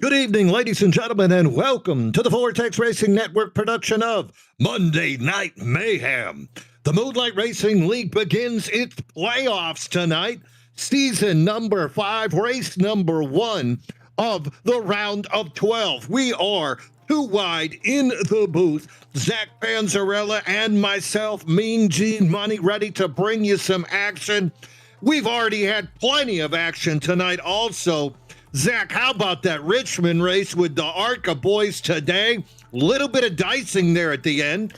Good evening, ladies and gentlemen, and welcome to the Vortex Racing Network production of Monday Night Mayhem. The Moonlight Racing League begins its playoffs tonight. Season number 5, race number 1 of the round of 12. We are too wide in the booth. Zach Panzarella and myself, Mean Gene Money, ready to bring you some action. We've already had plenty of action tonight also. Zach, how about that Richmond race with the ARCA boys today? Little bit of dicing there at the end.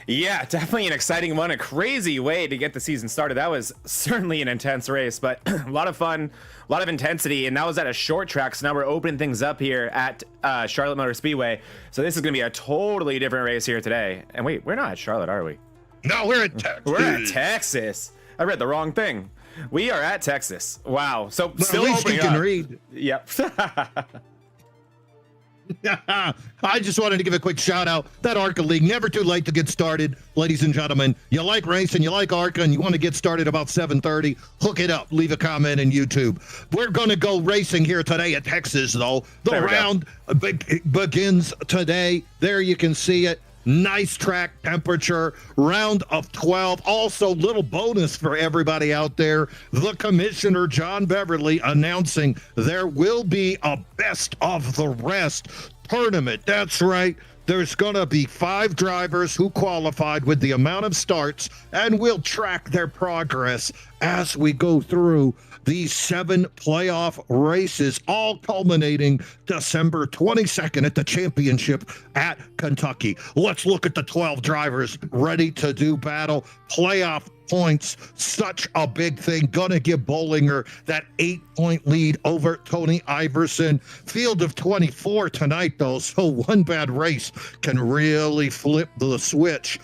Yeah, definitely an exciting one. A crazy way to get the season started. That was certainly an intense race, but a lot of fun, a lot of intensity, and that was at a short track. So now we're opening things up here at Charlotte Motor Speedway. So this is going to be a totally different race here today. And wait, we're not at Charlotte, are we? No, we're at Texas. We're at Texas. I read the wrong thing. We are at Texas. Wow. So well, still at least you can read. Yep. I just wanted to give a quick shout out. That ARCA League, never too late to get started, ladies and gentlemen. You like racing, you like ARCA, and you want to get started about 7:30, hook it up, leave a comment in YouTube. We're going to go racing here today at Texas, though. The round begins today. There you can see it. Nice track temperature, round of 12. Also, little bonus for everybody out there. The commissioner, John Beverly, announcing there will be a best of the rest tournament. That's right. There's going to be 5 drivers who qualified with the amount of starts, and we'll track their progress as we go through these 7 playoff races, all culminating December 22nd at the championship at Kentucky. Let's look at the 12 drivers ready to do battle. Playoff points, such a big thing. Gonna give Bollinger that 8-point lead over Tony Iverson. Field of 24 tonight, though, so one bad race can really flip the switch.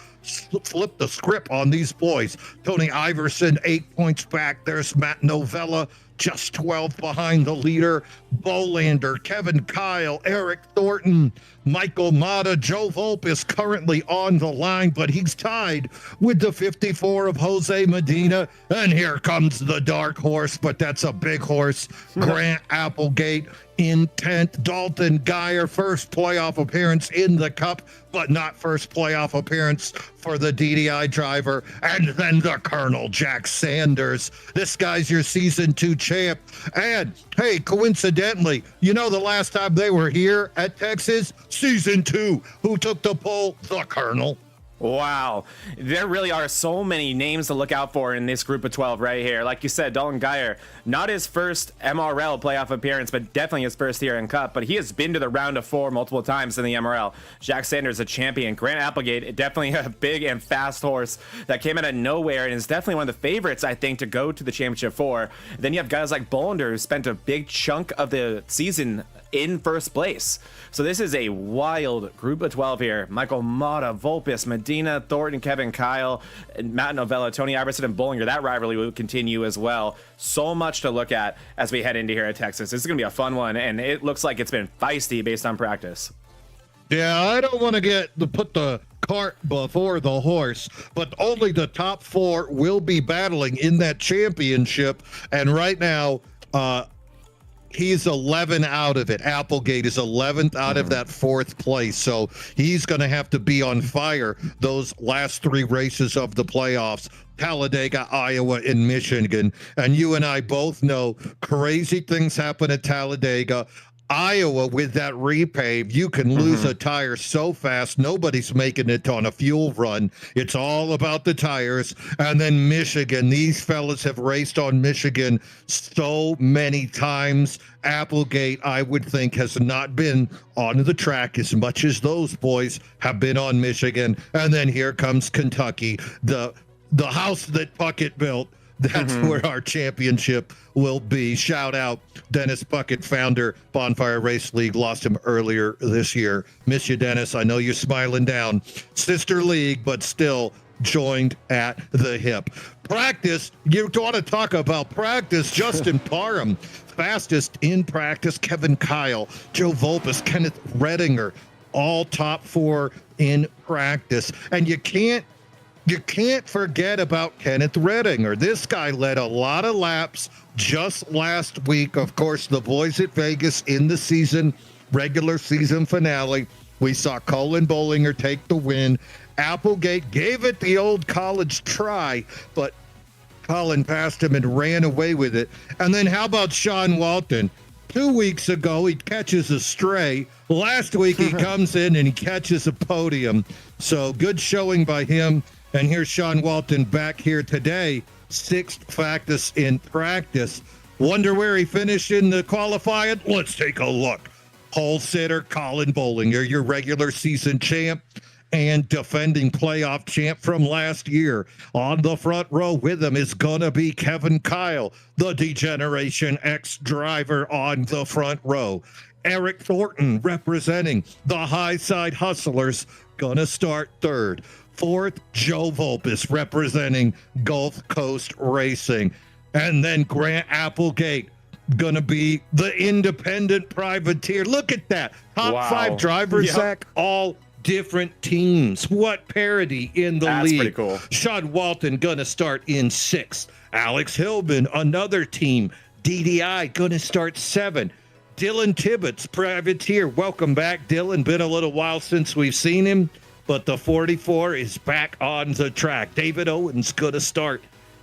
Flip the script on these boys. Tony Iverson, 8 points back. There's Matt Novella, just 12 behind the leader. Bolander, Kevin Kyle, Eric Thornton, Michael Mata. Joe Volpe is currently on the line, but he's tied with the 54 of Jose Medina. And here comes the dark horse, but that's a big horse. Grant Applegate, Intent. Dalton Geyer, first playoff appearance in the Cup, but not first playoff appearance for the DDI driver. And then the Colonel, Jack Sanders. This guy's your season 2 champ. And hey, coincidentally, you know the last time they were here at Texas? Season 2. Who took the pole? The Colonel. Wow. There really are so many names to look out for in this group of 12 right here. Like you said, Dalton Geyer, not his first MRL playoff appearance, but definitely his first here in Cup. But he has been to the round of 4 multiple times in the MRL. Jack Sanders, a champion. Grant Applegate, definitely a big and fast horse that came out of nowhere and is definitely one of the favorites, I think, to go to the championship 4. Then you have guys like Bolander, who spent a big chunk of the season in first place. So this is a wild group of 12 here. Michael Mata, Volpis, Medina, Thornton, Kevin Kyle, and Matt Novella, Tony Iverson, and Bollinger. That rivalry will continue as well. So much to look at as we head into here at Texas. This is going to be a fun one, and it looks like it's been feisty based on practice. Yeah, I don't want to put the cart before the horse, but only the top 4 will be battling in that championship. And right now, he's 11 out of it. Applegate is 11th out of that 4th place. So he's going to have to be on fire those last 3 races of the playoffs. Talladega, Iowa, and Michigan. And you and I both know crazy things happen at Talladega. Iowa, with that repave, you can lose a tire so fast, nobody's making it on a fuel run. It's all about the tires. And then Michigan, these fellas have raced on Michigan so many times. Applegate, I would think, has not been on the track as much as those boys have been on Michigan. And then here comes Kentucky, the house that Puckett built. That's where our championship will be. Shout out Dennis Puckett, founder, Bonfire Race League. Lost him earlier this year. Miss you, Dennis. I know you're smiling down. Sister league, but still joined at the hip. Practice, you want to talk about practice. Justin Parham, fastest in practice. Kevin Kyle, Joe Volpis, Kenneth Redinger, all top 4 in practice. And you can't You can't forget about Kenneth Redinger. This guy led a lot of laps just last week. Of course, the boys at Vegas in the regular season finale. We saw Colin Bollinger take the win. Applegate gave it the old college try, but Colin passed him and ran away with it. And then how about Sean Walton? 2 weeks ago, he catches a stray. Last week, he comes in and he catches a podium. So good showing by him. And here's Sean Walton back here today, 6th practice in practice. Wonder where he finished in the qualifying? Let's take a look. Pole sitter Colin Bollinger, your regular season champ and defending playoff champ from last year. On the front row with him is going to be Kevin Kyle, the D-Generation X driver on the front row. Eric Thornton representing the High Side Hustlers, going to start 3rd. 4th, Joe Volpis representing Gulf Coast Racing. And then Grant Applegate going to be the independent privateer. Look at that. Top 5 drivers, Zach, all different teams. What parity in the league. That's pretty cool. Sean Walton going to start in 6th. Alex Hillman, another team. DDI going to start 7th. Dylan Tibbetts, privateer. Welcome back, Dylan. Been a little while since we've seen him, but the 44 is back on the track. David Owens going to start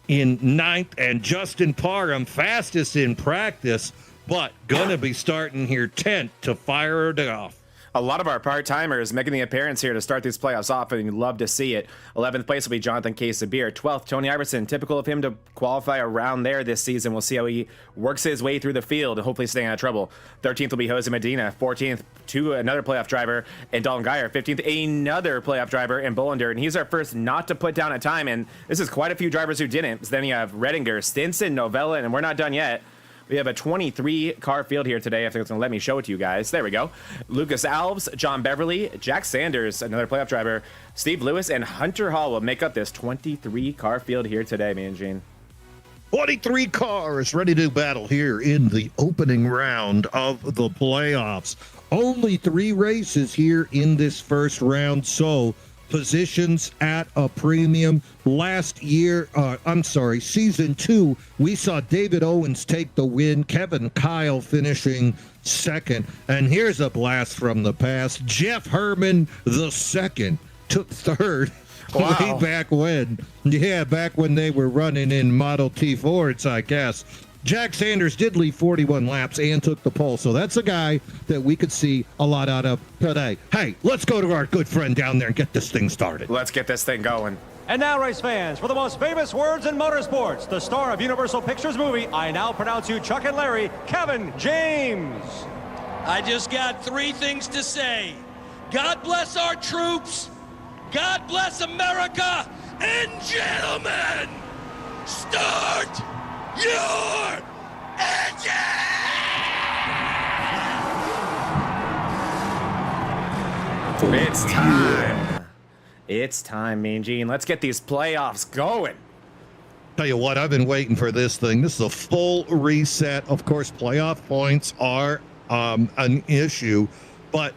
in 9th, and Justin Parham, fastest in practice, but going to be starting here 10th to fire it off. A lot of our part-timers making the appearance here to start these playoffs off, and you'd love to see it. 11th place will be Jonathan Casabir. 12th, Tony Iverson. Typical of him to qualify around there this season. We'll see how he works his way through the field, hopefully staying out of trouble. 13th will be Jose Medina. 14th, another playoff driver, and Dalton Geyer. 15th, another playoff driver in Bolander, and he's our first not to put down a time, and this is quite a few drivers who didn't. So then you have Redinger, Stinson, Novella, and we're not done yet. We have a 23-car field here today. I think it's going to let me show it to you guys. There we go. Lucas Alves, John Beverly, Jack Sanders, another playoff driver, Steve Lewis, and Hunter Hall will make up this 23-car field here today, man, Gene. 23 cars ready to battle here in the opening round of the playoffs. Only 3 races here in this first round, so positions at a premium. Last year, season 2, we saw David Owens take the win, Kevin Kyle finishing 2nd. And here's a blast from the past. Jeff Herman II took 3rd. Wow. Way back when. Yeah, back when they were running in Model T Fords, I guess. Jack Sanders did lead 41 laps and took the pole, so that's a guy that we could see a lot out of today. Hey, let's go to our good friend down there and get this thing started. Let's get this thing going. And now, race fans, for the most famous words in motorsports, the star of Universal Pictures movie, I now pronounce you Chuck and Larry, Kevin James. I just got 3 things to say. God bless our troops. God bless America. And gentlemen, start your engine! It's time. It's time, Mean Gene. Let's get these playoffs going. Tell you what, I've been waiting for this thing. This is a full reset. Of course, playoff points are an issue, but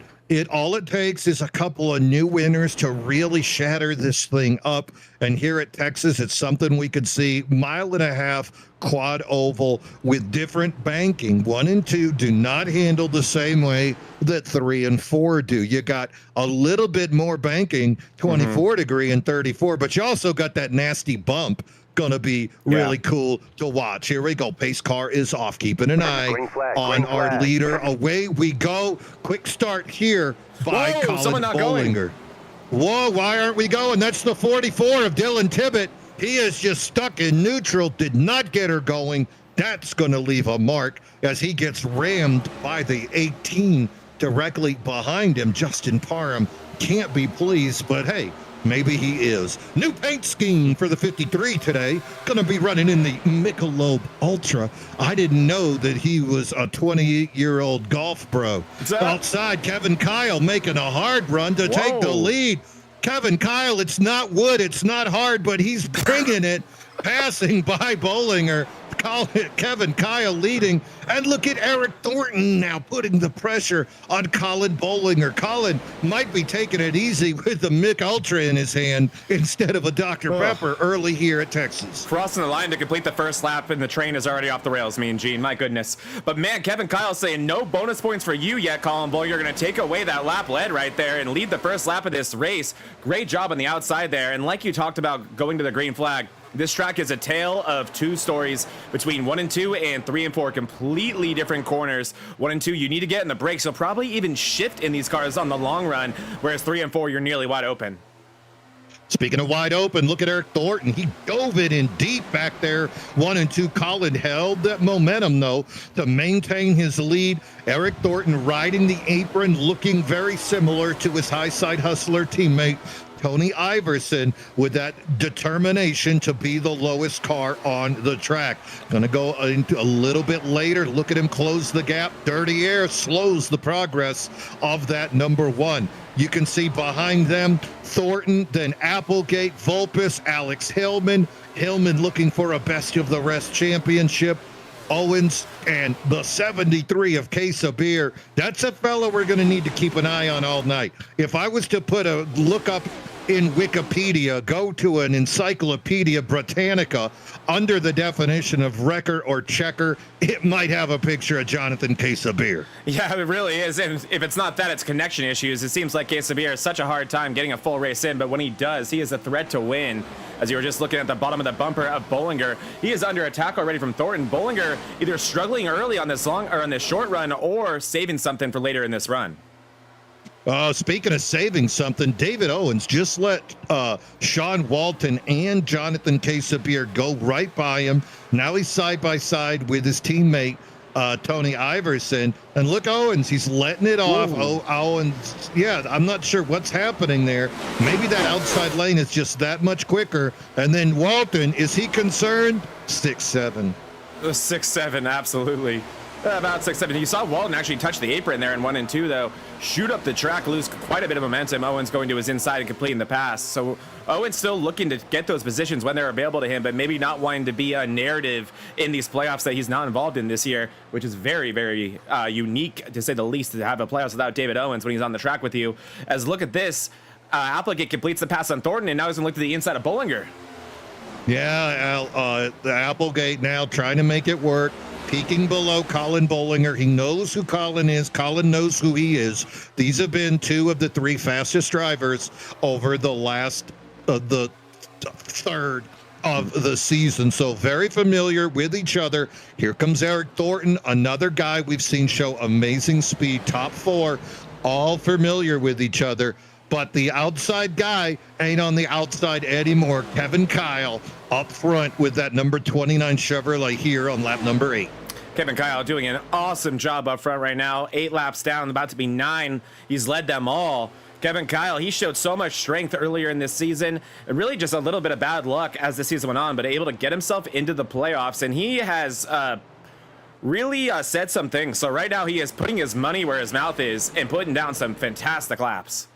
all it takes is a couple of new winners to really shatter this thing up. And here at Texas, it's something we could see. 1.5 mile quad oval with different banking. 1 and 2 do not handle the same way that 3 and 4 do. You got a little bit more banking, 24 degree and 34, but you also got that nasty bump. Going to be really cool to watch. Here we go. Pace car is off. Keeping an eye on our leader. Away we go. Quick start here by Colin Bollinger. Whoa, why aren't we going? That's the 44 of Dylan Tibbett. He is just stuck in neutral, did not get her going. That's going to leave a mark as he gets rammed by the 18 directly behind him. Justin Parham can't be pleased, but hey, maybe he is. New paint scheme for the 53 today. Going to be running in the Michelob Ultra. I didn't know that he was a 28-year-old golf bro. Outside, Kevin Kyle making a hard run to take the lead. Kevin Kyle, it's not wood, it's not hard, but he's bringing it, passing by Bollinger. Kevin Kyle leading, and look at Eric Thornton now putting the pressure on Colin Bollinger. Colin might be taking it easy with the Mick Ultra in his hand instead of a Dr. Pepper early here at Texas. Crossing the line to complete the first lap, and the train is already off the rails, me and Gene. My goodness. But man, Kevin Kyle saying no bonus points for you yet, Colin Bollinger. You're going to take away that lap lead right there and lead the first lap of this race. Great job on the outside there. And like you talked about going to the green flag, this track is a tale of two stories between 1 and 2 and 3 and 4, completely different corners. 1 and 2, you need to get in the brakes. You'll probably even shift in these cars on the long run, whereas 3 and 4, you're nearly wide open. Speaking of wide open, look at Eric Thornton. He dove it in deep back there. 1 and 2, Colin held that momentum, though, to maintain his lead. Eric Thornton riding the apron, looking very similar to his high side hustler teammate, Tony Iverson, with that determination to be the lowest car on the track. Going to go into a little bit later. Look at him close the gap. Dirty air slows the progress of that number 1. You can see behind them Thornton, then Applegate, Vulpes, Alex Hillman. Hillman looking for a best of the rest championship. Owens and the 73 of Case of Beer. That's a fella we're going to need to keep an eye on all night. If I was to put a look up in Wikipedia, go to an Encyclopedia Britannica, under the definition of wrecker or checker, it might have a picture of Jonathan Case of Beer. Yeah, it really is. And if it's not that, it's connection issues. It seems like Case of Beer has such a hard time getting a full race in, but when he does, he is a threat to win. As you were just looking at the bottom of the bumper of Bollinger, he is under attack already from Thornton. Bollinger either struggling early on this long or on this short run, or saving something for later in this run. Speaking of saving something, David Owens just let Sean Walton and Jonathan Case of Beer go right by him. Now he's side by side with his teammate, Tony Iverson. And look, Owens, he's letting it off. Oh, Owens, yeah, I'm not sure what's happening there. Maybe that outside lane is just that much quicker. And then Walton, is he concerned? 6-7. 6-7, absolutely. About 6-7. You saw Walton actually touch the apron there in 1 and 2, though. Shoot up the track, lose quite a bit of momentum. Owens going to his inside and completing the pass. So Owens still looking to get those positions when they're available to him, but maybe not wanting to be a narrative in these playoffs that he's not involved in this year, which is very, very unique, to say the least, to have a playoffs without David Owens when he's on the track with you. As look at this, Applegate completes the pass on Thornton, and now he's going to look to the inside of Bollinger. Yeah, the Applegate now trying to make it work. Peeking below Colin Bollinger. He knows who Colin is. Colin knows who he is. These have been 2 of the 3 fastest drivers over the last, the third of the season. So very familiar with each other. Here comes Eric Thornton, another guy we've seen show amazing speed, top 4, all familiar with each other. But the outside guy ain't on the outside anymore. Kevin Kyle up front with that number 29 Chevrolet here on lap number 8. Kevin Kyle doing an awesome job up front right now. 8 laps down, about to be 9. He's led them all. Kevin Kyle, he showed so much strength earlier in this season, and really just a little bit of bad luck as the season went on, but able to get himself into the playoffs, and he has really said some things. So right now he is putting his money where his mouth is and putting down some fantastic laps.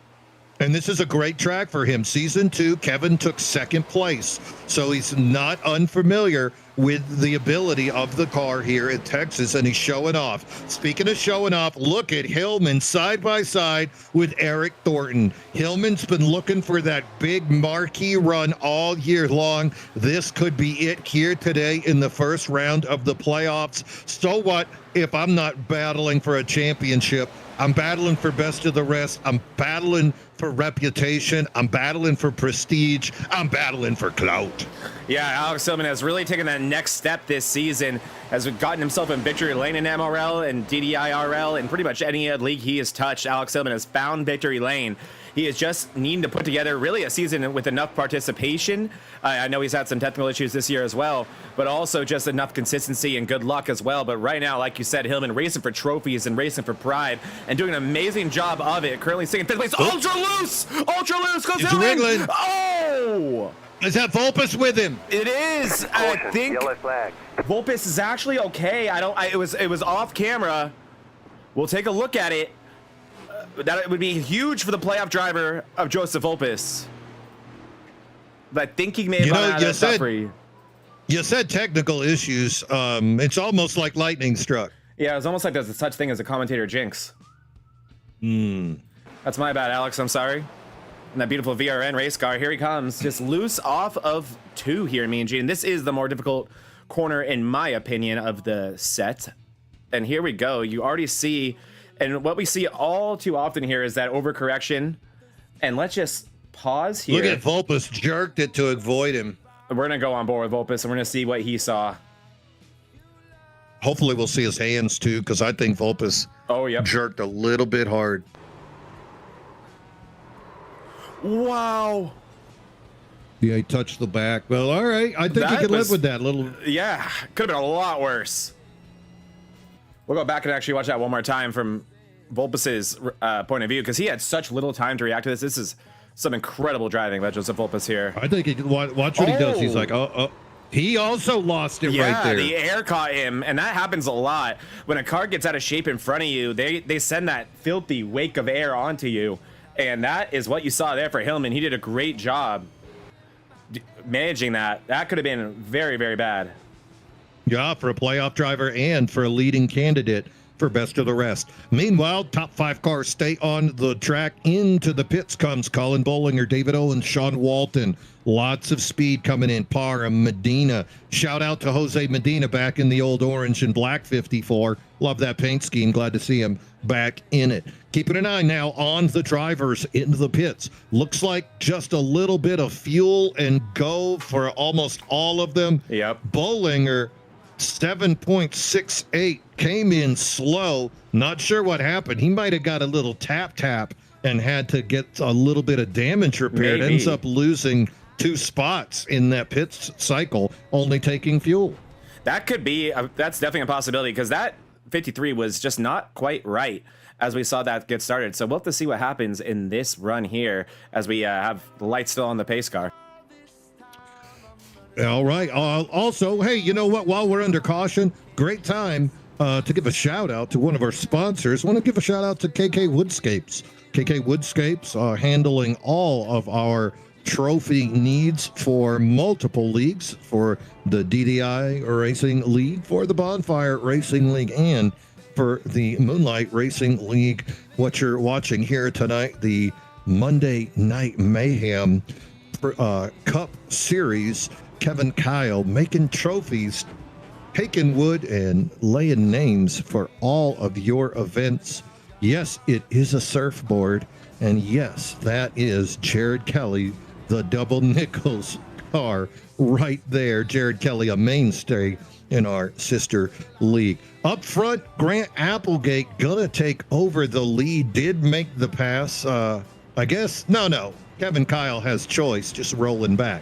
And this is a great track for him. Season 2, Kevin took 2nd place. So he's not unfamiliar with the ability of the car here at Texas, and he's showing off. Speaking of showing off, look at Hillman side by side with Eric Thornton. Hillman's been looking for that big marquee run all year long. This could be it here today in the first round of the playoffs. So what if I'm not battling for a championship? I'm battling for best of the rest. I'm battling for reputation. I'm battling for prestige. I'm battling for clout. Yeah, Alex Hillman has really taken that next step this season, has gotten himself in victory lane in MRL and DDIRL, and pretty much any league he has touched, Alex Hillman has found victory lane. He is just needing to put together really a season with enough participation. I know he's had some technical issues this year as well, but also just enough consistency and good luck as well. But right now, like you said, Hillman racing for trophies and racing for pride and doing an amazing job of it. Currently sitting in 5th place. Ultra loose! Ultra loose goes Hillman! Wiggling. Oh! Is that Vulpes with him? It is. I think Vulpes is actually okay. It was off camera. We'll take a look at it. That would be huge for the playoff driver of Joseph Vulpes. But I think he may have run out of that free. You said technical issues. It's almost like lightning struck. Yeah, it's almost like there's such thing as a commentator jinx. That's my bad, Alex. I'm sorry. And that beautiful VRN race car, here he comes. Just loose off of 2 here, Mean Gene. This is the more difficult corner, in my opinion, of the set. And here we go. You already see, and what we see all too often here is that overcorrection. And let's just pause here. Look at Vulpes jerked it to avoid him. We're going to go on board with Vulpes, and we're going to see what he saw. Hopefully we'll see his hands, too, because I think Vulpes jerked a little bit hard. Wow. Yeah, he touched the back. Well, all right. I think he could live with that little. Yeah, could have been a lot worse. We'll go back and actually watch that one more time from Vulpes's point of view, because he had such little time to react to this. This is some incredible driving by Joseph Vulpes here. I think he watch what he does. He's like, oh. He also lost it right there. Yeah, the air caught him, and that happens a lot. When a car gets out of shape in front of you, they send that filthy wake of air onto you. And that is what you saw there for Hillman. He did a great job managing that. That could have been very, very bad. Yeah, for a playoff driver and for a leading candidate for best of the rest. Meanwhile, top 5 cars stay on the track. Into the pits comes Colin Bollinger, David Owens, Sean Walton. Lots of speed coming in. Parham, Medina. Shout out to Jose Medina back in the old orange and black 54. Love that paint scheme. Glad to see him back in it. Keeping an eye now on the drivers in the pits. Looks like just a little bit of fuel and go for almost all of them. Yep. Bollinger, 7.68, came in slow. Not sure what happened. He might have got a little tap and had to get a little bit of damage repaired. Maybe. Ends up losing 2 spots in that pit cycle, only taking fuel. That could be, that's definitely a possibility, because that 53 was just not quite right as we saw that get started. So we'll have to see what happens in this run here as we have the lights still on the pace car. All right. Also, hey, you know what? While we're under caution, great time to give a shout out to one of our sponsors. Want to give a shout out to KK Woodscapes. KK Woodscapes handling all of our trophy needs for multiple leagues, for the DDI Racing League, for the Bonfire Racing League, and for the Moonlight Racing League. What you're watching here tonight, the Monday Night Mayhem Cup Series. Kevin Kyle making trophies, taking wood and laying names for all of your events. Yes, it is a surfboard. And yes, that is Jared Kelly, the double nickels car right there. Jared Kelly, a mainstay in our sister league. Up front, Grant Applegate gonna take over the lead. Did make the pass. I guess, no. Kevin Kyle has choice, just rolling back.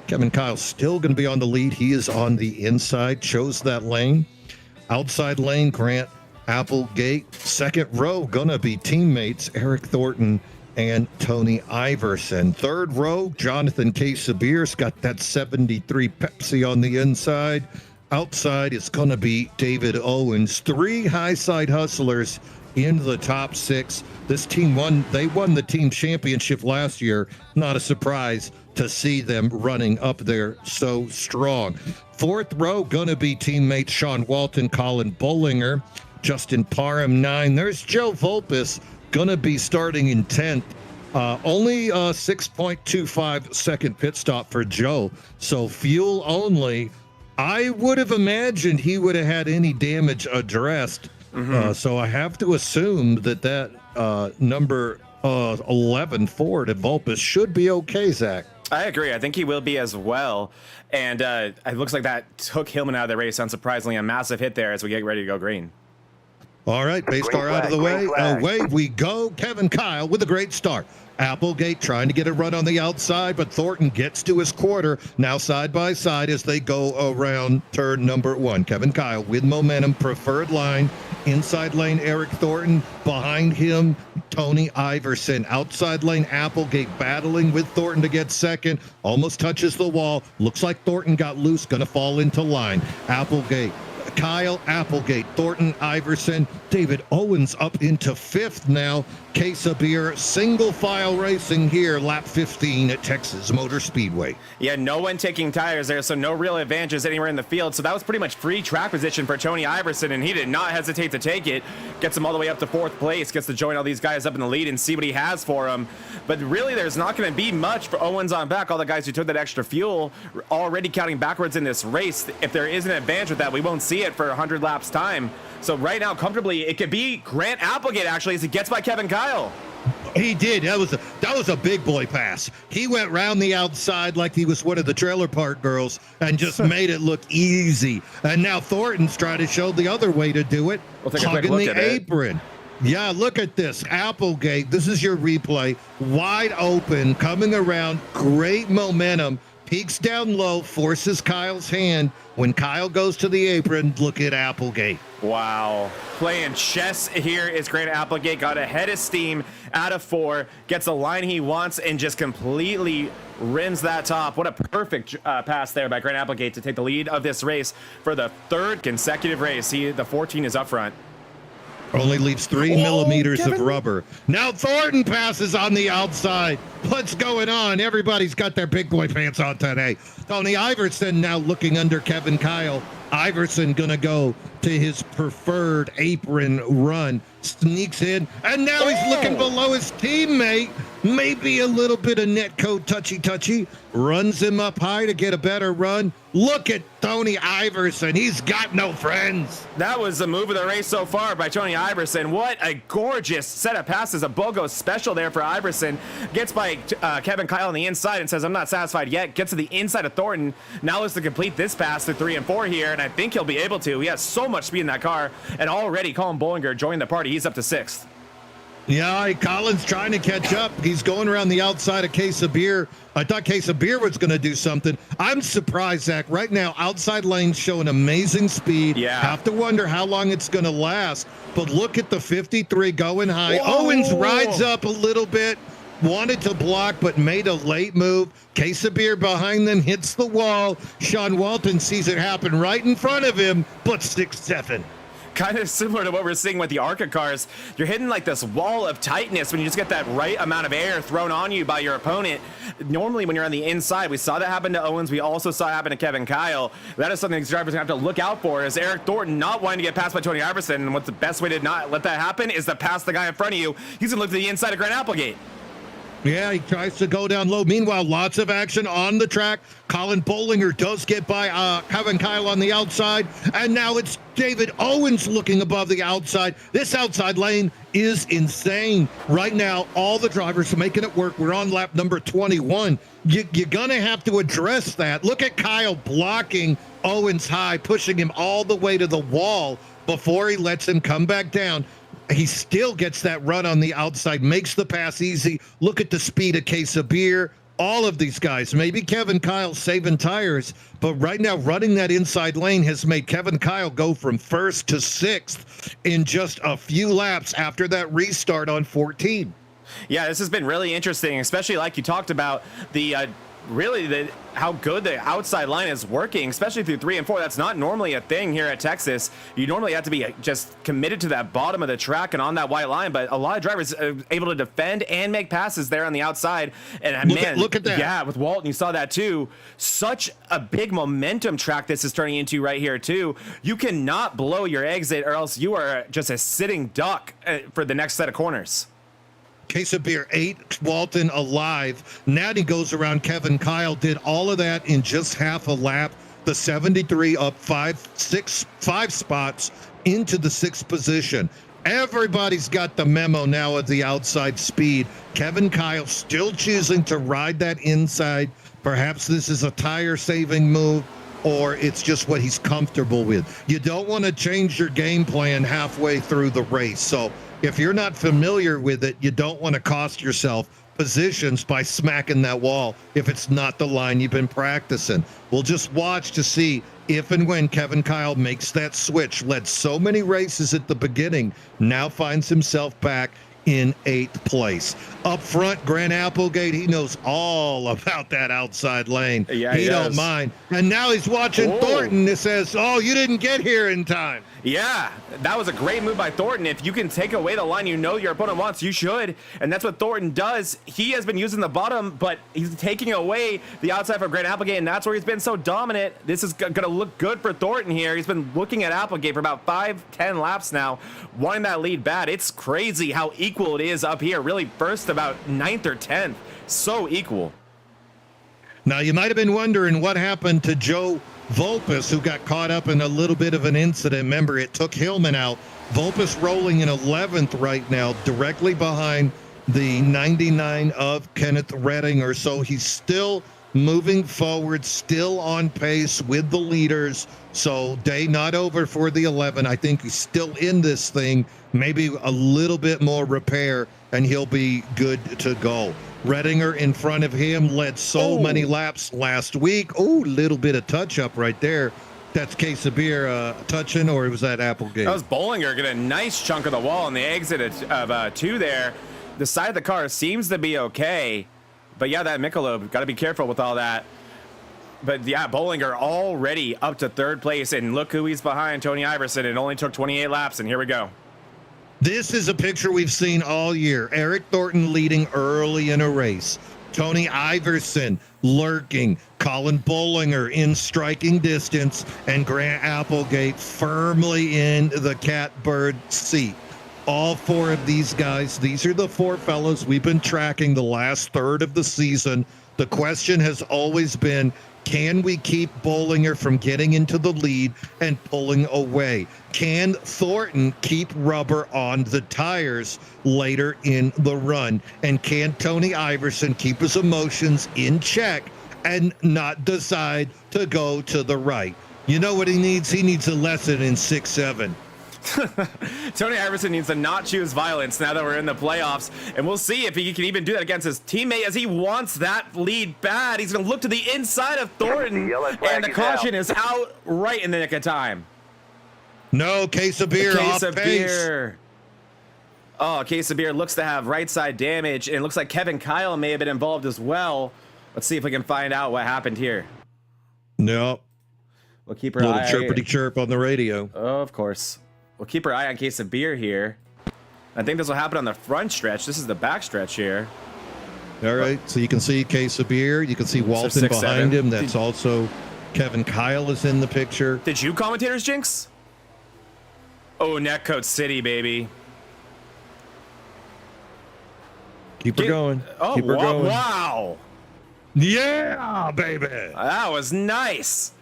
Kevin Kyle's still going to be on the lead. He is on the inside, chose that lane. Outside lane, Grant Applegate. Second row, going to be teammates Eric Thornton and Tony Iverson. Third row, Jonathan K. Sabir's got that 73 Pepsi on the inside. Outside, it's going to be David Owens. 3 high side hustlers in the top 6. This team won the team championship last year. Not a surprise to see them running up there so strong. Fourth row, gonna be teammates Sean Walton, Colin Bollinger, Justin Parham, 9. There's Joe Vulpes, gonna be starting in 10th. Only a 6.25 second pit stop for Joe, so fuel only. I would have imagined he would have had any damage addressed. So I have to assume that number 11 Ford at Vulpes should be okay, Zach. I agree. I think he will be as well. And it looks like that took Hillman out of the race. Unsurprisingly, a massive hit there as we get ready to go green. All right, pace car out of the way. Away we go. Kevin Kyle with a great start. Applegate trying to get a run on the outside, but Thornton gets to his quarter. Now side by side as they go around turn number 1. Kevin Kyle with momentum, preferred line. Inside lane, Eric Thornton. Behind him, Tony Iverson. Outside lane, Applegate battling with Thornton to get second. Almost touches the wall. Looks like Thornton got loose, going to fall into line. Applegate Kyle, Applegate, Thornton, Iverson, David Owens up into 5th now. Case of beer, single file racing here, lap 15 at Texas Motor Speedway. Yeah, no one taking tires there, so no real advantages anywhere in the field. So that was pretty much free track position for Tony Iverson, and he did not hesitate to take it. Gets him all the way up to 4th place, gets to join all these guys up in the lead and see what he has for him. But really, there's not going to be much for Owens on back. All the guys who took that extra fuel already counting backwards in this race. If there is an advantage with that, we won't see it for 100 laps time. So right now, comfortably, it could be Grant Applegate, actually, as he gets by Kevin Kyle. He did. That was a big boy pass. He went round the outside like he was one of the trailer park girls and just made it look easy. And now Thornton's trying to show the other way to do it, hugging the apron. Yeah, look at this. Applegate, this is your replay. Wide open, coming around, great momentum. Peaks down low, forces Kyle's hand. When Kyle goes to the apron, look at Applegate. Wow. Playing chess here is Grant Applegate. Got ahead of steam out of 4. Gets a line he wants and just completely rims that top. What a perfect pass there by Grant Applegate to take the lead of this race for the 3rd consecutive race. The 14 is up front. Only leaves 3 millimeters of rubber. Now Thornton passes on the outside. What's going on? Everybody's got their big boy pants on today. Tony Iverson now looking under Kevin Kyle. Iverson gonna go to his preferred apron run. Sneaks in, and now he's looking below his teammate. Maybe a little bit of netcode touchy. Runs him up high to get a better run. Look at Tony Iverson. He's got no friends. That was the move of the race so far by Tony Iverson. What a gorgeous set of passes. A BOGO special there for Iverson. Gets by Kevin Kyle on the inside and says, I'm not satisfied yet. Gets to the inside of Thornton. Now looks to complete this pass through 3 and 4 here, and I think he'll be able to. He has so much speed in that car, and already Colin Bollinger joined the party. He's up to 6th. Yeah, Colin's trying to catch up. He's going around the outside of Case of Beer. I thought Case of Beer was going to do something. I'm surprised, Zach. Right now, outside lanes showing amazing speed. Yeah. Have to wonder how long it's going to last. But look at the 53 going high. Whoa. Owens rides up a little bit. Wanted to block, but made a late move. Case of Beer behind them, hits the wall. Sean Walton sees it happen right in front of him, but 6-7. Kind of similar to what we're seeing with the ARCA cars. You're hitting like this wall of tightness when you just get that right amount of air thrown on you by your opponent. Normally when you're on the inside, we saw that happen to Owens. We also saw it happen to Kevin Kyle. That is something these drivers have to look out for, is Eric Thornton not wanting to get passed by Tony Iverson. And what's the best way to not let that happen is to pass the guy in front of you. He's gonna look to the inside of Grant Applegate. Yeah, he tries to go down low. Meanwhile, lots of action on the track. Colin Bollinger does get by Kevin Kyle on the outside. And now it's David Owens looking above the outside. This outside lane is insane. Right now, all the drivers are making it work. We're on lap number 21. You're going to have to address that. Look at Kyle blocking Owens high, pushing him all the way to the wall before he lets him come back down. He still gets that run on the outside, makes the pass easy. Look at the speed of Case of Beer. All of these guys, maybe Kevin Kyle saving tires, but right now running that inside lane has made Kevin Kyle go from 1st to 6th in just a few laps after that restart on 14. Yeah, this has been really interesting, especially like you talked about how good the outside line is working, especially through 3 and 4. That's not normally a thing here at Texas. You normally have to be just committed to that bottom of the track and on that white line, but a lot of drivers are able to defend and make passes there on the outside. And look at that. Yeah, with Walton, you saw that too. Such a big momentum track this is turning into right here too. You cannot blow your exit or else you are just a sitting duck for the next set of corners. Case of Beer 8, Walton alive. Natty goes around Kevin Kyle, did all of that in just half a lap. The 73 up 5 spots into the 6th position. Everybody's got the memo now of the outside speed. Kevin Kyle still choosing to ride that inside. Perhaps this is a tire saving move, or it's just what he's comfortable with. You don't want to change your game plan halfway through the race. So if you're not familiar with it, you don't want to cost yourself positions by smacking that wall if it's not the line you've been practicing. We'll just watch to see if and when Kevin Kyle makes that switch. Led so many races at the beginning, now finds himself back in 8th place. Up front, Grant Applegate, he knows all about that outside lane. Yeah, he don't mind. And now he's watching Thornton that says, oh, you didn't get here in time. Yeah, that was a great move by Thornton. If you can take away the line you know your opponent wants, you should. And that's what Thornton does. He has been using the bottom, but he's taking away the outside for Grant Applegate, and that's where he's been so dominant. This is going to look good for Thornton here. He's been looking at Applegate for about 5-10 laps now, wanting that lead bad. It's crazy how equal it is up here. Really first about 9th or 10th. So equal. Now, you might have been wondering what happened to Joe Vulpes, who got caught up in a little bit of an incident. Remember, it took Hillman out. Vulpes rolling in 11th right now, directly behind the 99 of Kenneth Rettinger. So he's still moving forward, still on pace with the leaders. So day not over for the 11. I think he's still in this thing. Maybe a little bit more repair, and he'll be good to go. Rettinger in front of him led so many laps last week. Oh, little bit of touch up right there. That's Case of Beer touching, or was that Applegate? That was Bollinger getting a nice chunk of the wall on the exit of 2 there. The side of the car seems to be okay. But yeah, that Michelob, got to be careful with all that. But yeah, Bollinger already up to 3rd place. And look who he's behind, Tony Iverson. It only took 28 laps, and here we go. This is a picture we've seen all year. Eric Thornton leading early in a race. Tony Iverson lurking. Colin Bollinger in striking distance. And Grant Applegate firmly in the catbird seat. All 4 of these guys, these are the 4 fellows we've been tracking the last third of the season. The question has always been, can we keep Bollinger from getting into the lead and pulling away? Can Thornton keep rubber on the tires later in the run? And can Tony Iverson keep his emotions in check and not decide to go to the right? You know what he needs? He needs a lesson in 6-7. Tony Iverson needs to not choose violence now that we're in the playoffs, and we'll see if he can even do that against his teammate, as he wants that lead bad. He's going to look to the inside of Thornton, and the caution is out right in the nick of time. No, Case of Beer off pace. Oh, Case of Beer looks to have right side damage, and it looks like Kevin Kyle may have been involved as well. Let's see if we can find out what happened here. No. We'll keep our eye. Chirpity chirp on the radio. Oh, of course. We'll keep our eye on Case of Beer here. I think this will happen on the front stretch. This is the back stretch here. All right, so you can see Case of Beer. You can see Walton behind him. That's also Kevin Kyle is in the picture. Did you commentators jinx? Oh, Netcode City, baby. Keep her going. Oh, Keep her going. Wow. Yeah, baby. That was nice.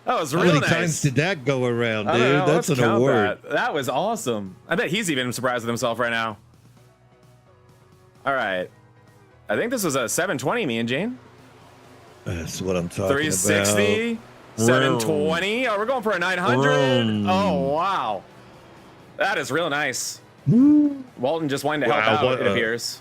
That was real nice. How many nice. times did that go around, dude? That's an award. That was awesome. I bet he's even surprised with himself right now. All right. I think this was a 720, me and Jane. That's what I'm talking 360, about. 720. Oh, we're going for a 900. Oh, wow. That is real nice. Walton just wanted to help out, it appears.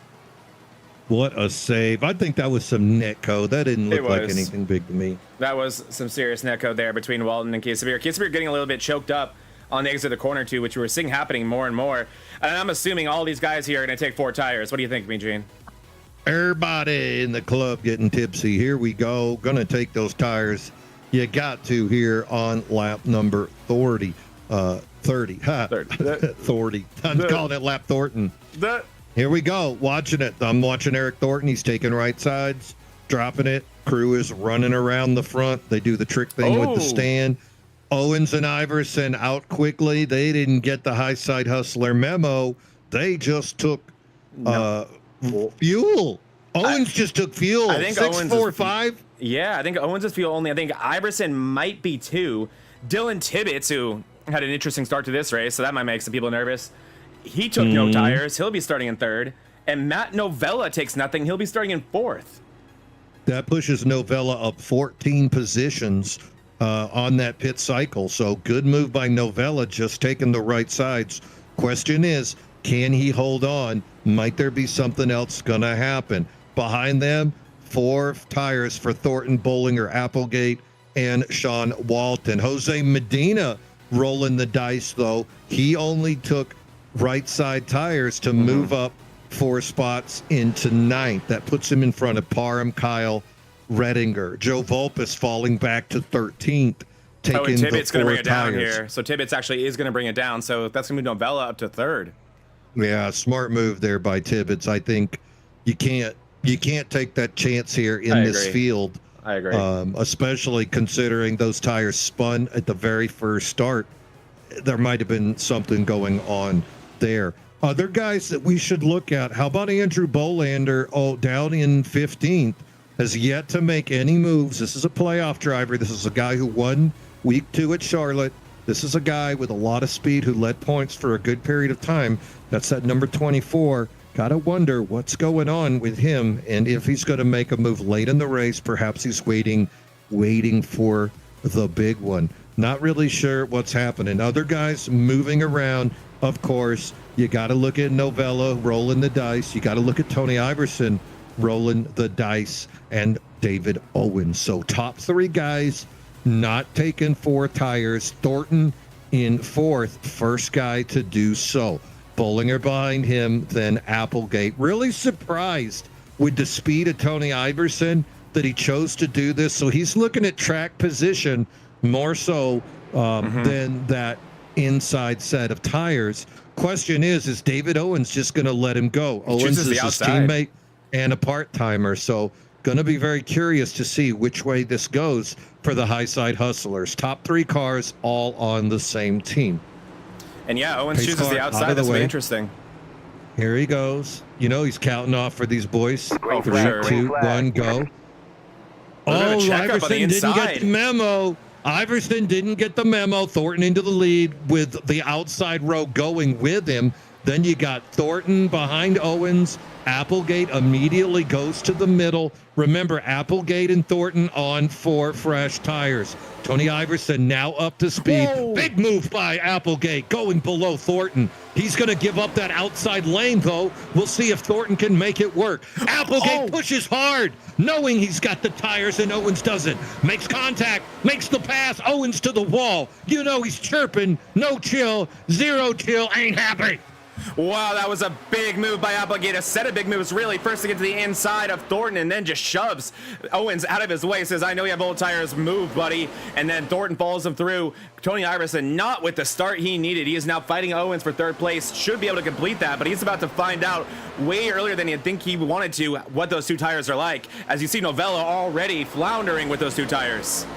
What a save. I think that was some netcode. That didn't look like anything big to me. That was some serious netcode there between Walton and Case of Beer. Case of Beer getting a little bit choked up on the exit of the corner, too, which we're seeing happening more and more. And I'm assuming all these guys here are going to take 4 tires. What do you think, me, Gene? Everybody in the club getting tipsy. Here we go. Going to take those tires. You got to here on lap number 30. 30. Ha. 30. I'm calling it lap Thornton. Here we go. Watching it. I'm watching Eric Thornton. He's taking right sides, dropping it. Crew is running around the front. They do the trick thing with the stand. Owens and Iverson out quickly. They didn't get the high side hustler memo. They just took fuel. Owens just took fuel. I think 645. Yeah, I think Owens is fuel only. I think Iverson might be 2. Dylan Tibbetts, who had an interesting start to this race, so that might make some people nervous. He took no tires. He'll be starting in 3rd. And Matt Novella takes nothing. He'll be starting in 4th. That pushes Novella up 14 positions on that pit cycle. So good move by Novella, just taking the right sides. Question is, can he hold on? Might there be something else going to happen? Behind them, 4 tires for Thornton, Bollinger, Applegate, and Sean Walton. Jose Medina rolling the dice, though. He only took right side tires to move up 4 spots into 9th. That puts him in front of Parham, Kyle, Redinger. Joe Volpus falling back to 13th. Oh, and Tibbet's going to bring it down tires. here. So Tibbet's actually is going to bring it down. So that's going to move Novella up to 3rd. Yeah, smart move there by Tibbetts. I think you can't take that chance here in this field. I agree. Especially considering those tires spun at the very first start. There might have been something going on there. Other guys that we should look at. How about Andrew Bolander? Oh, down in 15th. Has yet to make any moves. This is a playoff driver. This is a guy who won week 2 at Charlotte. This is a guy with a lot of speed who led points for a good period of time. That's that number 24. Gotta wonder what's going on with him and if he's going to make a move late in the race. Perhaps he's waiting for the big one. Not really sure what's happening. Other guys moving around. Of course, you got to look at Novella rolling the dice. You got to look at Tony Iverson rolling the dice and David Owens. So top 3 guys not taking 4 tires. Thornton in 4th, first guy to do so. Bollinger behind him, then Applegate. Really surprised with the speed of Tony Iverson that he chose to do this. So he's looking at track position more so than that inside set of tires. Question is David Owens just going to let him go? Owens is his teammate and a part-timer. So going to be very curious to see which way this goes for the high side hustlers. Top 3 cars all on the same team. And yeah, Owens chooses the outside. That's really interesting. Here he goes. You know, he's counting off for these boys. Oh, for 3, sure. 2, 1, go. Oh, Iverson didn't get the memo. Iverson didn't get the memo. Thornton into the lead with the outside row going with him. Then you got Thornton behind Owens. Applegate immediately goes to the middle. Remember, Applegate and Thornton on 4 fresh tires. Tony Iverson now up to speed. Whoa. Big move by Applegate going below Thornton. He's going to give up that outside lane, though. We'll see if Thornton can make it work. Applegate pushes hard, knowing he's got the tires and Owens doesn't. Makes contact, makes the pass. Owens to the wall. You know he's chirping. No chill, 0 chill, ain't happy. Wow, that was a big move by Applegate. A set of big moves, really. First to get to the inside of Thornton and then just shoves Owens out of his way. Says, I know you have old tires. Move, buddy. And then Thornton follows him through. Tony Iverson not with the start he needed. He is now fighting Owens for 3rd place. Should be able to complete that, but he's about to find out way earlier than he'd think he wanted to what those 2 tires are like. As you see Novella already floundering with those 2 tires.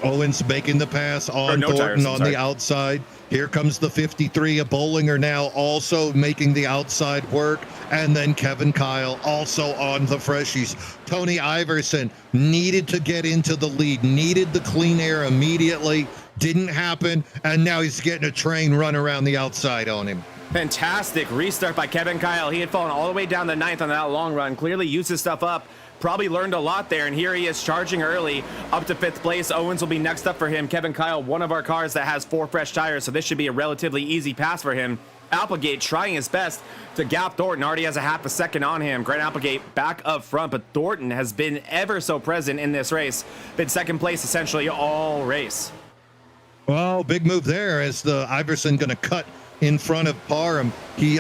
Owens making the pass on Thornton on the outside. Here comes the 53 of Bollinger now also making the outside work. And then Kevin Kyle also on the freshies. Tony Iverson needed to get into the lead, needed the clean air immediately. Didn't happen. And now he's getting a train run around the outside on him. Fantastic restart by Kevin Kyle. He had fallen all the way down the 9th on that long run. Clearly used his stuff up. Probably learned a lot there, and here he is charging early up to 5th place. Owens will be next up for him. Kevin Kyle, one of our cars that has 4 fresh tires, so this should be a relatively easy pass for him. Applegate trying his best to gap Thornton. Already has a half a second on him. Grant Applegate back up front, but Thornton has been ever so present in this race. Been 2nd place essentially all race. Well, big move there as the Iverson going to cut in front of Parham. He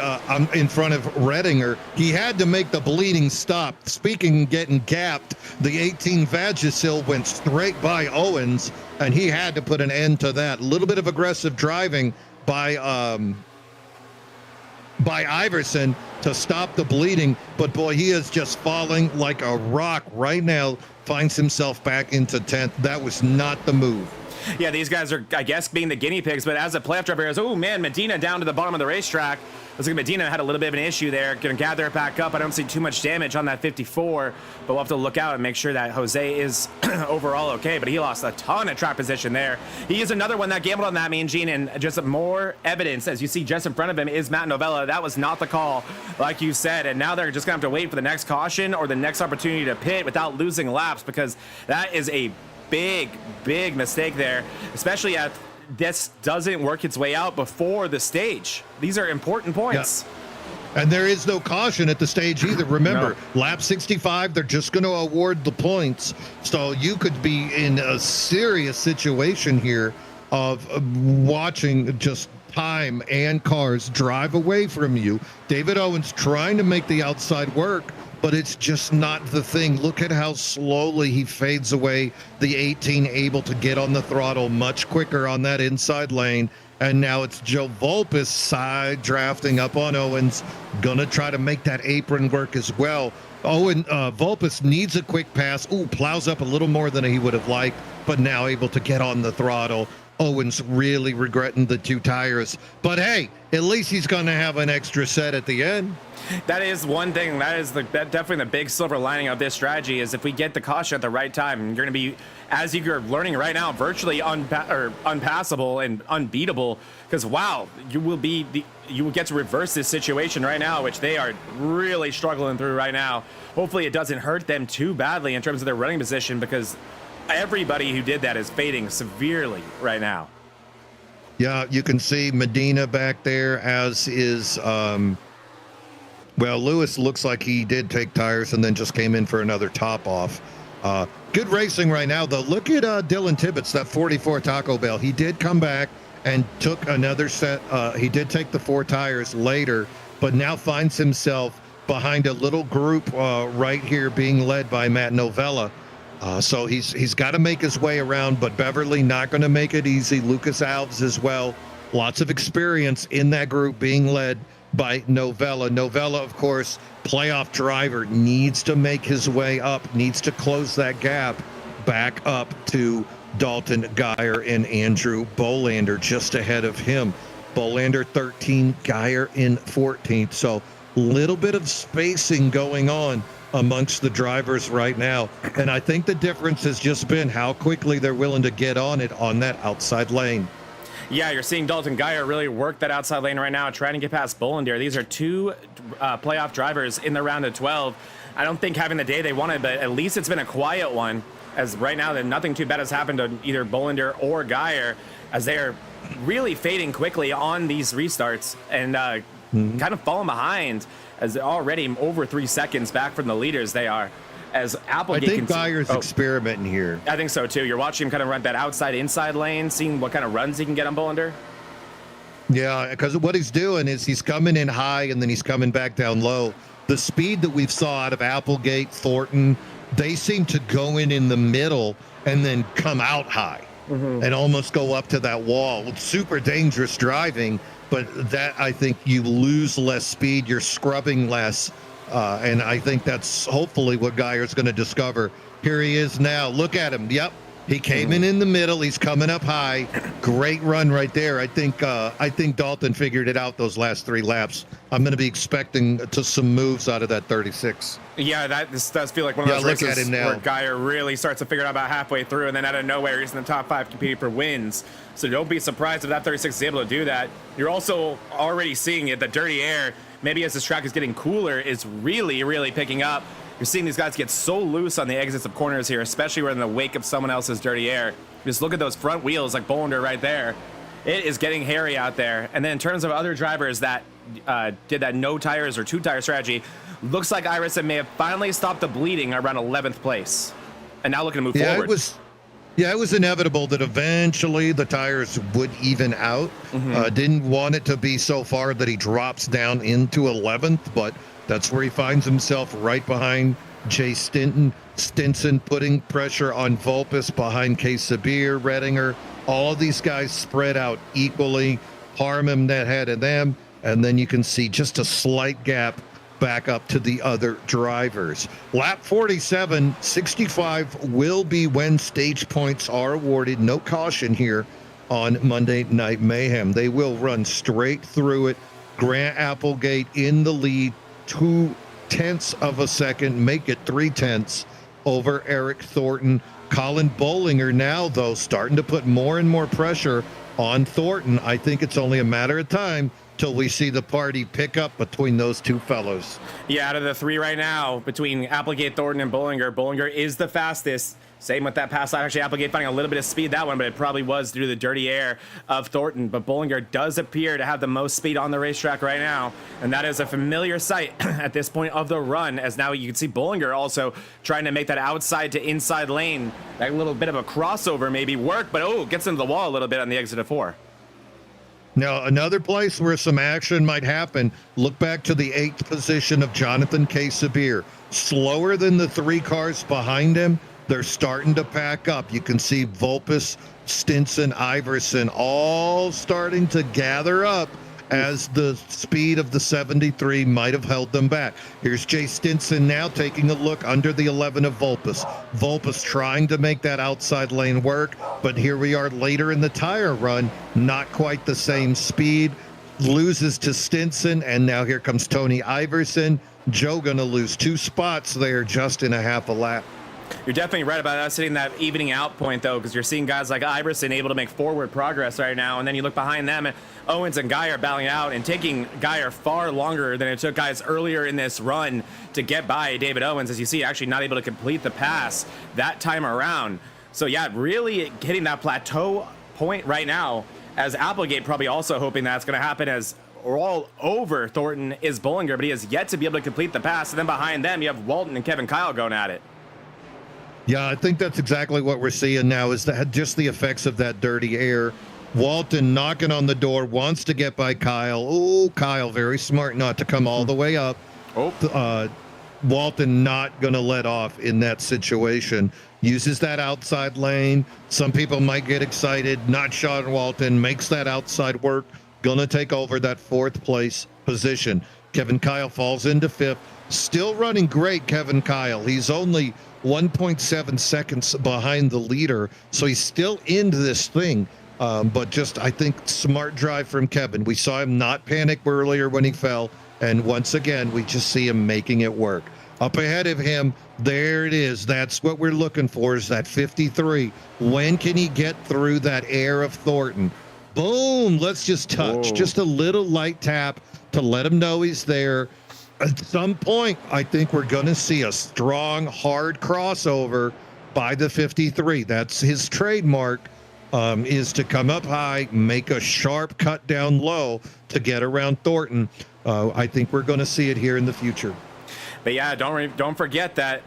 in front of Redinger. He had to make the bleeding stop. Speaking getting gapped, the 18 Vagisil went straight by Owens, and he had to put an end to that. A little bit of aggressive driving by Iverson to stop the bleeding, but boy, he is just falling like a rock right now. Finds himself back into 10th. That was not the move. Yeah, these guys are, I guess, being the guinea pigs, but as a playoff driver, goes, oh man, Medina down to the bottom of the racetrack. Looks like Medina had a little bit of an issue there. Going to gather it back up. I don't see too much damage on that 54, but we'll have to look out and make sure that Jose is overall okay, but he lost a ton of track position there. He is another one that gambled on that, Mean Gene, and just more evidence, as you see just in front of him, is Matt Novella. That was not the call, like you said, and now they're just going to have to wait for the next caution or the next opportunity to pit without losing laps, because that is a big mistake there, especially at this doesn't work its way out before the stage. These are important points. Yeah. And there is no caution at the stage either. Remember, lap 65, they're just going to award the points. So you could be in a serious situation here of watching just time and cars drive away from you. David Owens trying to make the outside work, but it's just not the thing. Look at how slowly he fades away. The 18 able to get on the throttle much quicker on that inside lane. And now it's Joe Volpus side drafting up on Owens, gonna try to make that apron work as well. Volpus needs a quick pass. Ooh, plows up a little more than he would have liked, but now able to get on the throttle. Owens really regretting the 2 tires, but hey, at least he's going to have an extra set at the end. That is one thing. That is definitely the big silver lining of this strategy is if we get the caution at the right time, you're going to be, as you're learning right now, virtually unpassable and unbeatable. Because wow, you will get to reverse this situation right now, which they are really struggling through right now. Hopefully, it doesn't hurt them too badly in terms of their running position, because everybody who did that is fading severely right now. Yeah, you can see Medina back there, as is. Well, Lewis looks like he did take tires and then just came in for another top off. Good racing right now, though. Look at Dylan Tibbetts, that 44 Taco Bell. He did come back and took another set. He did take the 4 tires later, but now finds himself behind a little group right here being led by Matt Novella. So he's got to make his way around, but Beverly not going to make it easy. Lucas Alves as well. Lots of experience in that group being led by Novella. Novella, of course, playoff driver, needs to make his way up, needs to close that gap back up to Dalton Geyer and Andrew Bolander just ahead of him. Bolander 13, Geyer in 14th. So little bit of spacing going on amongst the drivers right now. And I think the difference has just been how quickly they're willing to get on it on that outside lane. Yeah, you're seeing Dalton Geyer really work that outside lane right now, trying to get past Bolander. These are 2 playoff drivers in the round of 12. I don't think having the day they wanted, but at least it's been a quiet one, as right now that nothing too bad has happened to either Bolander or Geyer, as they're really fading quickly on these restarts and kind of falling behind, as they're already over 3 seconds back from the leaders they are. As Applegate, I think Geyer's experimenting here. I think so too. You're watching him kind of run that outside inside lane, seeing what kind of runs he can get on Bolander. Yeah, because what he's doing is he's coming in high and then he's coming back down low. The speed that we've saw out of Applegate, Thornton, they seem to go in the middle and then come out high and almost go up to that wall. It's super dangerous driving, but that, I think, you lose less speed, you're scrubbing less. And I think that's hopefully what Geyer's going to discover. Here he is now. Look at him. Yep. He came in the middle. He's coming up high. Great run right there. I think Dalton figured it out those last 3 laps. I'm going to be expecting some moves out of that 36. Yeah, this does feel like one of those look races at him now. where Geyer really starts to figure it out about halfway through, and then out of nowhere, he's in the top 5 competing for wins. So don't be surprised if that 36 is able to do that. You're also already seeing it. The dirty air, maybe as this track is getting cooler, is really, really picking up. You're seeing these guys get so loose on the exits of corners here, especially when in the wake of someone else's dirty air. Just look at those front wheels like Bolander right there. It is getting hairy out there. And then in terms of other drivers that did that no tires or 2 tire strategy, looks like Irison may have finally stopped the bleeding around 11th place. And now looking to move forward. It was inevitable that eventually the tires would even out. Didn't want it to be so far that he drops down into 11th, but that's where he finds himself, right behind Jay Stinson, putting pressure on Volpus, behind K. Sabir, Redinger. All of these guys spread out equally. Harmon that ahead of them, and then you can see just a slight gap back up to the other drivers. Lap 47, 65 will be when stage points are awarded. No caution here on Monday Night Mayhem. They will run straight through it. Grant Applegate in the lead, 0.2 of a second, make it 0.3 over Eric Thornton. Colin Bolinger now, though, starting to put more and more pressure on Thornton. I think it's only a matter of time till we see the party pick up between those 2 fellows. Yeah, out of the 3 right now, between Applegate, Thornton, and Bolinger is the fastest. Same with that pass line. Actually, Applegate finding a little bit of speed that one, but it probably was due to the dirty air of Thornton. But Bolinger does appear to have the most speed on the racetrack right now, and that is a familiar sight at this point of the run, as now you can see Bolinger also trying to make that outside to inside lane, that little bit of a crossover maybe work, but gets into the wall a little bit on the exit of 4. Now, another place where some action might happen, look back to the 8th position of Jonathan K. Sabir. Slower than the 3 cars behind him. They're starting to pack up. You can see Vulpes, Stinson, Iverson all starting to gather up as the speed of the 73 might have held them back. Here's Jay Stinson now taking a look under the 11 of Vulpes. Vulpes trying to make that outside lane work, but here we are later in the tire run, not quite the same speed. Loses to Stinson, and now here comes Tony Iverson. Joe gonna lose 2 spots there just in a half a lap. You're definitely right about us hitting that evening out point, though, because you're seeing guys like Iverson able to make forward progress right now, and then you look behind them, and Owens and Geyer battling out and taking Geyer far longer than it took guys earlier in this run to get by David Owens, as you see, actually not able to complete the pass that time around. So, yeah, really hitting that plateau point right now, as Applegate probably also hoping that's going to happen as all over Thornton is Bollinger, but he has yet to be able to complete the pass, and then behind them you have Walton and Kevin Kyle going at it. Yeah, I think that's exactly what we're seeing now, is that just the effects of that dirty air. Walton knocking on the door, wants to get by Kyle. Oh, Kyle, very smart not to come all the way up. Walton not going to let off in that situation. Uses that outside lane. Some people might get excited. Not Sean Walton. Makes that outside work. Going to take over that 4th place position. Kevin Kyle falls into 5th. Still running great, Kevin Kyle. He's only 1.7 seconds behind the leader, so he's still into this thing. But just, I think, smart drive from Kevin. We saw him not panic earlier when he fell, and once again, we just see him making it work. Up ahead of him, there it is. That's what we're looking for, is that 53. When can he get through that air of Thornton? Boom, let's just touch. Just a little light tap to let him know he's there. At some point, I think we're going to see a strong, hard crossover by the 53. That's his trademark, is to come up high, make a sharp cut down low to get around Thornton. I think we're going to see it here in the future. But yeah, don't forget that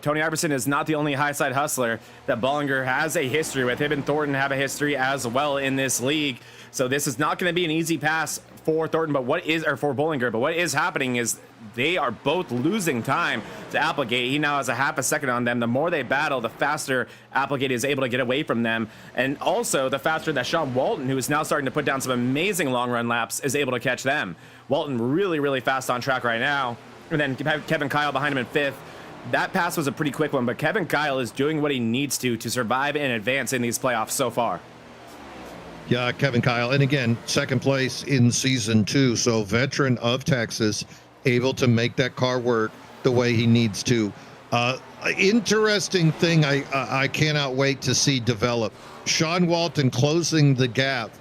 Tony Iverson is not the only high side hustler that Bollinger has a history with. Him and Thornton have a history as well in this league. So this is not going to be an easy pass for Thornton, for Bollinger. But what is happening is they are both losing time to Applegate. He now has a half a second on them. The more they battle, the faster Applegate is able to get away from them. And also the faster that Sean Walton, who is now starting to put down some amazing long run laps, is able to catch them. Walton really, really fast on track right now. And then Kevin Kyle behind him in 5th. That pass was a pretty quick one, but Kevin Kyle is doing what he needs to survive and advance in these playoffs so far. Yeah, Kevin Kyle. And again, 2nd place in season 2. So veteran of Texas, able to make that car work the way he needs to. Interesting thing I cannot wait to see develop. Sean Walton closing the gap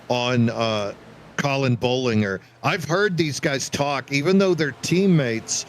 on Colin Bollinger. I've heard these guys talk, even though they're teammates.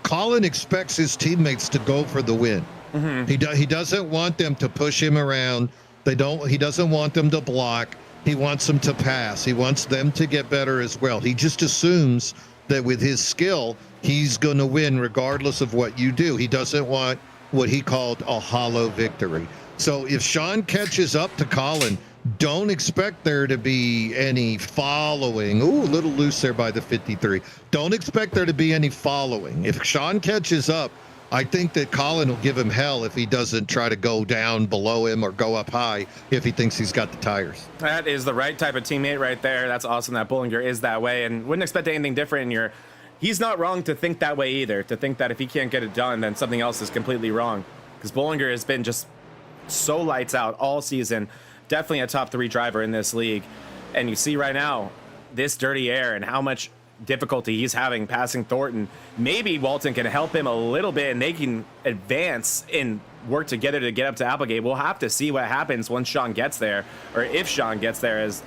Colin expects his teammates to go for the win. Mm-hmm. He doesn't want them to push him around. He doesn't want them to block. He wants them to pass. He wants them to get better as well. He just assumes that with his skill, he's going to win regardless of what you do. He doesn't want what he called a hollow victory. So if Sean catches up to Colin, don't expect there to be any following. Ooh, a little loose there by the 53. Don't expect there to be any following. If Sean catches up, I think that Colin will give him hell if he doesn't try to go down below him or go up high if he thinks he's got the tires. That is the right type of teammate right there. That's awesome that Bollinger is that way, and wouldn't expect anything different. He's not wrong to think that way either, to think that if he can't get it done, then something else is completely wrong. Because Bollinger has been just so lights out all season. Definitely a top 3 driver in this league. And you see right now, this dirty air and how much difficulty he's having passing Thornton. Maybe Walton can help him a little bit and they can advance and work together to get up to Applegate. We'll have to see what happens once Sean gets there, or if Sean gets there, as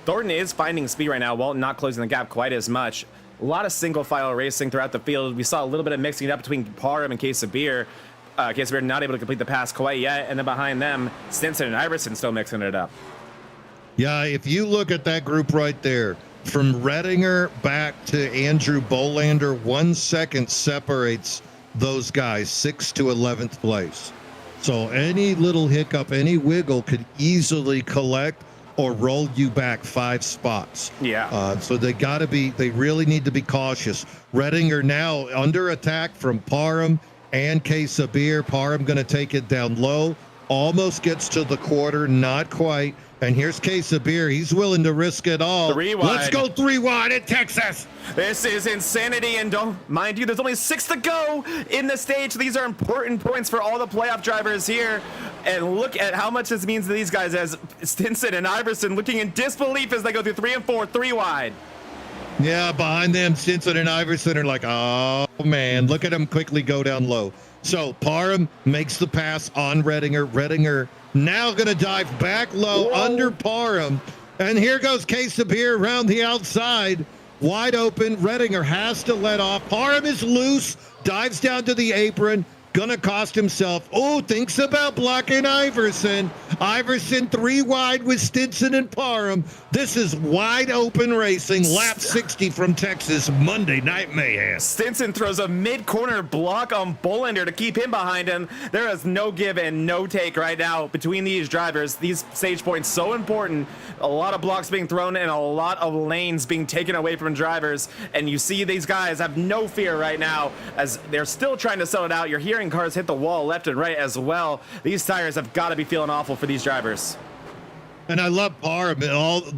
Thornton is finding speed right now. Walton not closing the gap quite as much. A lot of single file racing throughout the field. We saw a little bit of mixing it up between Parham and Case of Beer. Case of Beer not able to complete the pass quite yet. And then behind them, Stinson and Iverson still mixing it up. Yeah, if you look at that group right there, from Rettinger back to Andrew Bolander, 1 second separates those guys, 6th to 11th place. So any little hiccup, any wiggle could easily collect or roll you back 5 spots. Yeah. So they really need to be cautious. Redinger now under attack from Parham and Sabir. Parham going to take it down low. Almost gets to the quarter, not quite. And here's Sabir. He's willing to risk it all. 3 wide. Let's go 3 wide at Texas. This is insanity, and don't mind you, there's only 6 to go in the stage. These are important points for all the playoff drivers here. And look at how much this means to these guys, as Stinson and Iverson looking in disbelief as they go through 3 and 4, 3 wide. Yeah, behind them, Stinson and Iverson are like, oh, man, look at them quickly go down low. So Parham makes the pass on Redinger. Redinger now going to dive back low under Parham. And here goes Sabir around the outside. Wide open. Redinger has to let off. Parham is loose. Dives down to the apron. Gonna cost himself. Oh, thinks about blocking Iverson. Iverson 3 wide with Stinson and Parham. This is wide open racing. Lap 60 from Texas, Monday Night Mayhem. Stinson throws a mid-corner block on Bolander to keep him behind him. There is no give and no take right now between these drivers. These stage points so important. A lot of blocks being thrown and a lot of lanes being taken away from drivers. And you see these guys have no fear right now as they're still trying to sell it out. You're hearing cars hit the wall left and right as well. These tires have got to be feeling awful for these drivers. And I love Parham.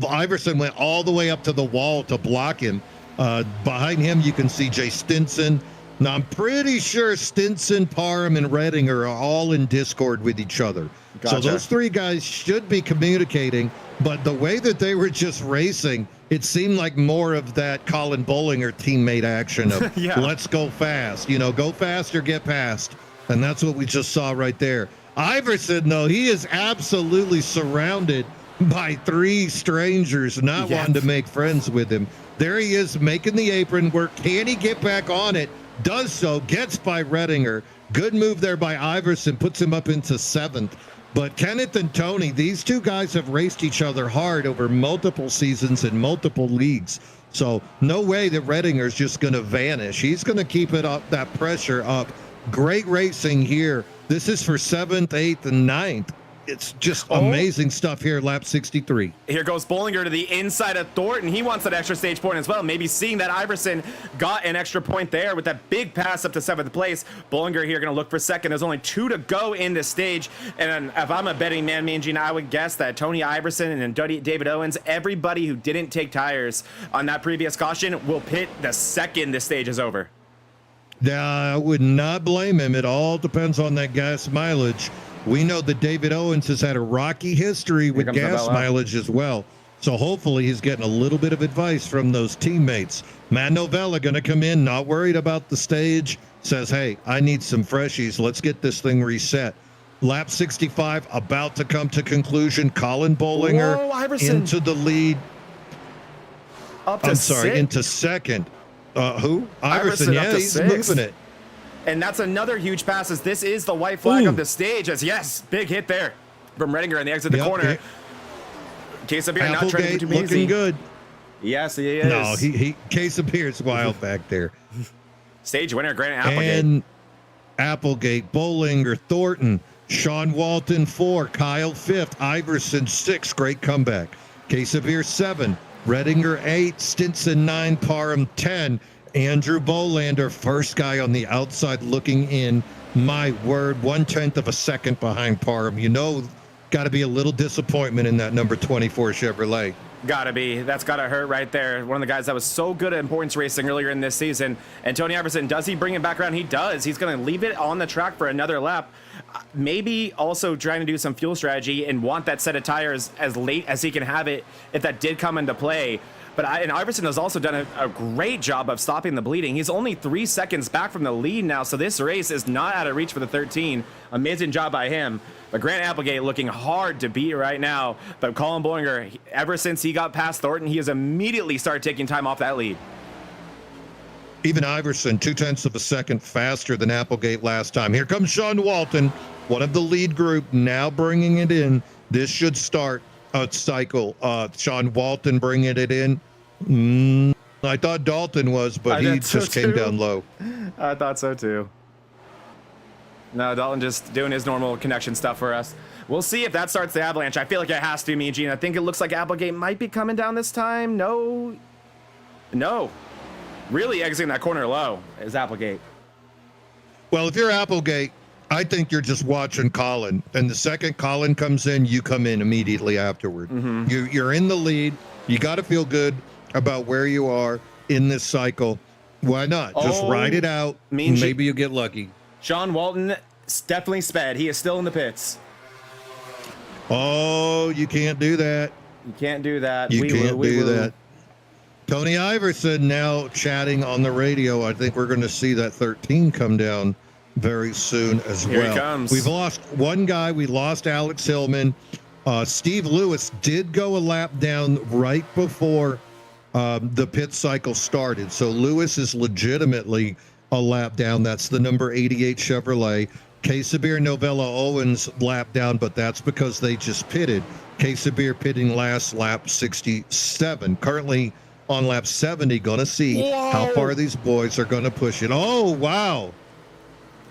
Iverson went all the way up to the wall to block him. Behind him, you can see Jay Stinson. Now, I'm pretty sure Stinson, Parham, and Redinger are all in Discord with each other. Gotcha. So those 3 guys should be communicating. But the way that they were just racing, it seemed like more of that Colin Bollinger teammate action of Yeah. Let's go fast. Go fast or get past. And that's what we just saw right there. Iverson, though, he is absolutely surrounded by 3 strangers not wanting to make friends with him. There he is making the apron work. Can he get back on it? Does so. Gets by Redinger. Good move there by Iverson. Puts him up into 7th. But Kenneth and Tony, these 2 guys have raced each other hard over multiple seasons and multiple leagues. So no way that Redinger's just going to vanish. He's going to keep it up, that pressure up. Great racing here. This is for 7th, 8th, and 9th. It's just amazing stuff here, lap 63. Here goes Bollinger to the inside of Thornton. He wants that extra stage point as well. Maybe seeing that Iverson got an extra point there with that big pass up to 7th place. Bollinger here going to look for 2nd. There's only 2 to go in this stage. And if I'm a betting man, Mangine, I would guess that Tony Iverson and David Owens, everybody who didn't take tires on that previous caution, will pit the second this stage is over. Yeah, I would not blame him. It all depends on that gas mileage. We know that David Owens has had a rocky history with gas mileage as well. So hopefully he's getting a little bit of advice from those teammates. Matt Novella going to come in, not worried about the stage. Says, hey, I need some freshies. Let's get this thing reset. Lap 65 about to come to conclusion. Colin Bollinger into the lead. Into 2nd. Who? Iverson. Yeah, he's moving it. And that's another huge pass, as this is the white flag of the stage. As yes, big hit there from Redinger on the exit of the corner. Sabir not trying to do too easy. Looking good. Yes, he is. No, Sabir's wild back there. Stage winner, Grant Applegate. And Applegate, Bollinger, Thornton, Sean Walton 4, Kyle 5th, Iverson 6. Great comeback. Sabir 7, Redinger 8, Stinson 9, Parham 10. Andrew Bolander, first guy on the outside looking in. My word, 1/10 of a second behind Parham. Got to be a little disappointment in that number 24 Chevrolet. Gotta be. That's gotta hurt right there. One of the guys that was so good at importance racing earlier in this season. And Tony Iverson, does he bring it back around? He does. He's going to leave it on the track for another lap. Maybe also trying to do some fuel strategy and want that set of tires as late as he can have it if that did come into play. But Iverson has also done a great job of stopping the bleeding. He's only 3 seconds back from the lead now, so this race is not out of reach for the 13. Amazing job by him. But Grant Applegate looking hard to beat right now. But Colin Bollinger, ever since he got past Thornton, he has immediately started taking time off that lead. Even Iverson, 0.2 of a second faster than Applegate last time. Here comes Sean Walton, one of the lead group, now bringing it in. This should start a cycle. Sean Walton bringing it in. I thought Dalton was, but he just came down low. I thought so too. No, Dalton just doing his normal connection stuff for us. We'll see if that starts the avalanche. I feel like it has to, me and Gene. I think it looks like Applegate might be coming down this time. No. Really exiting that corner low is Applegate. Well, if you're Applegate, I think you're just watching Colin. And the second Colin comes in, you come in immediately afterward. You're in the lead. You got to feel good about where you are in this cycle. Why not? Just ride it out. Maybe you get lucky. Sean Walton definitely sped. He is still in the pits. Oh, you can't do that. You can't do that. You can't do that. Tony Iverson now chatting on the radio. I think we're going to see that 13 come down very soon as well. Here he comes. We've lost one guy. We lost Alex Hillman. Steve Lewis did go a lap down right before the pit cycle started. So Lewis is legitimately a lap down. That's the number 88 Chevrolet. Casabir Novella Owens lap down, but that's because they just pitted. Casabir pitting last, lap 67. Currently on lap 70, gonna see how far these boys are gonna push it. Oh, wow.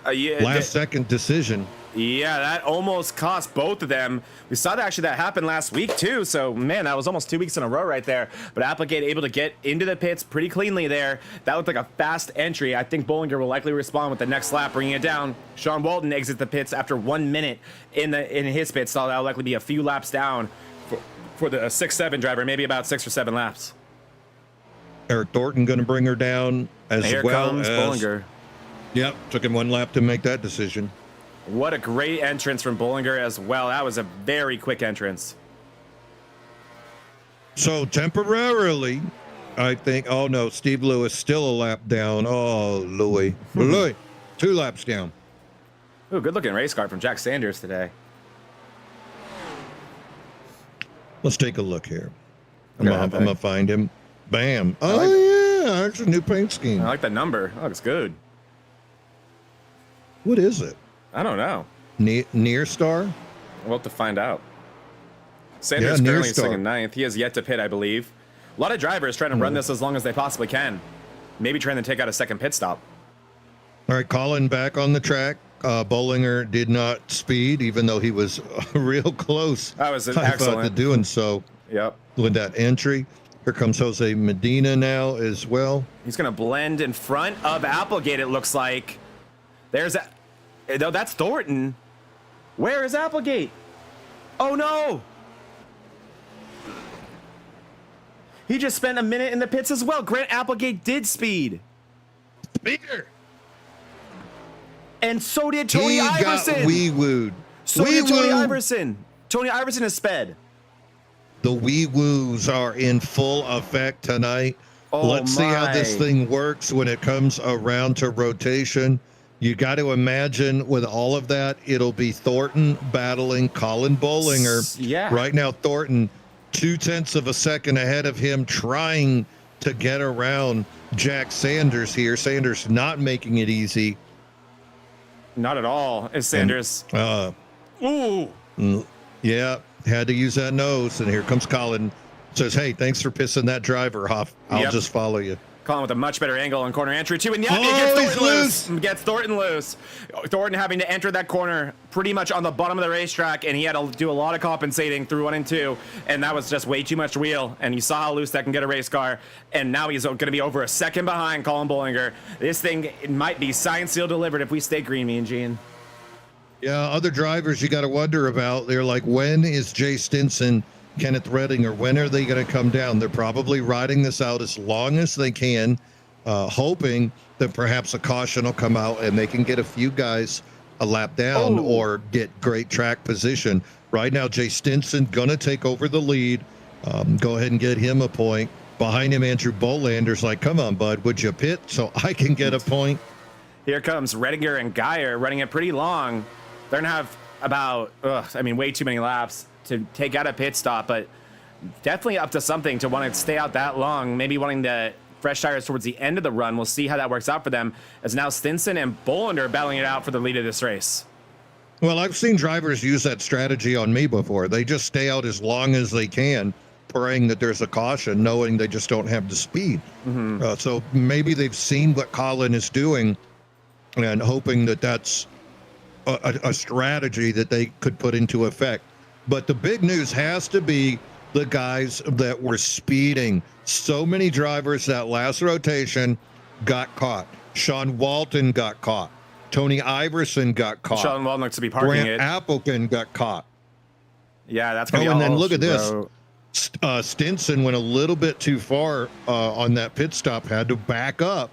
Last second decision. Yeah, that almost cost both of them. We saw that happened last week too. So man, that was almost 2 weeks in a row right there. But Applegate able to get into the pits pretty cleanly there. That looked like a fast entry. I think Bollinger will likely respond with the next lap, bringing it down. Sean Walton exits the pits after 1 minute in his pits. So that'll likely be a few laps down for the 6-7 driver, maybe about 6 or 7 laps. Eric Thornton going to bring her down as Here well comes as Bollinger. Yep, took him 1 lap to make that decision. What a great entrance from Bollinger as well. That was a very quick entrance. So temporarily, I think, oh no, Steve Lewis still a lap down. Oh, Louis. 2 laps down. Ooh, good looking race car from Jack Sanders today. Let's take a look here. I'm going to find him. Bam. Oh, yeah, that's a new paint scheme. I like the number. That looks good. What is it? I don't know. Near Star? We'll have to find out. Sanders currently sitting in 9th. He has yet to pit, I believe. A lot of drivers trying to run this as long as they possibly can. Maybe trying to take out a second pit stop. All right, Colin back on the track. Bollinger did not speed, even though he was real close. That was excellent to doing so. Yep. With that entry. Here comes Jose Medina now as well. He's going to blend in front of Applegate, it looks like. There's a... No, that's Thornton. Where is Applegate? Oh, no. He just spent a minute in the pits as well. Grant Applegate did speed. Speeder. And so did Tony Iverson. Got wee-wooed. So did Tony Iverson. Tony Iverson is sped. The wee-woos are in full effect tonight. Oh, Let's see how this thing works when it comes around to rotation. You got to imagine with all of that, it'll be Thornton battling Colin Bollinger. Yeah. Right now, Thornton 0.2 of a second ahead of him, trying to get around Jack Sanders here. Sanders not making it easy. Not at all. Is Sanders. Ooh. Yeah, had to use that nose. And here comes Colin. Says, hey, thanks for pissing that driver off. I'll just follow you. Colin with a much better angle on corner entry, too. And yeah, it gets Thornton loose. Thornton having to enter that corner pretty much on the bottom of the racetrack, and he had to do a lot of compensating through 1 and 2, and that was just way too much wheel. And you saw how loose that can get a race car, and now he's going to be over a second behind Colin Bollinger. This thing it might be signed, sealed, delivered if we stay green, me and Gene. Yeah, other drivers you got to wonder about. They're like, when is Jay Stinson, Kenneth Redding, or when are they going to come down? They're probably riding this out as long as they can, hoping that perhaps a caution will come out and they can get a few guys a lap down or get great track position. Right now, Jay Stinson going to take over the lead. Go ahead and get him a point. Behind him, Andrew Bollander's like, come on, bud, would you pit so I can get a point? Here comes Redinger and Geyer running it pretty long. They're going to have about, way too many laps to take out a pit stop, but definitely up to something to want to stay out that long, maybe wanting the fresh tires towards the end of the run. We'll see how that works out for them, as now Stinson and Bollander battling it out for the lead of this race. Well, I've seen drivers use that strategy on me before. They just stay out as long as they can, praying that there's a caution, knowing they just don't have the speed. So maybe they've seen what Colin is doing and hoping that that's a strategy that they could put into effect. But the big news has to be the guys that were speeding. So many drivers that last rotation got caught. Sean Walton got caught. Tony Iverson got caught. Sean Walton looks to be parking Grant it. Appleton got caught. Yeah, that's going to be and all then look at this. bro. Stinson went a little bit too far on that pit stop, had to back up.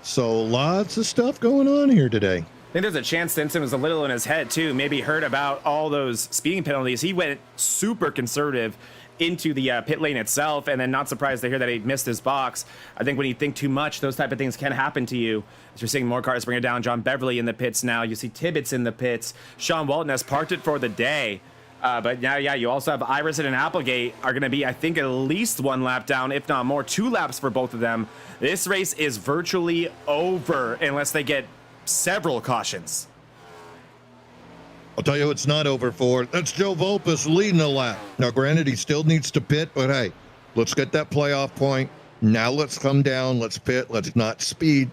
So lots of stuff going on here today. I think there's a chance Stinson was a little in his head too. Maybe heard about all those speeding penalties. He went super conservative into the pit lane itself, and then not surprised to hear that he missed his box. I think when you think too much, those type of things can happen to you. As you're seeing more cars bring it down. John Beverly in the pits now. You see Tibbetts in the pits. Sean Walton has parked it for the day. But now, yeah, you also have Iverson and Applegate are going to be, I think, at least one lap down, if not more, 2 laps for both of them. This race is virtually over unless they get several cautions. I'll tell you it's not over for. That's Joe Volpus leading the lap. Now, granted, he still needs to pit, but hey, let's get that playoff point. Now let's come down, let's pit, let's not speed.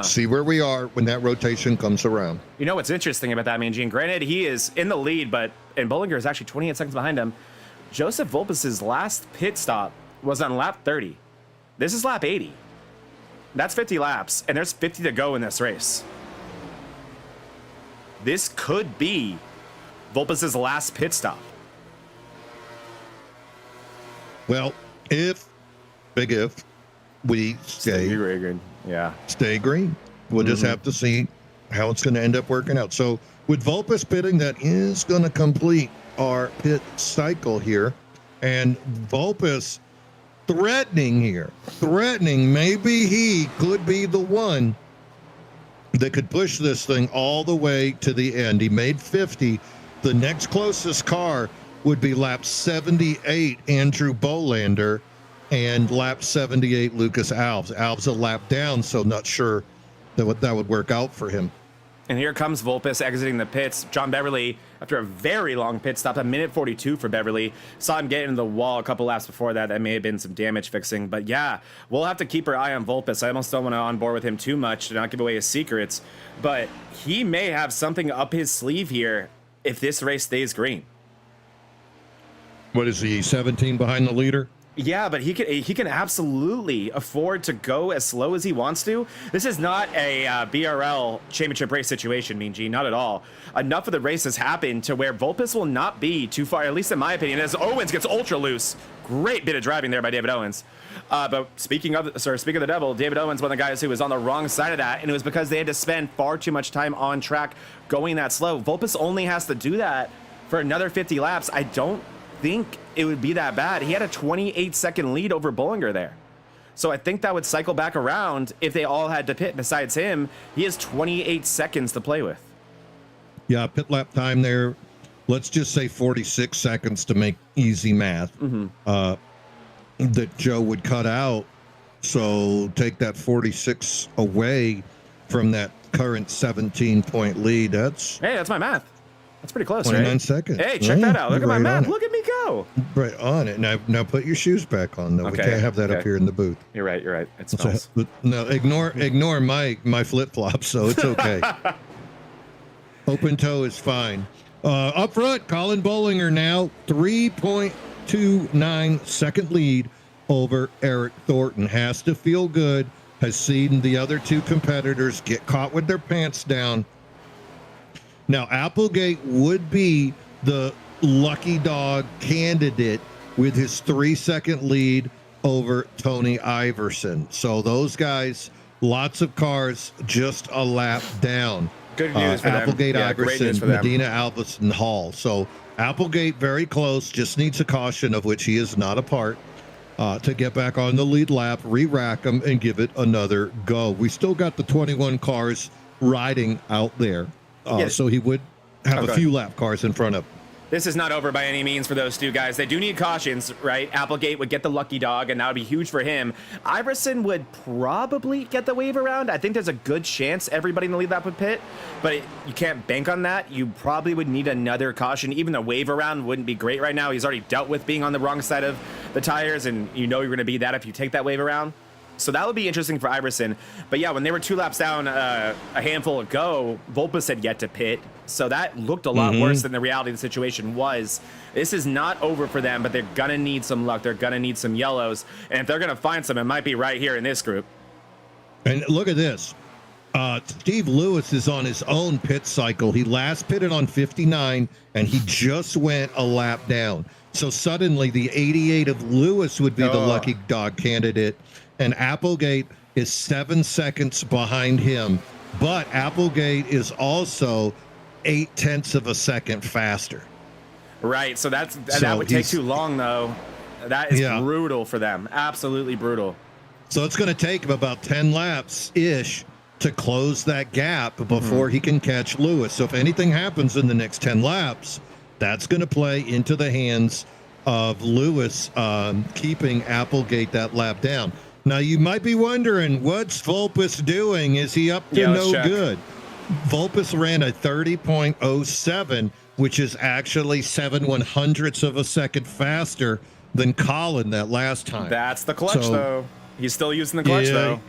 See where we are when that rotation comes around. You know what's interesting about that, Mean Gene? Granted, he is in the lead, and Bollinger is actually 28 seconds behind him. Joseph Volpus's last pit stop was on lap 30. This is lap 80. That's 50 laps, and there's 50 to go in this race. This could be Volpus's last pit stop. Well, big if, we stay green. Yeah. Stay green. We'll just have to see how it's going to end up working out. So with Volpus pitting, that is going to complete our pit cycle here. And Volpus threatening here, maybe he could be the one that could push this thing all the way to the end. He made 50. The next closest car would be lap 78, Andrew Bolander, and lap 78, Lucas Alves. Alves a lap down, so not sure that would work out for him. And here comes Volpus exiting the pits. John Beverly, after a very long pit stop, a minute 42 for Beverly. Saw him get into the wall a couple laps before that. That may have been some damage fixing. But yeah, we'll have to keep our eye on Volpus. I almost don't want to on board with him too much to not give away his secrets. But he may have something up his sleeve here if this race stays green. What is he, 17 behind the leader? Yeah, but he can absolutely afford to go as slow as he wants to. This is not a BRL championship race situation, Mean Gene, not at all. Enough of the race has happened to where Volpus will not be too far, at least in my opinion, as Owens gets ultra loose. Great bit of driving there by David Owens. But speaking of the devil, David Owens, one of the guys who was on the wrong side of that, and it was because they had to spend far too much time on track going that slow. Volpus only has to do that for another 50 laps. I don't think it would be that bad. He had a 28-second lead over Bollinger there. So I think that would cycle back around if they all had to pit besides him. He has 28 seconds to play with. Yeah, pit lap time there. Let's just say 46 seconds to make easy math. That Joe would cut out. So take that 46 away from that current 17-point lead. Hey, that's my math. That's pretty close, 29 right? seconds. Hey, check that out. Look at my math. On Look at me go. Right on it. Now put your shoes back on, though. Okay, We can't have that up here in the booth. You're right. It smells. No, ignore my flip-flops, so it's okay. Open toe is fine. Up front, Colin Bollinger now 3.29 second lead over Eric Thornton. Has to feel good. Has seen the other two competitors get caught with their pants down. Now, Applegate would be the lucky dog candidate with his 3-second lead over Tony Iverson. So those guys, lots of cars, just a lap down. Good news for them. Applegate, Yeah, great Iverson, news for them. Medina, Alvis, and Hall. So Applegate very close, just needs a caution, of which he is not a part, to get back on the lead lap, re-rack them, and give it another go. We still got the 21 cars riding out there. So he would have a few lap cars in front of him. This is not over by any means for those two guys. They do need cautions, right? Applegate would get the lucky dog, and that would be huge for him. Iverson would probably get the wave around. I think there's a good chance everybody in the lead lap would pit, but you can't bank on that. You probably would need another caution. Even a wave around wouldn't be great right now. He's already dealt with being on the wrong side of the tires, and you know you're going to be that if you take that wave around. So that would be interesting for Iverson. But yeah, when they were 2 laps down a handful ago, Volpus had yet to pit. So that looked a lot worse than the reality of the situation was. This is not over for them, but they're going to need some luck. They're going to need some yellows. And if they're going to find some, it might be right here in this group. And look at this. Steve Lewis is on his own pit cycle. He last pitted on 59, and he just went a lap down. So suddenly the 88 of Lewis would be the lucky dog candidate, and Applegate is 7 seconds behind him. But Applegate is also 0.8 of a second faster. Right, so that would take too long, though. That is brutal for them. Absolutely brutal. So it's going to take him about 10 laps-ish to close that gap before he can catch Lewis. So if anything happens in the next 10 laps, that's going to play into the hands of Lewis keeping Applegate that lap down. Now, you might be wondering, what's Volpus doing? Is he up to no good? Volpus ran a 30.07, which is actually 7/100ths of a second faster than Colin that last time. That's the clutch, though. He's still using the clutch, though.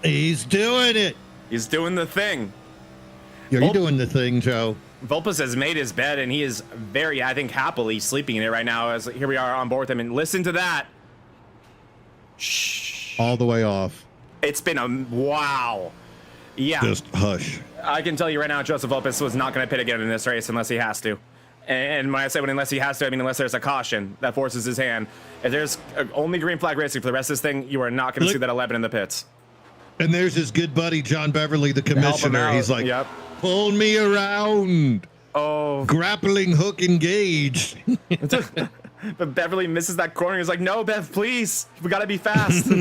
He's doing it. He's doing the thing. You're doing the thing, Joe. Volpus has made his bed, and he is very, I think, happily sleeping in it right now. As here we are on board with him, and listen to that. Shh. All the way off. It's been a wow. Yeah. Just hush. I can tell you right now, Joseph Volpus was not going to pit again in this race unless he has to. And when I say unless he has to, I mean unless there's a caution that forces his hand. If there's only green flag racing for the rest of this thing, you are not going to see that 11 in the pits. And there's his good buddy, John Beverly, the commissioner. He's like, pull me around. Oh. Grappling hook engaged. But Beverly misses that corner. He's like, no, Bev, please. We got to be fast.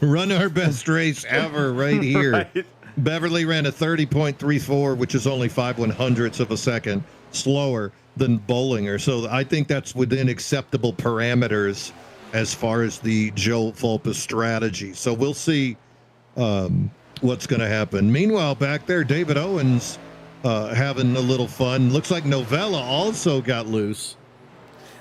Run our best race ever right here. Right. Beverly ran a 30.34, which is only 5/100ths of a second slower than Bollinger. So I think that's within acceptable parameters as far as the Joe Volpus strategy. So we'll see what's going to happen. Meanwhile, back there, David Owens having a little fun. Looks like Novella also got loose.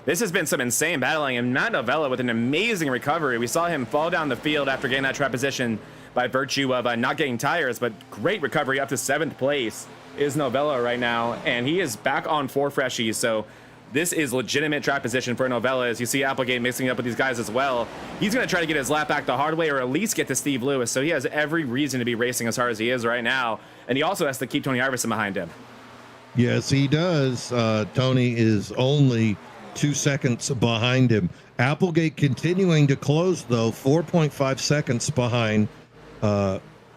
This has been some insane battling, and Matt Novella with an amazing recovery. We saw him fall down the field after getting that trap position by virtue of not getting tires, but great recovery up to 7th place is Novella right now, and he is back on 4 freshies. So this is legitimate trap position for Novella, as you see Applegate mixing up with these guys as well. He's going to try to get his lap back the hard way, or at least get to Steve Lewis. So he has every reason to be racing as hard as he is right now, and he also has to keep Tony Iverson behind him. Yes, he does. Tony is only 2 seconds behind him. Applegate continuing to close, though, 4.5 seconds behind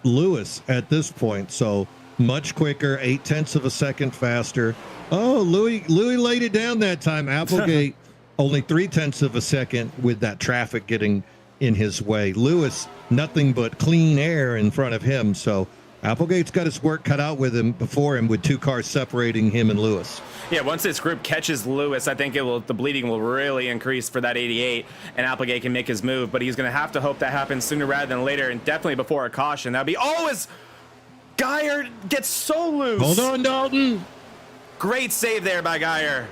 Lewis at this point. So much quicker, 0.8 of a second faster. Oh, Louis laid it down that time. Applegate only 0.3 of a second with that traffic getting in his way. Lewis, nothing but clean air in front of him. So Applegate's got his work cut out with him before him, with 2 cars separating him and Lewis. Yeah, once this group catches Lewis, I think the bleeding will really increase for that 88, and Applegate can make his move, but he's going to have to hope that happens sooner rather than later, and definitely before a caution. That'd be as Geyer gets so loose. Hold on, Dalton. Great save there by Geyer.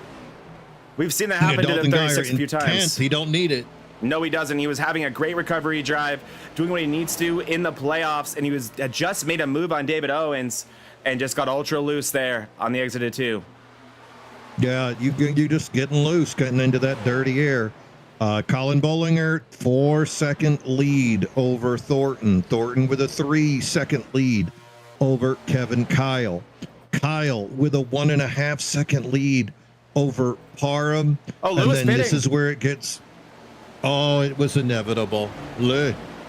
We've seen that happen to the 36 a few times. He don't need it. No, he doesn't. He was having a great recovery drive, doing what he needs to in the playoffs, and he had just made a move on David Owens and just got ultra loose there on the exit of 2. Yeah, you just getting loose, getting into that dirty air. Colin Bollinger, 4-second lead over Thornton. Thornton with a 3-second lead over Kevin Kyle. Kyle with a 1.5-second lead over Parham. Oh, Lewis and then pitting. This is where it gets. Oh, it was inevitable.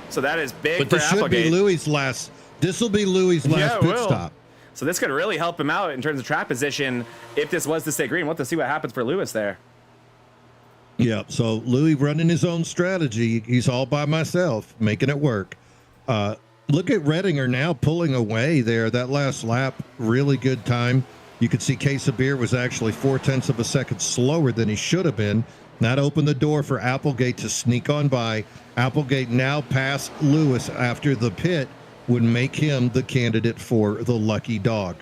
So that is big but for this should Applegate. be Louis' last. This will be Louis' last pit stop. So this could really help him out in terms of track position if this was to stay green. We'll have to see what happens for Lewis there. Yeah, so Louis running his own strategy. He's all by myself, making it work. Look at Redinger now pulling away there. That last lap, really good time. You could see Case of Beer was actually 0.4 of a second slower than he should have been. That opened the door for Applegate to sneak on by. Applegate now past Lewis after the pit would make him the candidate for the lucky dog.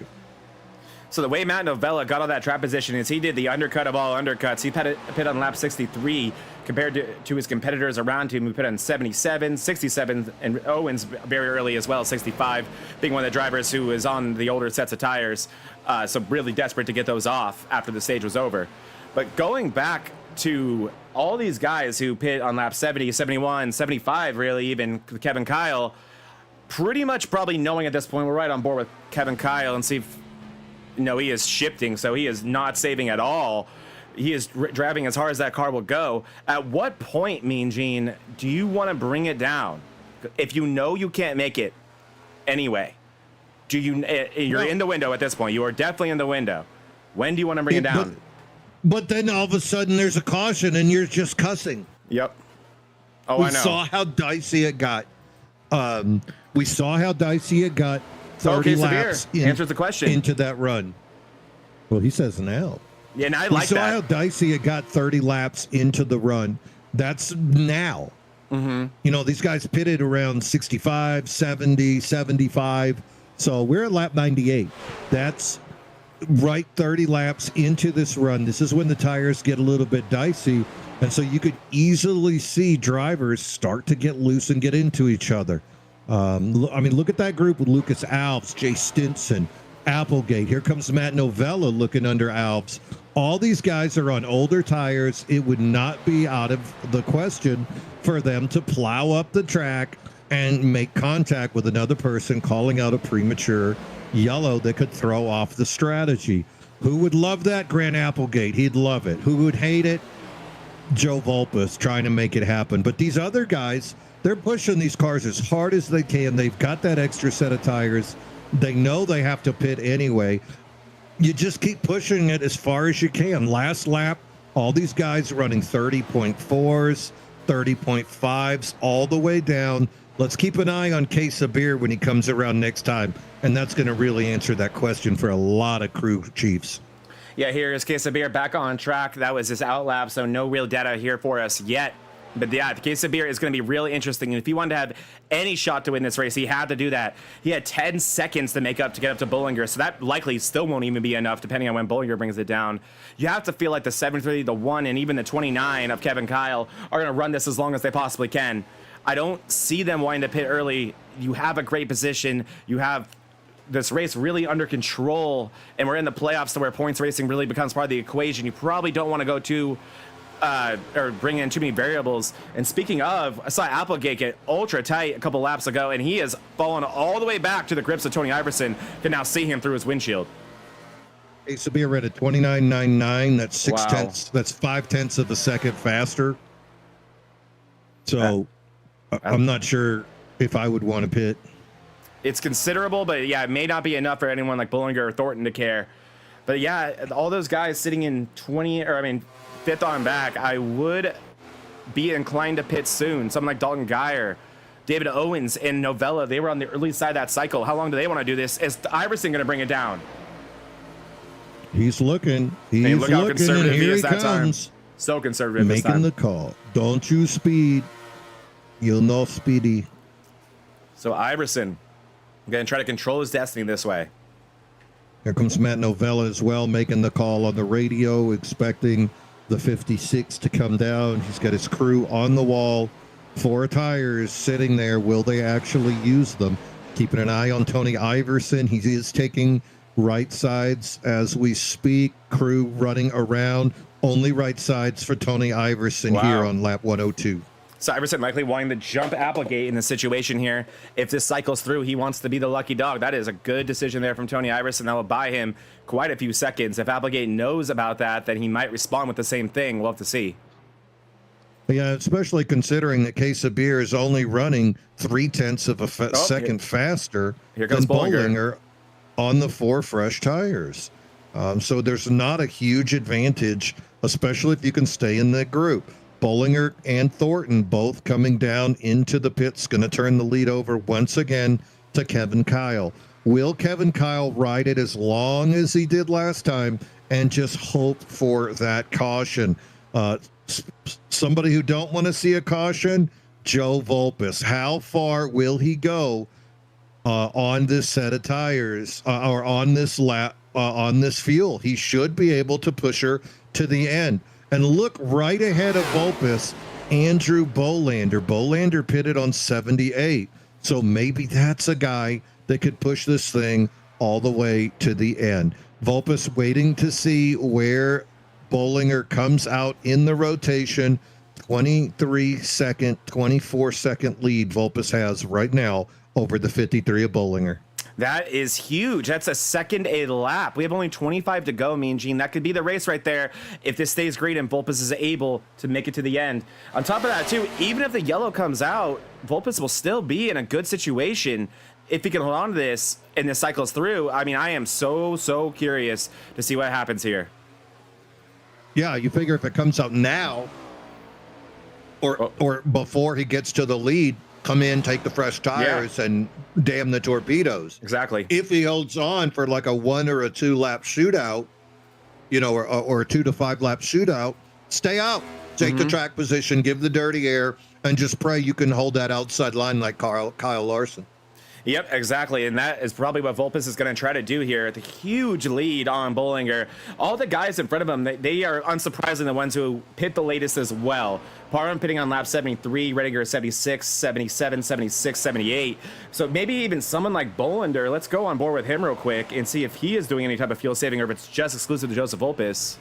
So the way Matt Novella got on that trap position is he did the undercut of all undercuts. He pit on lap 63 compared to his competitors around him. He pit on 77, 67, and Owens very early as well, 65, being one of the drivers who was on the older sets of tires. So really desperate to get those off after the stage was over. But going back to all these guys who pit on lap 70, 71, 75, really, even Kevin Kyle, pretty much probably knowing at this point, we're right on board with Kevin Kyle and see if, no, he is shifting, so he is not saving at all. He is driving as hard as that car will go. At what point, Mean Gene, do you want to bring it down? If you know you can't make it anyway, you're in the window at this point. You are definitely in the window. When do you want to bring it down? But then all of a sudden there's a caution and you're just cussing. Yep. Oh, I know. We saw how dicey it got. 30 laps answers the question into that run. Well, he says now. Yeah, and I like that. We saw how dicey it got 30 laps into the run. That's now. Mm-hmm. You know, these guys pitted around 65, 70, 75. So we're at lap 98. That's right 30 laps into this run. This is when the tires get a little bit dicey. And so you could easily see drivers start to get loose and get into each other. I mean, look at that group with Lucas Alves, Jay Stinson, Applegate. Here comes Matt Novella looking under Alves. All these guys are on older tires. It would not be out of the question for them to plow up the track and make contact with another person, calling out a premature yellow that could throw off the strategy. Who would love that? Grant Applegate. He'd love it. Who would hate it? Joe Volpus trying to make it happen. But these other guys, they're pushing these cars as hard as they can. They've got that extra set of tires. They know they have to pit anyway. You just keep pushing it as far as you can. Last lap, all these guys running 30.4s, 30.5s, all the way down. Let's keep an eye on Case of Beer when he comes around next time. And that's going to really answer that question for a lot of crew chiefs. Yeah, here is Case of Beer back on track. That was his outlap, so no real data here for us yet. But yeah, the Case of Beer is going to be really interesting. And if he wanted to have any shot to win this race, he had to do that. He had 10 seconds to make up to get up to Bollinger, so that likely still won't even be enough, depending on when Bollinger brings it down. You have to feel like the 730, the 1, and even the 29 of Kevin Kyle are going to run this as long as they possibly can. I don't see them wanting to pit early. You have a great position. You have this race really under control, and we're in the playoffs to where points racing really becomes part of the equation. You probably don't want to go too or bring in too many variables. And speaking of, I saw Applegate get ultra tight a couple laps ago, and he has fallen all the way back to the grips of Tony Iverson. Can now see him through his windshield. Ace of Beer ran at 29.99. That's 6 Wow. tenths. That's 5/10 of a second faster. So I'm not sure if I would want to pit. It's considerable, but yeah, it may not be enough for anyone like Bollinger or Thornton to care. But yeah, all those guys sitting in 5th on back, I would be inclined to pit soon. Someone like Dalton Geyer, David Owens, and Novella, they were on the early side of that cycle. How long do they want to do this? Is Iverson going to bring it down? He's looking. He's Hey, look how looking, conservative and he here is he that time. comes. So conservative this Making time. the call. Don't you speed. You'll know speedy. So Iverson going to try to control his destiny this way. Here comes Matt Novella as well, making the call on the radio, expecting the 56 to come down. He's got his crew on the wall, 4 tires sitting there. Will they actually use them? Keeping an eye on Tony Iverson. He is taking right sides as we speak. Crew running around. Only right sides for Tony Iverson here on lap 102. So Iverson likely wanting to jump Applegate in the situation here. If this cycles through, he wants to be the lucky dog. That is a good decision there from Tony Iverson. That will buy him quite a few seconds. If Applegate knows about that, then he might respond with the same thing. We'll have to see. Yeah, especially considering that Case of Beer is only running 0.3 of a second faster Here comes than Bollinger Bollinger on the 4 fresh tires. So there's not a huge advantage, especially if you can stay in that group. Bollinger and Thornton both coming down into the pits, going to turn the lead over once again to Kevin Kyle. Will Kevin Kyle ride it as long as he did last time and just hope for that caution? Somebody who don't want to see a caution, Joe Volpus. How far will he go on this set of tires or on this lap on this fuel. He should be able to push her to the end. And look right ahead of Vulpes, Andrew Bolander. Bolander pitted on 78. So maybe that's a guy that could push this thing all the way to the end. Vulpes waiting to see where Bollinger comes out in the rotation. 23-second, 24-second lead Vulpes has right now over the 53 of Bollinger. That is huge. That's a second a lap. We have only 25 to go, Mean Gene. That could be the race right there if this stays great and Vulpes is able to make it to the end. On top of that, too, even if the yellow comes out, Vulpes will still be in a good situation if he can hold on to this and this cycles through. I mean, I am so curious to see what happens here. Yeah, you figure if it comes out now or before he gets to the lead, come in, take the fresh tires, and damn the torpedoes. Exactly. If he holds on for like a 1 or a 2 lap shootout, you know, or a 2 to 5 lap shootout, stay out, take the track position, give the dirty air, and just pray you can hold that outside line like Kyle Larson. Yep, exactly. And that is probably what Vulpes is going to try to do here. The huge lead on Bollinger. All the guys in front of him, they are unsurprisingly the ones who pit the latest as well. Parham pitting on lap 73, Redinger 76, 77, 76, 78. So maybe even someone like Bolander, let's go on board with him real quick and see if he is doing any type of fuel saving or if it's just exclusive to Joseph Vulpes.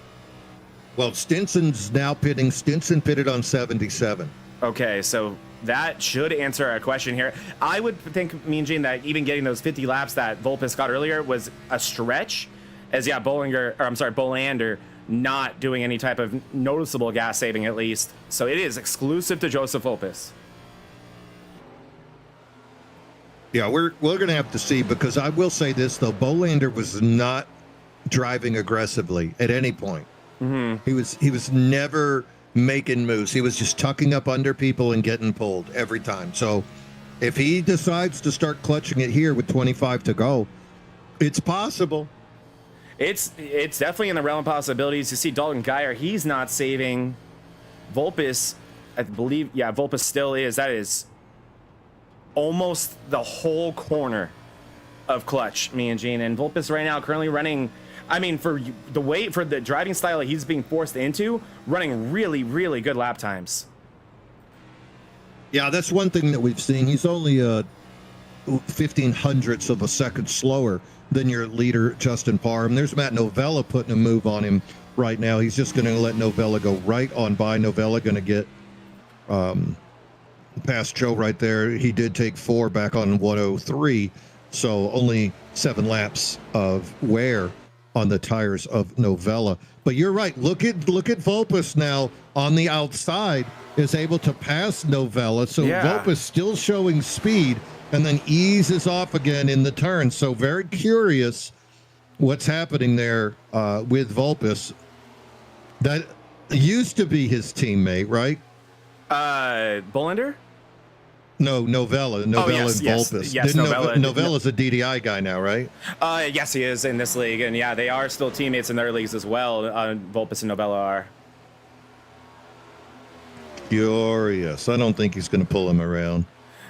Well, Stinson's now pitting. Stinson pitted on 77. Okay, so that should answer our question here. I would think, Mean Gene, that even getting those 50 laps that Vulpes got earlier was a stretch, as Bolander not doing any type of noticeable gas saving at least. So it is exclusive to Joseph Vulpes. Yeah, we're going to have to see, because I will say this though, Bolander was not driving aggressively at any point. He was never making moves. He was just tucking up under people and getting pulled every time. So if he decides to start clutching it here with 25 to go, it's possible. It's definitely in the realm of possibilities. You see Dalton Geyer, he's not saving. Vulpes, I believe, Vulpes still is. That is almost the whole corner of clutch, me and Gene. And Vulpes right now currently running, I mean, for the driving style that he's being forced into, running really, really good lap times. Yeah, that's one thing that we've seen. He's only 15 hundredths of a second slower than your leader, Justin Parham. There's Matt Novella putting a move on him right now. He's just going to let Novella go right on by. Novella going to get past Joe right there. He did take 4 back on 103, so only 7 laps of wear on the tires of Novella. But you're right. Look at Vulpes now on the outside, is able to pass Novella. So Vulpes still showing speed and then eases off again in the turn. So very curious what's happening there with Vulpes. That used to be his teammate, right? Bolander? No, Novella. Novella and Vulpes. Yes, Novella's a DDI guy now, right? Yes, he is in this league. And yeah, they are still teammates in their leagues as well. Vulpes and Novella are. Curious. I don't think he's going to pull him around.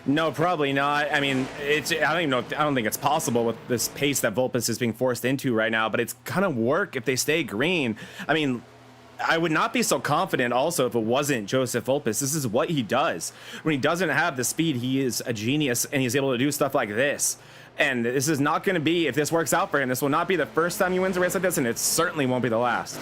No, probably not. I mean, I don't think it's possible with this pace that Vulpes is being forced into right now, but it's gonna work if they stay green. I mean, I would not be so confident also if it wasn't Joseph Vulpes. This is what he does. When he doesn't have the speed, he is a genius and he's able to do stuff like this. And this is not going to be, if this works out for him, this will not be the first time he wins a race like this, and it certainly won't be the last.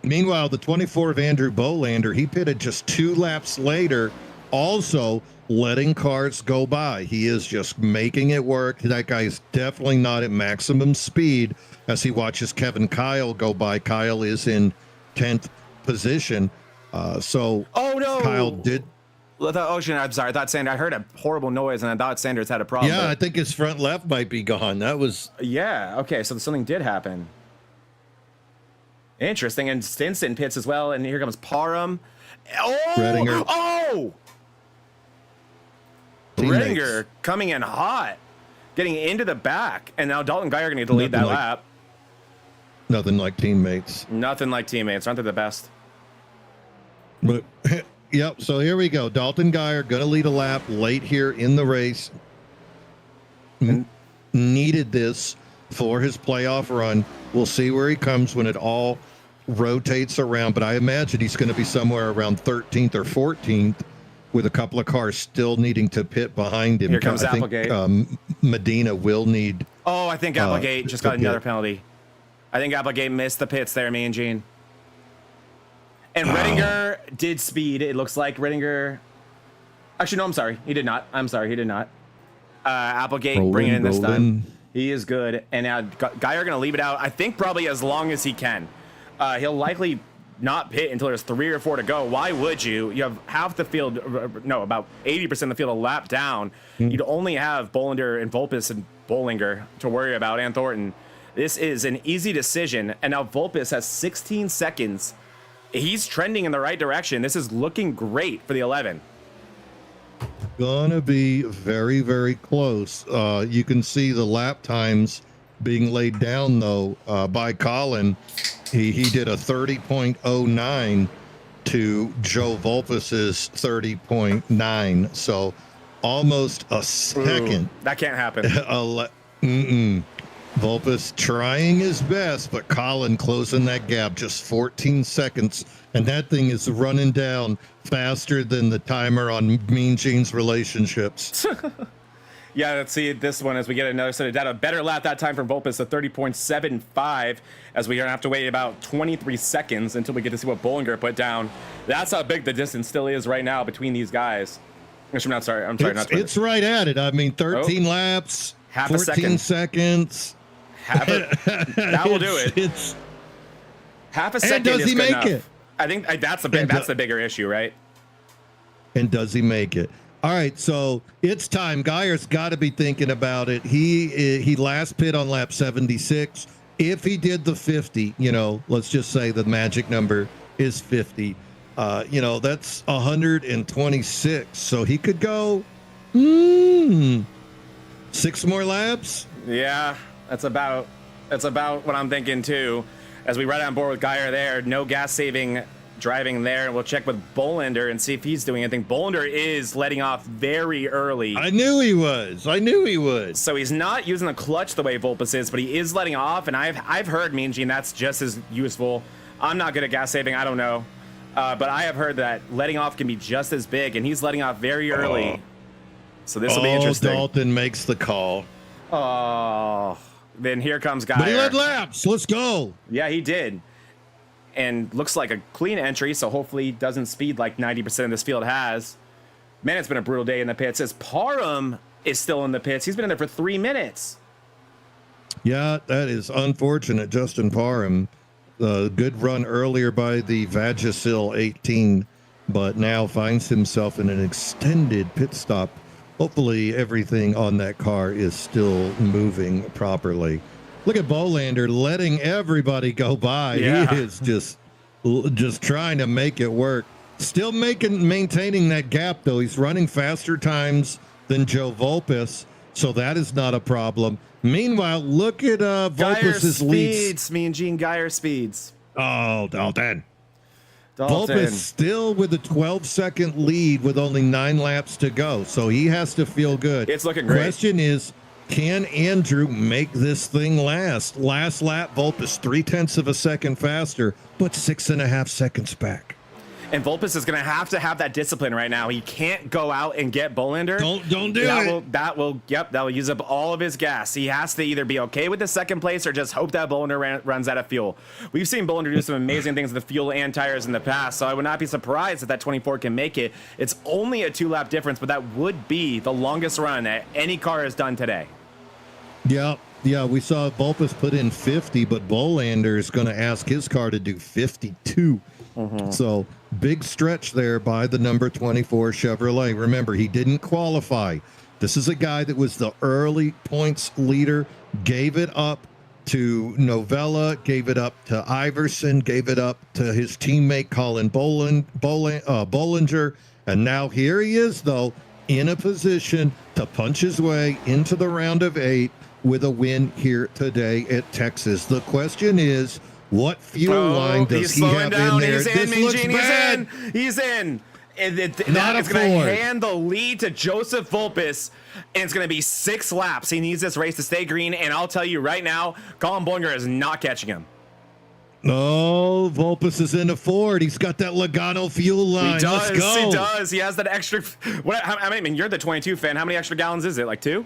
Meanwhile, the 24 of Andrew Bolander, he pitted just 2 laps later, also letting cars go by. He is just making it work. That guy is definitely not at maximum speed as he watches Kevin Kyle go by. Kyle is in 10th position. Oh no, Kyle did. I'm sorry. I thought Sanders. I heard a horrible noise, and I thought Sanders had a problem. Yeah, I think his front left might be gone. That was. Yeah. Okay. So something did happen. Interesting. And Stinson pits as well. And here comes Parham. Redinger. Redinger coming in hot, getting into the back, and now Dalton Geyer going to lead that lap. Nothing like teammates. Nothing like teammates. Aren't they the best? But, yep, so here we go. Dalton Geyer going to lead a lap late here in the race. Needed this for his playoff run. We'll see where he comes when it all rotates around, but I imagine he's going to be somewhere around 13th or 14th with a couple of cars still needing to pit behind him. Here comes I think, Applegate. Medina will need. Oh, I think Applegate just got another pit. penalty. I think Applegate missed the pits there, me and Gene. And Redinger did speed. It looks like Redinger. Actually, no, I'm sorry. He did not. I'm sorry. He did not. Applegate bringing in this time. He is good. And now Geyer going to leave it out, I think, probably as long as he can. He'll likely not pit until there's 3 or 4 to go. Why would you? You have half the field, no, about 80% of the field a lap down. You'd only have Bolander and Vulpes and Bollinger to worry about, and Thornton. This is an easy decision. And now Vulpes has 16 seconds. He's trending in the right direction. This is looking great for the 11. Gonna be very, very close. You can see the lap times being laid down, though, by Colin. He did a 30.09 to Joe Vulpes's 30.9. So almost a second. Ooh, that can't happen. Vulpes trying his best, but Colin closing that gap just 14 seconds. And that thing is running down faster than the timer on Mean Gene's relationships. Yeah, let's see this one as we get another set of data. Better lap that time from Vulpes, a 30.75, as we're going to have to wait about 23 seconds until we get to see what Bollinger put down. That's how big the distance still is right now between these guys. I'm sorry. It's right at it. I mean, 13 laps, half 14 a second. Seconds. That will do it. It's half a second. And does is he good make enough. it? I think that's the bigger issue, right? And does he make it? All right, so it's time. Geyer's got to be thinking about it. He last pit on lap 76. If he did the 50, let's just say the magic number is 50. That's 126. So he could go 6 more laps. Yeah, that's about what I'm thinking too. As we ride on board with Geyer there, no gas saving driving there, and we'll check with Bolander and see if he's doing anything. Bolander is letting off very early. I knew he would. So he's not using the clutch the way Vulpes is, but he is letting off, and I've heard, Mean Gene, that's just as useful. I'm not good at gas saving, I don't know. But I have heard that letting off can be just as big, and he's letting off very early. So this will be interesting. Dalton makes the call. Oh, then here comes Geyer. But he led laps. Let's go. Yeah, he did. And looks like a clean entry, so hopefully he doesn't speed like 90% of this field has. Man, it's been a brutal day in the pits. As Parham is still in the pits. He's been in there for 3 minutes. Yeah, that is unfortunate. Justin Parham, good run earlier by the Vagisil 18, but now finds himself in an extended pit stop. Hopefully everything on that car is still moving properly. Look at Bolander letting everybody go by. Yeah. He is just trying to make it work. Still maintaining that gap, though. He's running faster times than Joe Vulpes, so that is not a problem. Meanwhile, look at Vulpes' leads. Me and Gene Geyer speeds. Oh, Dalton. Vulpes still with a 12-second lead with only 9 laps to go, so he has to feel good. It's looking great. Question is, can Andrew make this thing last? Last lap, Vulpes 0.3 of a second faster, but 6.5 seconds back. And Vulpes is going to have that discipline right now. He can't go out and get Bolander. Don't do it. That will use up all of his gas. He has to either be okay with the second place or just hope that Bolander runs out of fuel. We've seen Bolander do some amazing things with the fuel and tires in the past, so I would not be surprised if that 24 can make it. It's only a 2-lap difference, but that would be the longest run that any car has done today. Yeah, we saw Vulpes put in 50, but Bolander is going to ask his car to do 52. So big stretch there by the number 24 Chevrolet. Remember, he didn't qualify. This is a guy that was the early points leader, gave it up to Novella, gave it up to Iverson, gave it up to his teammate Colin Bollinger, and now here he is, though, in a position to punch his way into the round of 8 with a win here today at Texas. The question is, what fuel line does he have in there? He's in, This looks bad. He's in. Not it's a going to Ford. hand the lead to Joseph Volpis, and it's going to be 6 laps. He needs this race to stay green, and I'll tell you right now, Colin Bollinger is not catching him. Oh, Volpis is in a Ford. He's got that Logano fuel line. He does. Let's go. He does. He has that extra. I mean, you're the 22 fan. How many extra gallons is it? Like 2?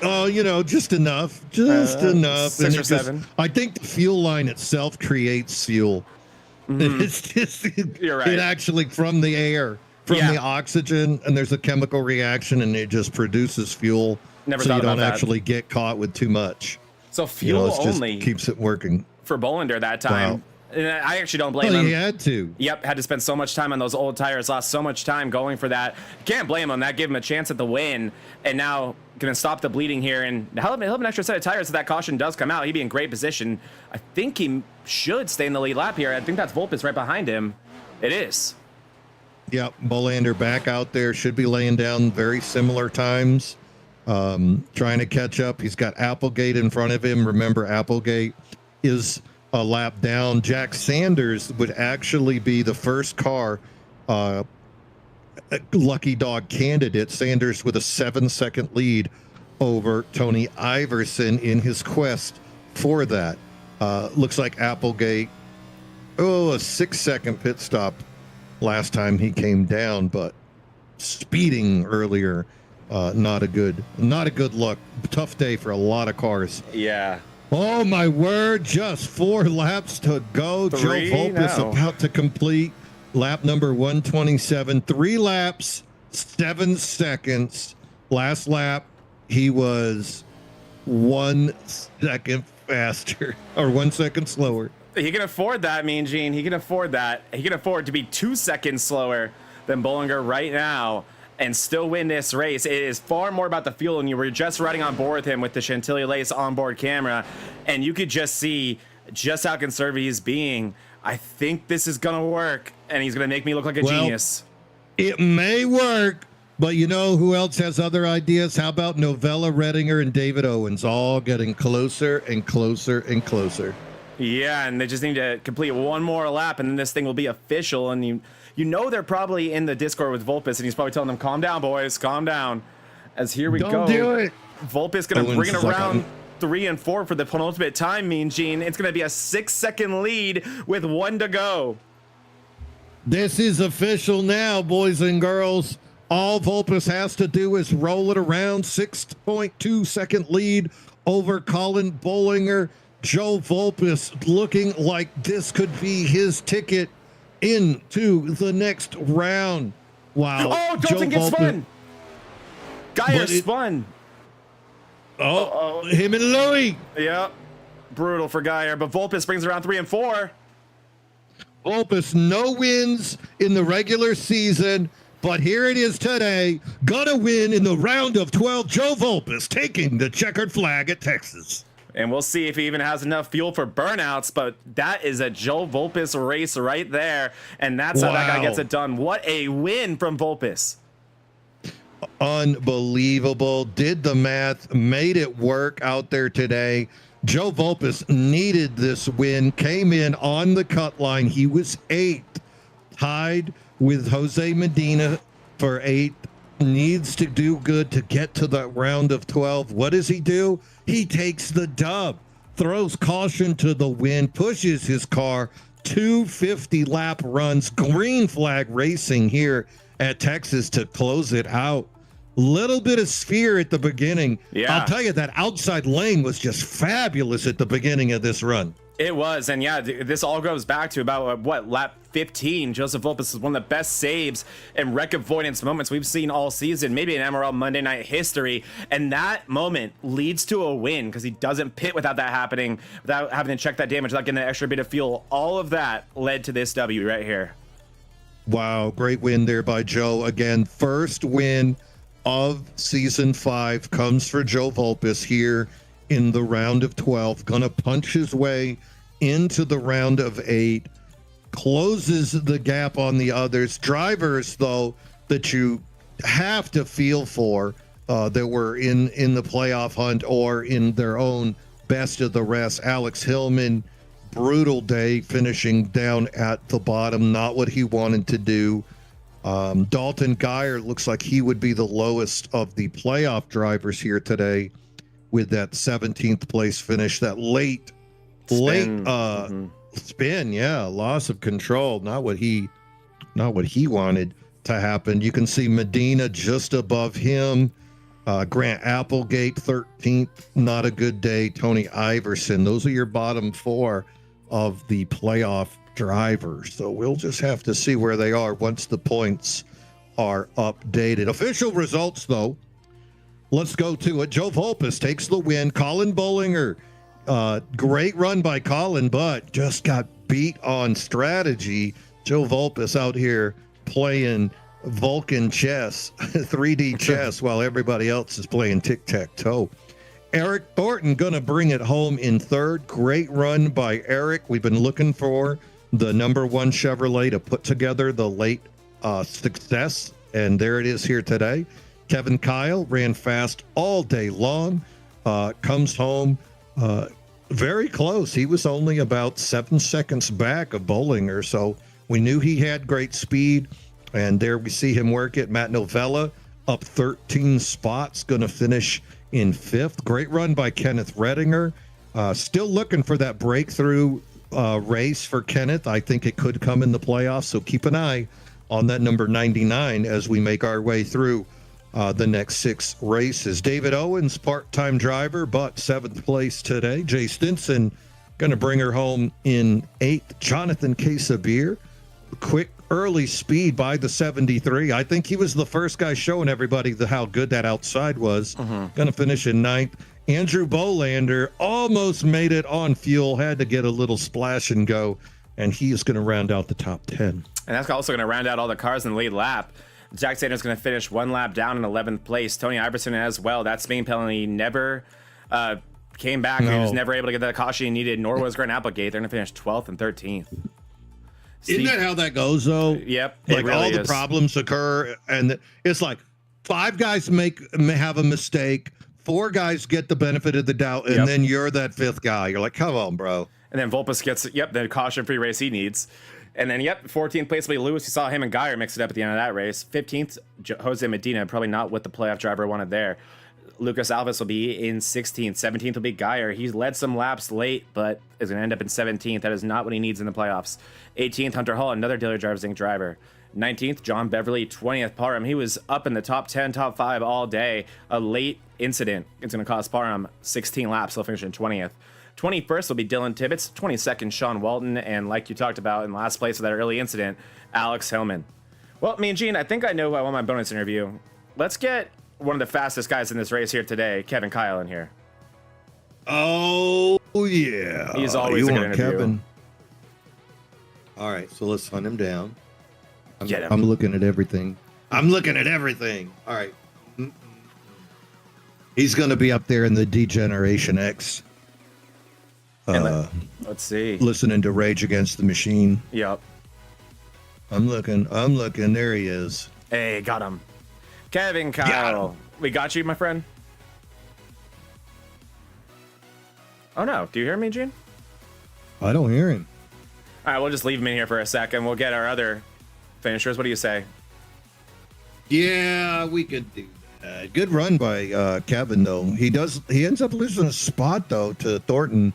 Oh, just enough. Just enough. 6 And or 7. I think the fuel line itself creates fuel. It's just, You're right. it actually, from the air, from the oxygen, and there's a chemical reaction, and it just produces fuel. Never so thought you about don't that. actually get caught with too much. So fuel It just only keeps it working. for Bollinger that time. Wow. And I actually don't blame Oh, him. he had to. Yep, had to spend so much time on those old tires, lost so much time going for that. Can't blame him. That gave him a chance at the win, and now going to stop the bleeding here and he'll have an extra set of tires if that caution does come out. He'd be in great position. I think he should stay in the lead lap here. I think that's Volpis right behind him. It is. Yep, Bolander back out there, should be laying down very similar times, trying to catch up. He's got Applegate in front of him. Remember, Applegate is a lap down. Jack Sanders would actually be the first car lucky dog candidate. Sanders with a 7-second lead over Tony Iverson in his quest for that. Looks like Applegate, a 6-second pit stop last time he came down, but speeding earlier, not a good look. Tough day for a lot of cars. Yeah. Oh my word, just 4 laps to go. 3 Joe Volpis now. about to complete lap number 127. 3 laps, 7 seconds. Last lap, he was 1 second faster, or 1 second slower. He can afford that, Mean Gene. He can afford that. He can afford to be 2 seconds slower than Bollinger right now and still win this race. It is far more about the fuel, and you were just riding on board with him with the Chantilly Lace onboard camera, and you could just see just how conservative he's being. I think this is going to work, and he's going to make me look like a genius. It may work, but you know who else has other ideas? How about Novella Redinger and David Owens all getting closer and closer and closer? Yeah, and they just need to complete one more lap, and then this thing will be official. And you know they're probably in the Discord with Volpis, and he's probably telling them, "Calm down, boys, calm down." As here we go. Don't do it. Volpis gonna Owens bring it is like around 3 and 4 for the penultimate time. Mean Gene, it's gonna be a 6-second lead with 1 to go. This is official now, boys and girls. All Volpis has to do is roll it around. 6.2 second lead over Colin Bollinger. Joe Volpis looking like this could be his ticket into the next round. Wow. Oh, Dalton gets spun. Geyer spun. Him and Louis. Yep. Brutal for Geyer, but Volpis brings around 3 and 4. Volpis, no wins in the regular season, but here it is today. Gonna win in the round of 12. Joe Volpis taking the checkered flag at Texas. And we'll see if he even has enough fuel for burnouts, but that is a Joe Volpis race right there, and that's how that guy gets it done. What a win from Volpis. Unbelievable. Did the math, made it work out there today. Joe Volpis needed this win, came in on the cut line. He was 8th, tied with Jose Medina for 8th. Needs to do good to get to the round of 12. What does he do? He takes the dub, throws caution to the wind, pushes his car 250 lap runs, green flag racing here at Texas to close it out. Little bit of sphere at the beginning. Yeah. I'll tell you, that outside lane was just fabulous at the beginning of this run. It was, and yeah, this all goes back to about, lap 15. Joseph Volpis is one of the best saves and wreck avoidance moments we've seen all season, maybe in MRL Monday Night history, and that moment leads to a win because he doesn't pit without that happening, without having to check that damage, without getting an extra bit of fuel. All of that led to this W right here. Wow, great win there by Joe. Again, first win of season 5 comes for Joe Volpis here in the round of 12. Gonna punch his way into the round of 8, closes the gap on the others. Drivers, though, that you have to feel for that were in the playoff hunt or in their own best of the rest. Alex Hillman, brutal day, finishing down at the bottom, not what he wanted to do. Dalton Geyer looks like he would be the lowest of the playoff drivers here today with that 17th place finish, that late spin. Yeah, loss of control. Not what he wanted to happen. You can see Medina just above him. Grant Applegate 13th, not a good day. Tony Iverson. Those are your bottom four of the playoff drivers. So we'll just have to see where they are once the points are updated. Official results, though. Let's go to it. Joe Volpus takes the win. Colin Bollinger, great run by Colin, but just got beat on strategy. Joe Volpus out here playing Vulcan chess, 3D chess, while everybody else is playing tic-tac-toe. Eric Thornton gonna bring it home in third. Great run by Eric. We've been looking for the number one Chevrolet to put together the late success, and there it is here today. Kevin Kyle ran fast all day long, comes home very close. He was only about 7 seconds back of Bollinger, so we knew he had great speed, and there we see him work it. Matt Novella up 13 spots, going to finish in fifth. Great run by Kenneth Redinger. Still looking for that breakthrough race for Kenneth. I think it could come in the playoffs, so keep an eye on that number 99 as we make our way through the next 6 races. David Owens, part-time driver, but 7th place today. Jay Stinson going to bring her home in 8th. Jonathan Quesabir, quick early speed by the 73. I think he was the first guy showing everybody how good that outside was. Going to finish in 9th. Andrew Bolander almost made it on fuel, had to get a little splash and go, and he is going to round out the top 10. And that's also going to round out all the cars in the lead lap. Jack Sanders going to finish 1 lap down in 11th place. Tony Iverson as well. That Spain penalty never came back. No. He was never able to get that caution he needed, nor was Grant Applegate. They're going to finish 12th and 13th. Isn't that how that goes, though? Yep. Like really all the problems occur, and it's like 5 guys have a mistake, 4 guys get the benefit of the doubt, and then you're that 5th guy. You're like, come on, bro. And then Volpus gets, the caution-free race he needs. And then, 14th place will be Lewis. You saw him and Geyer mix it up at the end of that race. 15th, Jose Medina, probably not what the playoff driver wanted there. Lucas Alves will be in 16th. 17th will be Geyer. He's led some laps late, but is going to end up in 17th. That is not what he needs in the playoffs. 18th, Hunter Hall, another Daily Drivers Inc. driver. 19th, John Beverly. 20th, Parham. He was up in the top 10, top 5 all day. A late incident. It's going to cost Parham 16 laps. He'll finish in 20th. 21st will be Dylan Tibbetts. 22nd, Sean Walton. And like you talked about in last place of that early incident, Alex Hillman. Well, me and Gene, I think I know who I want my bonus interview. Let's get one of the fastest guys in this race here today, Kevin Kyle, in here. Oh, yeah. He's always a good interview. Kevin. All right, so let's hunt him down. Get him. I'm looking at everything. All right. He's going to be up there in the Degeneration X. Let's see. Listening to Rage Against the Machine. Yep. I'm looking. There he is. Hey, got him. Kevin Kyle. We got you, my friend. Oh, no. Do you hear me, Gene? I don't hear him. All right, we'll just leave him in here for a second. We'll get our other finishers. What do you say? Yeah, we could do that. Good run by Kevin, though. He ends up losing a spot, though, to Thornton,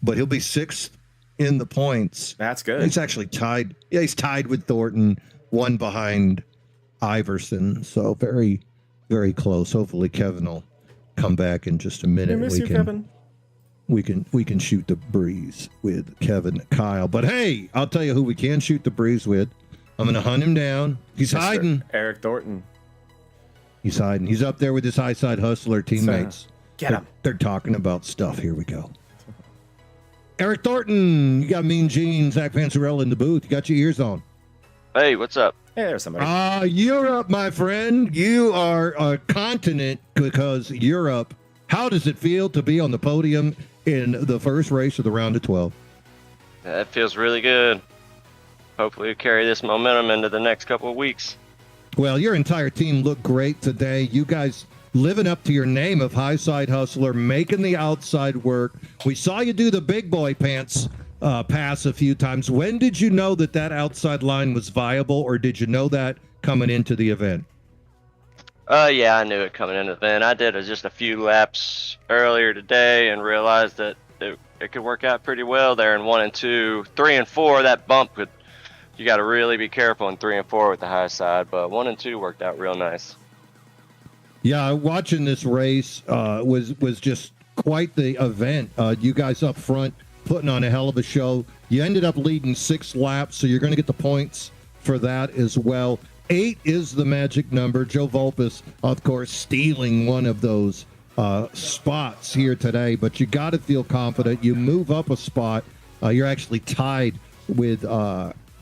but he'll be 6th in the points. That's good. He's actually tied. Yeah, he's tied with Thornton, 1 behind Iverson. So very, very close. Hopefully Kevin will come back in just a minute. I miss you, Kevin. We can shoot the breeze with Kevin Kyle. But hey, I'll tell you who we can shoot the breeze with. I'm going to hunt him down. He's hiding. Eric Thornton. He's hiding. He's up there with his high side hustler teammates. Get him. They're talking about stuff. Here we go. Eric Thornton, you got Mean Gene, Zach Panzarella in the booth. You got your ears on. Hey, what's up? Hey, there's somebody. Europe, my friend. You are a continent because Europe. How does it feel to be on the podium in the first race of the round of 12? That feels really good. Hopefully we'll carry this momentum into the next couple of weeks. Well, your entire team looked great today. You guys living up to your name of high side hustler, making the outside work. We saw you do the big boy pants pass a few times. When did you know that outside line was viable, or did you know that coming into the event? Yeah, I knew it coming into the event. I did just a few laps earlier today and realized that it could work out pretty well there in 1 and 2. 3 and 4, that bump could. You got to really be careful in 3 and 4 with the high side, but 1 and 2 worked out real nice. Yeah, watching this race was just quite the event. You guys up front putting on a hell of a show. You ended up leading 6 laps, so you're going to get the points for that as well. 8 is the magic number. Joe Vulpes, of course, stealing one of those spots here today, but you got to feel confident. You move up a spot. You're actually tied with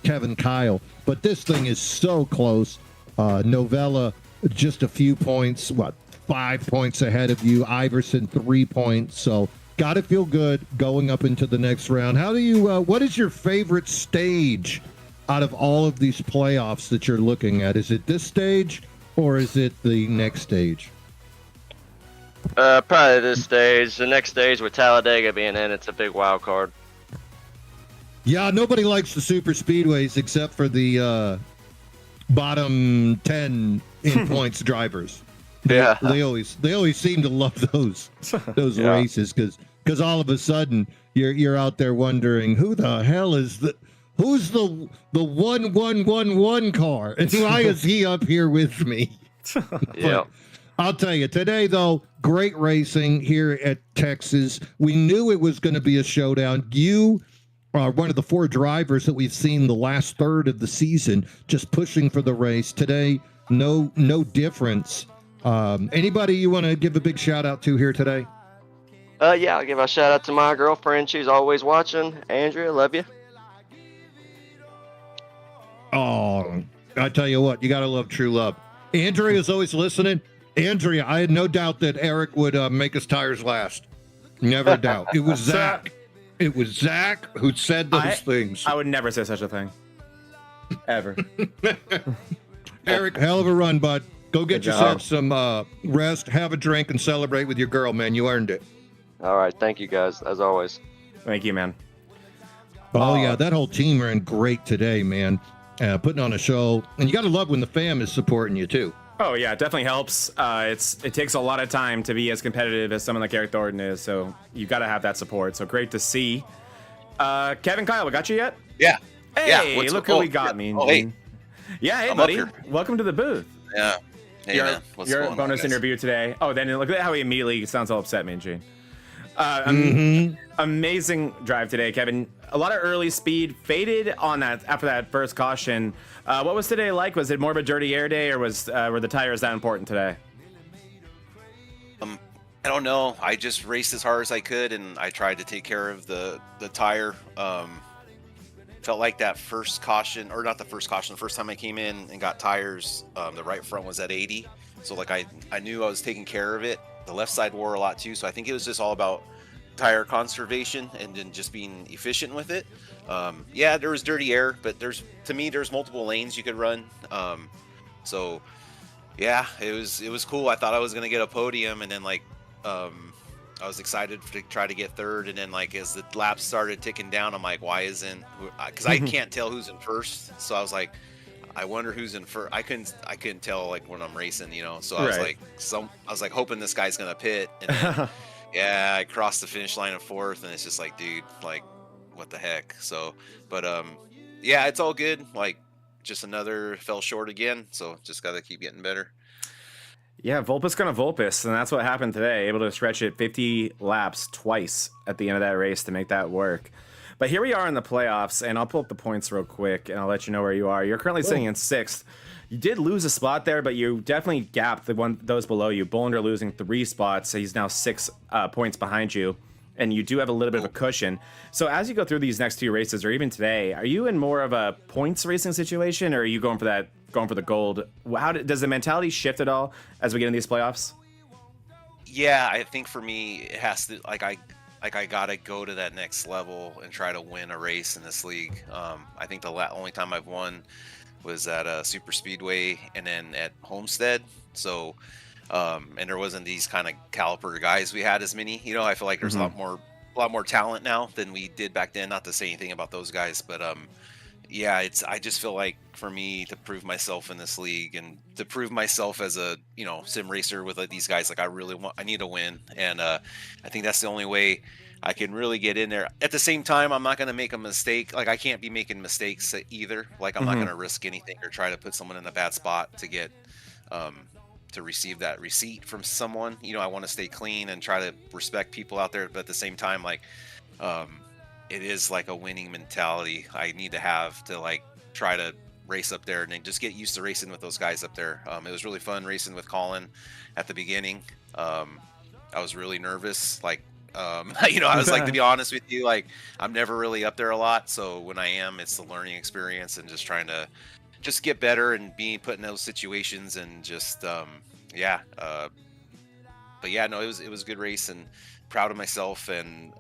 Kevin Kyle, but this thing is so close. Novella just a few points, 5 points ahead of you. Iverson 3 points, so got to feel good going up into the next round. How do you what is your favorite stage out of all of these playoffs that you're looking at? Is it this stage or is it the next stage? Probably this stage. The next stage with Talladega being in, it's a big wild card. Yeah, nobody likes the super speedways except for the bottom 10 in points drivers. They always seem to love those Yeah. races because all of a sudden you're out there wondering who's the 1111 car and why is he up here with me? Yeah. I'll tell you, today, though, great racing here at Texas. We knew it was going to be a showdown. You are one of the 4 drivers that we've seen the last third of the season just pushing for the race. Today, no difference. Anybody you want to give a big shout-out to here today? Yeah, I'll give a shout-out to my girlfriend. She's always watching. Andrea, love you. Oh, I tell you what, you got to love true love. Andrea is always listening. Andrea, I had no doubt that Eric would make his tires last. Never a doubt. It was Zach. It was Zach who said those things. I would never say such a thing. Ever. Eric, hell of a run, bud. Go get Good yourself job. some rest, have a drink, and celebrate with your girl, man. You earned it. All right, thank you guys, as always. Thank you, man. Oh, yeah, that whole team ran great today, man. Putting on a show. And you got to love when the fam is supporting you, too. Oh yeah, it definitely helps. It takes a lot of time to be as competitive as someone like Eric Thornton is, so you got to have that support. So great to see. Kevin Kyle, we got you yet? Yeah. Hey, Yeah. look who we got, Hey. Yeah, hey, I'm buddy. up here. Welcome to the booth. Yeah. Hey, your man. What's your going on, bonus guys? interview today. Oh, then look at how he immediately sounds all upset, Mean Gene. Amazing drive today, Kevin. A lot of early speed, faded on that after that first caution. What was today like? Was it more of a dirty air day, or were the tires that important today? I don't know. I just raced as hard as I could, and I tried to take care of the tire. Felt like that first caution, or not the first caution, the first time I came in and got tires, the right front was at 80. So like I knew I was taking care of it. The left side wore a lot too. So I think it was just all about tire conservation and then just being efficient with it. Yeah, there was dirty air, but there's multiple lanes you could run. So yeah, it was cool. I thought I was gonna get a podium, and then I was excited to try to get third, and then as the laps started ticking down, I'm like, why isn't? Because I can't tell who's in first, so I was like, I wonder who's in first. I couldn't tell when I'm racing, So I was like, hoping this guy's gonna pit, and then, yeah, I crossed the finish line in fourth, and it's just like, dude, what the heck? So, but yeah, it's all good. Just another fell short again, so just gotta keep getting better. Yeah, Vulpes gonna Vulpes, and that's what happened today. Able to stretch it 50 laps twice at the end of that race to make that work. But here we are in the playoffs, and I'll pull up the points real quick, and I'll let you know where you are. You're currently sitting in 6th. You did lose a spot there, but you definitely gapped those below you. Bollinger losing 3 spots, so he's now 6 points behind you, and you do have a little bit of a cushion. So as you go through these next 2 races, or even today, are you in more of a points racing situation, or are you going for the gold? Does the mentality shift at all as we get in these playoffs? Yeah, I think for me, it has to I gotta go to that next level and try to win a race in this league. I think the only time I've won was at Super Speedway and then at Homestead. So, and there wasn't these kind of caliper guys we had as many. I feel like there's a lot more talent now than we did back then. Not to say anything about those guys, but yeah, I just feel like for me to prove myself in this league and to prove myself as a, sim racer with these guys, like I need to win. And I think that's the only way I can really get in there. At the same time, I'm not going to make a mistake. Like, I can't be making mistakes either. Like, I'm not going to risk anything or try to put someone in a bad spot to get, to receive that receipt from someone. I want to stay clean and try to respect people out there. But at the same time, like, it is like a winning mentality I need to have to like try to race up there and then just get used to racing with those guys up there. It was really fun racing with Colin at the beginning. I was really nervous. Like, I was like, to be honest with you, like, I'm never really up there a lot. So when I am, it's the learning experience and just trying to just get better and being put in those situations and just, but yeah, no, it was a good race and proud of myself. And,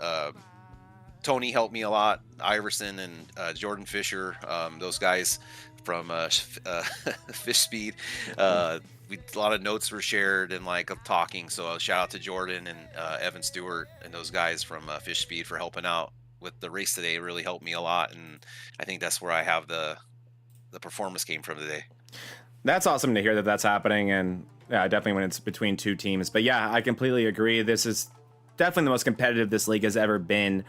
Tony helped me a lot. Iverson and Jordan Fisher, those guys from Fish Speed. A lot of notes were shared and like of talking. So shout out to Jordan and Evan Stewart and those guys from Fish Speed for helping out with the race today. It really helped me a lot, and I think that's where I have the performance came from today. That's awesome to hear that that's happening, and yeah, definitely when it's between two teams. But yeah, I completely agree. This is definitely the most competitive this league has ever been.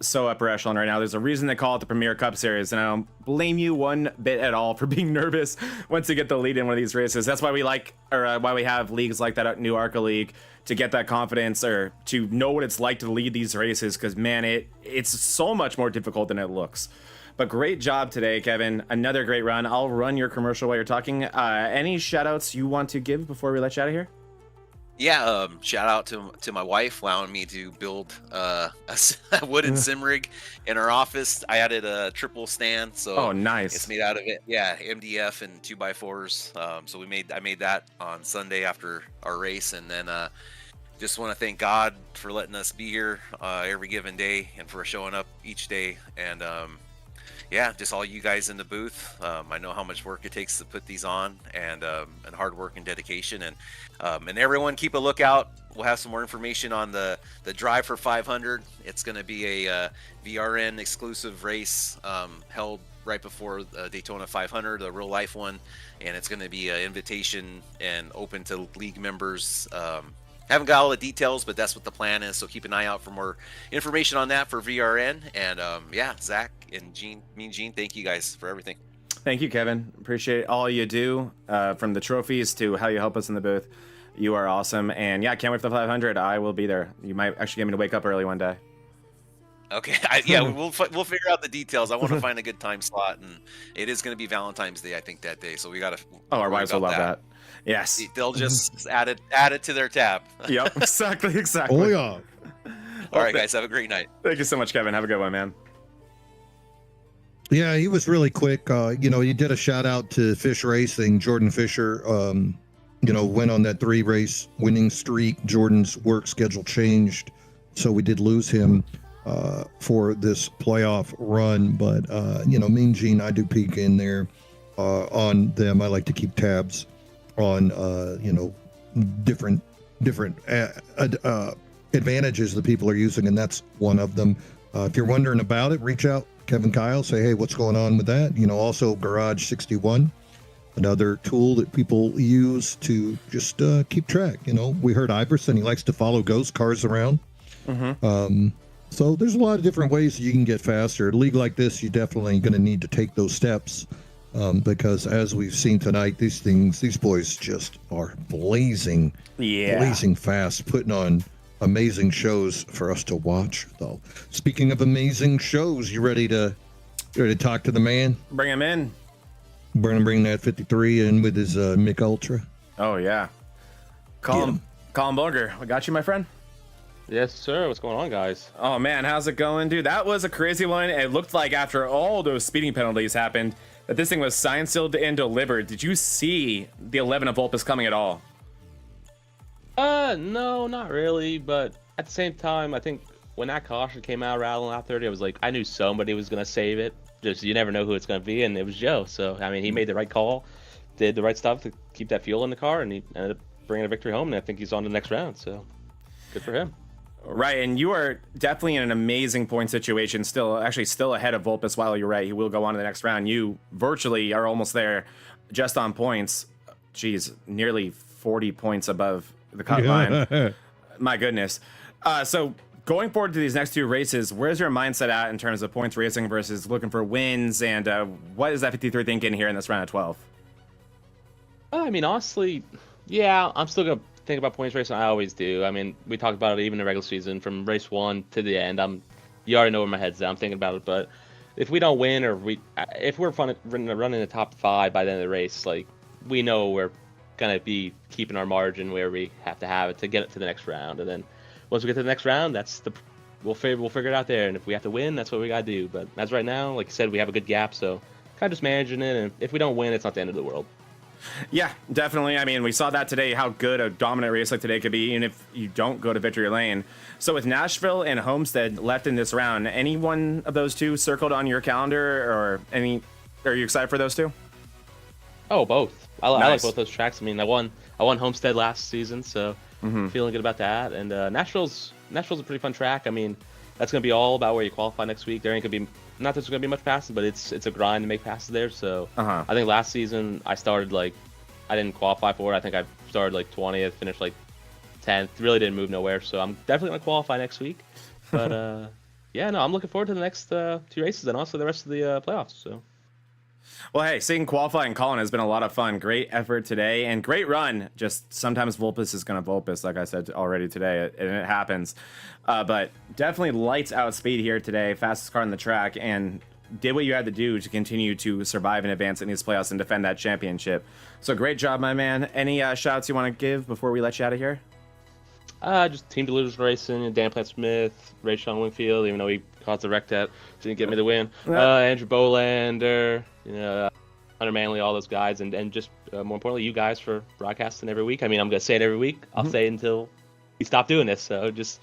So upper echelon right now. There's a reason they call it the Premier Cup Series, and I don't blame you one bit at all for being nervous once you get the lead in one of these races. That's why we why we have leagues like that, New ARCA League, to get that confidence or to know what it's like to lead these races. Because man, it's so much more difficult than it looks. But great job today, Kevin. Another great run. I'll run your commercial while you're talking. Any shout outs you want to give before we let you out of here? Yeah, shout out to my wife allowing me to build a wooden sim rig in her office. I added a triple stand, so nice. It's made out of it. Yeah, MDF and 2x4s. So I made that on Sunday after our race, and then just want to thank God for letting us be here every given day and for showing up each day. And yeah, just all you guys in the booth. I know how much work it takes to put these on, and hard work and dedication. And everyone, keep a lookout. We'll have some more information on the Drive for 500. It's going to be a VRN exclusive race held right before Daytona 500, a real life one, and it's going to be an invitation and open to league members. Haven't got all the details, but that's what the plan is. So keep an eye out for more information on that for VRN. And yeah, Zach and Gene, thank you guys for everything. Thank you, Kevin. Appreciate all you do, from the trophies to how you help us in the booth. You are awesome. And yeah, can't wait for the 500. I will be there. You might actually get me to wake up early one day. Okay. Yeah, we'll figure out the details. I want to find a good time slot, and it is going to be Valentine's Day, I think, that day. So we got to. Oh, our wives will love that. Yes. They'll just add it to their tab. Yep. Exactly. Oh yeah. All right, guys. Have a great night. Thank you so much, Kevin. Have a good one, man. Yeah, he was really quick. He did a shout out to Fish Racing. Jordan Fisher, went on that 3-race winning streak. Jordan's work schedule changed, so we did lose him for this playoff run. But me and Gene, I do peek in there on them. I like to keep tabs on different advantages that people are using, and that's one of them. If you're wondering about it, reach out, Kevin Kyle, say, hey, what's going on with that? Also Garage 61, another tool that people use to just keep track. We heard Iverson, he likes to follow ghost cars around. So there's a lot of different ways you can get faster. A league like this, you're definitely going to need to take those steps, because as we've seen tonight, these boys just are blazing fast, putting on amazing shows for us to watch. Though, speaking of amazing shows, you ready to talk to the man? Bring him in. Bring that 53 in with his Mick Ultra. Oh yeah. Colin Bulger, we got you, my friend. Yes, sir. What's going on, guys? Oh man, how's it going, dude? That was a crazy one. It looked like after all those speeding penalties happened, that this thing was signed, sealed, and delivered. Did you see the 11 of Volpus coming at all? No, not really. But at the same time, I think when that caution came out rattling out there, it was like I knew somebody was gonna save it. Just you never know who it's gonna be, and it was Joe. So I mean, he made the right call, did the right stuff to keep that fuel in the car, and he ended up bringing a victory home. And I think he's on to the next round. So good for him. Right, and you are definitely in an amazing point situation. Still ahead of Vulpes. While you're right, he will go on to the next round. You virtually are almost there, just on points. Geez, nearly 40 points above the cut line. My goodness. So going forward to these next two races, where's your mindset at in terms of points racing versus looking for wins? And what is that 53 thinking here in this round of 12? I mean, honestly, yeah, I'm still gonna think about points racing. I always do. I mean, we talked about it even in the regular season, from race 1 to the end. You already know where my head's at. I'm thinking about it. But if we don't win, or if we're running the top 5 by the end of the race, like, we know we're gonna be keeping our margin where we have to have it to get it to the next round. And then once we get to the next round, we'll figure it out there. And if we have to win, that's what we gotta do. But as right now, like you said, we have a good gap, so kind of just managing it. And if we don't win, it's not the end of the world. Yeah, definitely. I mean, we saw that today, how good a dominant race like today could be, even if you don't go to victory lane. So with Nashville and Homestead left in this round, any one of those two circled on your calendar, or are you excited for those two? Oh, both. I Nice. like both those tracks. I mean, I won Homestead last season, so feeling good about that. And Nashville's a pretty fun track. I mean, that's gonna be all about where you qualify next week. There ain't gonna be, not that there's gonna be much passing, but it's a grind to make passes there. So I think last season I started I didn't qualify for it. I think I started 20th, finished 10th. Really didn't move nowhere. So I'm definitely gonna qualify next week. But yeah, no, I'm looking forward to the next 2 races and also the rest of the playoffs. So. Well, hey, seeing qualifying Colin has been a lot of fun. Great effort today and great run. Just sometimes Vulpes is going to Vulpes, like I said already today, and it happens. But definitely lights out speed here today. Fastest car on the track, and did what you had to do to continue to survive and advance in these playoffs and defend that championship. So great job, my man. Any shout-outs you want to give before we let you out of here? Just Team Deluders Racing, Dan Plant Smith, Ray Sean Wingfield, even though he caused the wreck that didn't get me the win. Andrew Bolander, Hunter Manley, all those guys, and just more importantly, you guys for broadcasting every week. I mean, I'm going to say it every week. I'll say it until we stop doing this. So just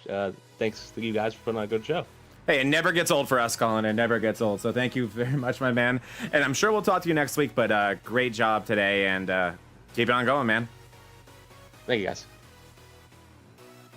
thanks to you guys for putting on a good show. Hey, it never gets old for us, Colin. It never gets old. So thank you very much, my man. And I'm sure we'll talk to you next week, but great job today, and keep it on going, man. Thank you, guys.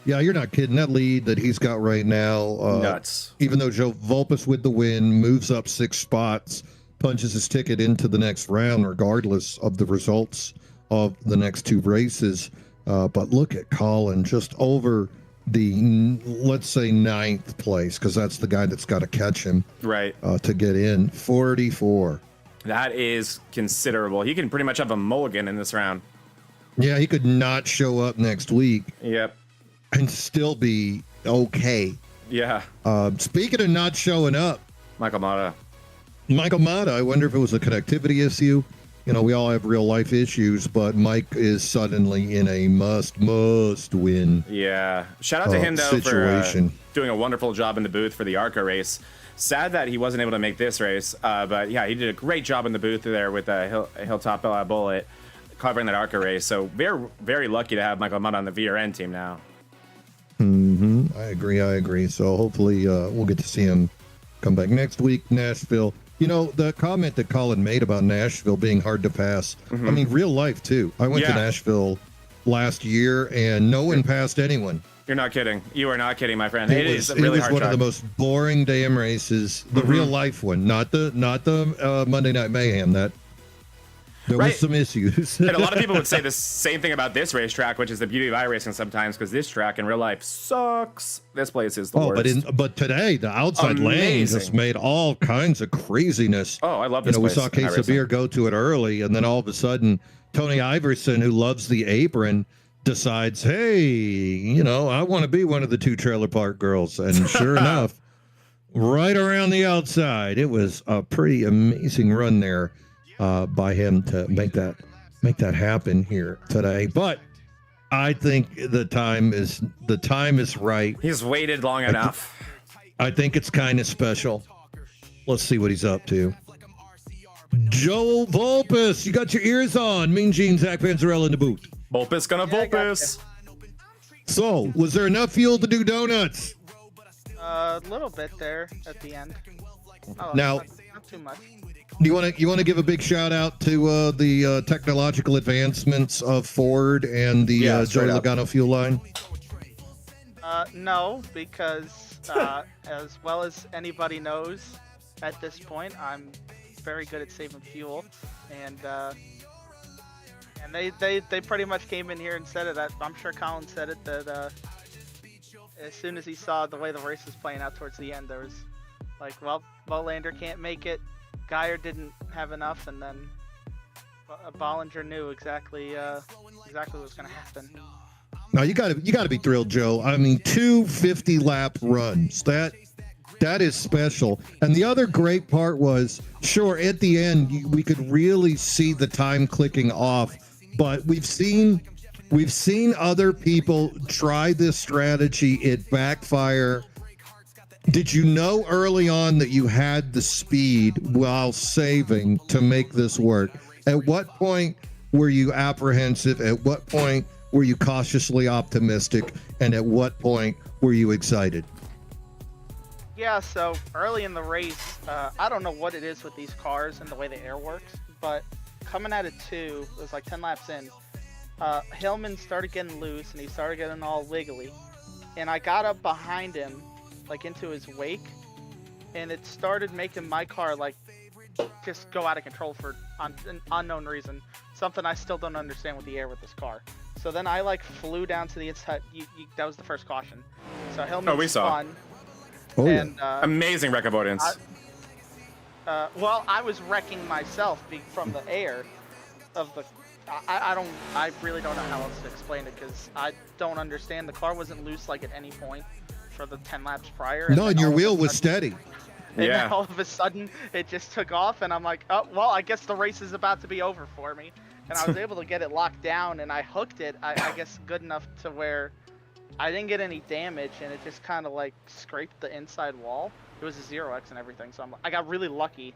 Yeah, you're not kidding. That lead that he's got right now, Nuts. Even though Joe Vulpes with the win, moves up 6 spots, punches his ticket into the next round, regardless of the results of the next 2 races. But look at Colin, just over the, let's say, 9th place, because that's the guy that's got to catch him Right. To get in. 44. That is considerable. He can pretty much have a mulligan in this round. Yeah, he could not show up next week Yep. and still be okay. Yeah. Speaking of not showing up, Michael Mata. I wonder if it was a connectivity issue. We all have real life issues, but Mike is suddenly in a must win. Yeah. Shout out to him, though, situation. for doing a wonderful job in the booth for the ARCA race. Sad that he wasn't able to make this race, but yeah, he did a great job in the booth there with a Hilltop Bullet covering that ARCA race. So we're very lucky to have Michael Mata on the VRN team now. I agree. So hopefully we'll get to see him come back next week. Nashville. The comment that Colin made about Nashville being hard to pass. I mean, real life, too. I went to Nashville last year, and no one passed anyone. You're not kidding. You are not kidding, my friend. It is a really hard one track. of the most boring damn races. The real life one, not the Monday Night Mayhem. There was some issues. And a lot of people would say the same thing about this racetrack, which is the beauty of iRacing sometimes, because this track in real life sucks. This place is the worst. But today, the outside lane just made all kinds of craziness. Oh, I love this We place. saw Case of Beer go to it early, and then all of a sudden, Tony Iverson, who loves the apron, decides, hey, I want to be one of the 2 trailer park girls. And sure enough, right around the outside, it was a pretty amazing run there. By him to make that happen here today. But I think the time is right. He's waited long enough. I think it's kind of special. Let's see what he's up to. Joe Vulpes, you got your ears on. Mean Gene, Zach Panzarella in the booth. Vulpes gonna Vulpes. So, was there enough fuel to do donuts? A little bit there at the end. Now, not too much. You want to give a big shout out to the technological advancements of Ford and the Joey Logano fuel line? No, because as well as anybody knows, at this point, I'm very good at saving fuel, and they pretty much came in here and said it. I'm sure Colin said it that as soon as he saw the way the race was playing out towards the end, there was like, well, Bolander can't make it, Geyer didn't have enough, and then Bollinger knew exactly what was going to happen. Now you got to be thrilled, Joe. I mean, 2 50-lap runs. That is special. And the other great part was, sure, at the end we could really see the time clicking off, but we've seen other people try this strategy. It backfire. Did you know early on that you had the speed while saving to make this work? At what point were you apprehensive? At what point were you cautiously optimistic? And at what point were you excited? Yeah, so early in the race, I don't know what it is with these cars and the way the air works, but coming out of 2, it was like 10 laps in, Hillman started getting loose and he started getting all wiggly. And I got up behind him, like into his wake, and it started making my car like just go out of control for an unknown reason. Something I still don't understand with the air with this car. So then I like flew down to the inside. That was the first caution. So Hillman spun. Oh, and, amazing wreck avoidance. Well, I was wrecking myself from the air of the. I really don't know how else to explain it because I don't understand. The car wasn't loose like at any point for the 10 laps prior. No, and your wheel was steady. And then all of a sudden, it just took off, and I'm like, oh, well, I guess the race is about to be over for me. And I was able to get it locked down, and I hooked it, I guess, good enough to where I didn't get any damage, and it just kind of, like, scraped the inside wall. It was a 0x and everything, so I got really lucky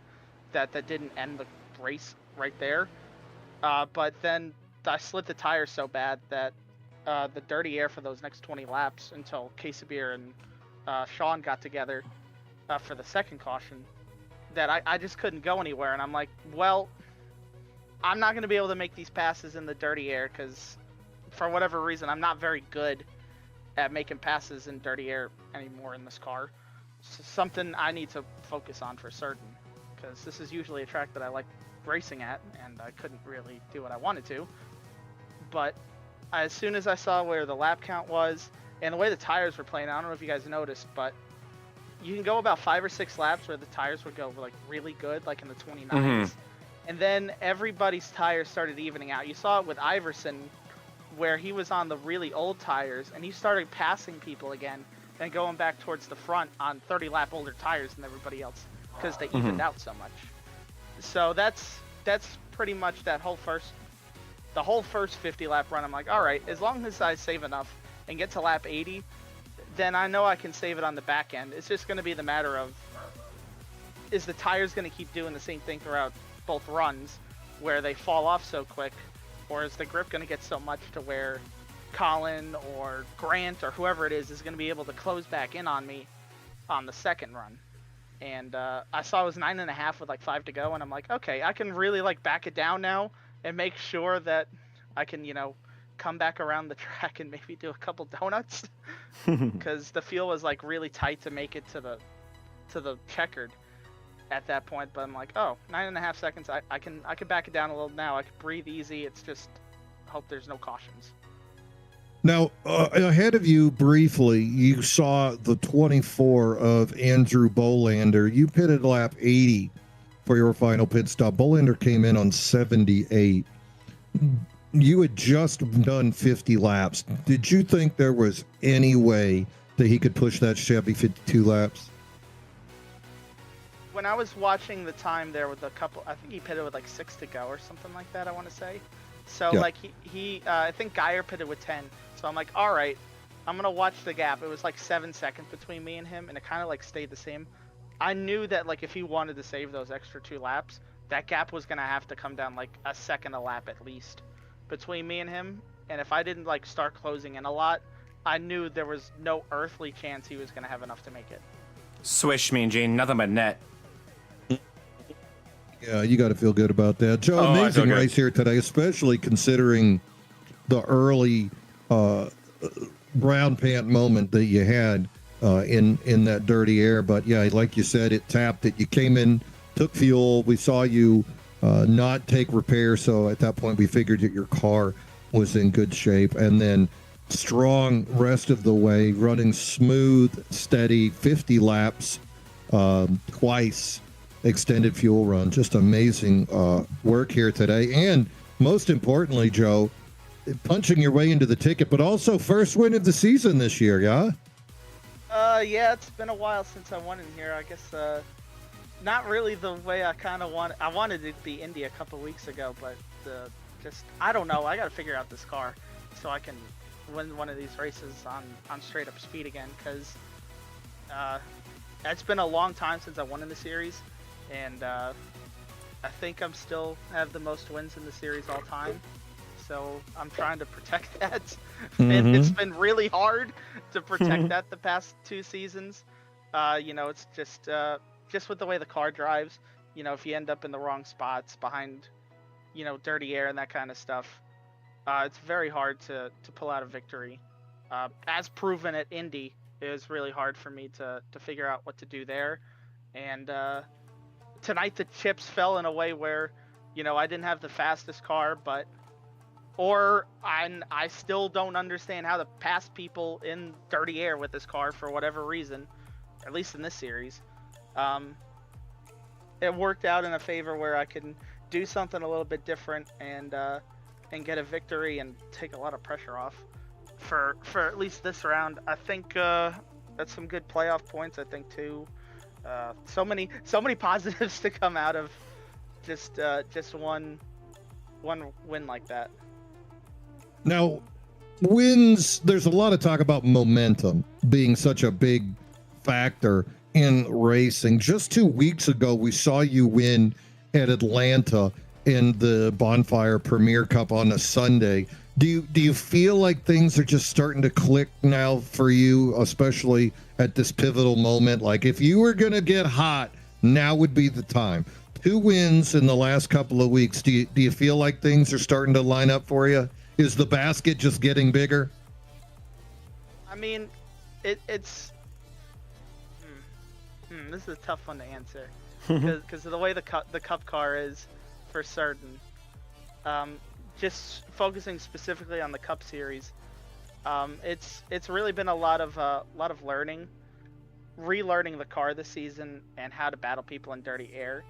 that didn't end the race right there. But then I slid the tire so bad that the dirty air for those next 20 laps until Casabir and Sean got together for the second caution, that I just couldn't go anywhere. And I'm like, well, I'm not going to be able to make these passes in the dirty air because for whatever reason, I'm not very good at making passes in dirty air anymore in this car. So something I need to focus on for certain, because this is usually a track that I like racing at, and I couldn't really do what I wanted to. But as soon as I saw where the lap count was and the way the tires were playing, I don't know if you guys noticed, but you can go about 5 or 6 laps where the tires would go like really good, like in the 29s. And then everybody's tires started evening out. You saw it with Iverson, where he was on the really old tires, and he started passing people again and going back towards the front on 30-lap older tires than everybody else because they evened out so much. So that's pretty much the whole first 50-lap run. I'm like, all right, as long as I save enough and get to lap 80, then I know I can save it on the back end. It's just going to be the matter of, is the tires going to keep doing the same thing throughout both runs where they fall off so quick, or is the grip going to get so much to where Colin or Grant or whoever it is going to be able to close back in on me on the second run? And I saw it was 9.5 with like 5 to go, and I'm like, okay, I can really like back it down now and make sure that I can, come back around the track and maybe do a couple donuts, because the field was like really tight to make it to the checkered at that point. But I'm like, oh, 9.5 seconds, I can back it down a little now. I can breathe easy. It's just hope there's no cautions. Now, ahead of you briefly, you saw the 24 of Andrew Bolander. You pitted lap 80 for your final pit stop. Bolander came in on 78. You had just done 50 laps. Did you think there was any way that he could push that Chevy 52 laps? When I was watching the time there with a couple, I think he pitted with like 6 to go or something like that, I want to say. So yeah. Like he I think Geyer pitted with 10. So I'm like, all right, I'm going to watch the gap. It was like 7 seconds between me and him, and it kind of like stayed the same. I knew that like if he wanted to save those extra 2 laps, that gap was going to have to come down like a second a lap at least between me and him. And if I didn't like start closing in a lot, I knew there was no earthly chance he was going to have enough to make it. Swish, Mean Gene, nothing but net. Yeah, you got to feel good about that. Joe, Oh, I feel amazing good. race here today, especially considering the early brown pant moment that you had in that dirty air. But yeah, like you said, it tapped it. You came in, took fuel. We saw you not take repair. So at that point, we figured that your car was in good shape. And then strong rest of the way, running smooth, steady, 50 laps, twice extended fuel run. Just amazing work here today. And most importantly, Joe, punching your way into the ticket, but also first win of the season this year, yeah? Yeah, it's been a while since I won in here. I guess not really the way I kind of want. I wanted it to be Indy a couple weeks ago, but just I don't know. I got to figure out this car so I can win one of these races on straight up speed again, because it's been a long time since I won in the series, and I think I'm still have the most wins in the series all time. So I'm trying to protect that, and it's been really hard to protect that the past 2 seasons. You know, it's just with the way the car drives. You know, if you end up in the wrong spots behind, you know, dirty air and that kind of stuff, it's very hard to pull out a victory. As proven at Indy, it was really hard for me to figure out what to do there. And tonight the chips fell in a way where, you know, I didn't have the fastest car, or I still don't understand how to pass people in dirty air with this car for whatever reason, at least in this series. It worked out in a favor where I can do something a little bit different and get a victory and take a lot of pressure off for at least this round. I think that's some good playoff points. I think too. So many positives to come out of just one win like that. Now, wins, there's a lot of talk about momentum being such a big factor in racing. Just 2 weeks ago, we saw you win at Atlanta in the Bonfire Premier Cup on a Sunday. Do you feel like things are just starting to click now for you, especially at this pivotal moment? Like, if you were going to get hot, now would be the time. 2 wins in the last couple of weeks. Do you feel like things are starting to line up for you? Is the basket just getting bigger? I mean, it's this is a tough one to answer because of the way the cup car is, for certain. Just focusing specifically on the Cup Series, it's really been a lot of learning, relearning the car this season and how to battle people in dirty air.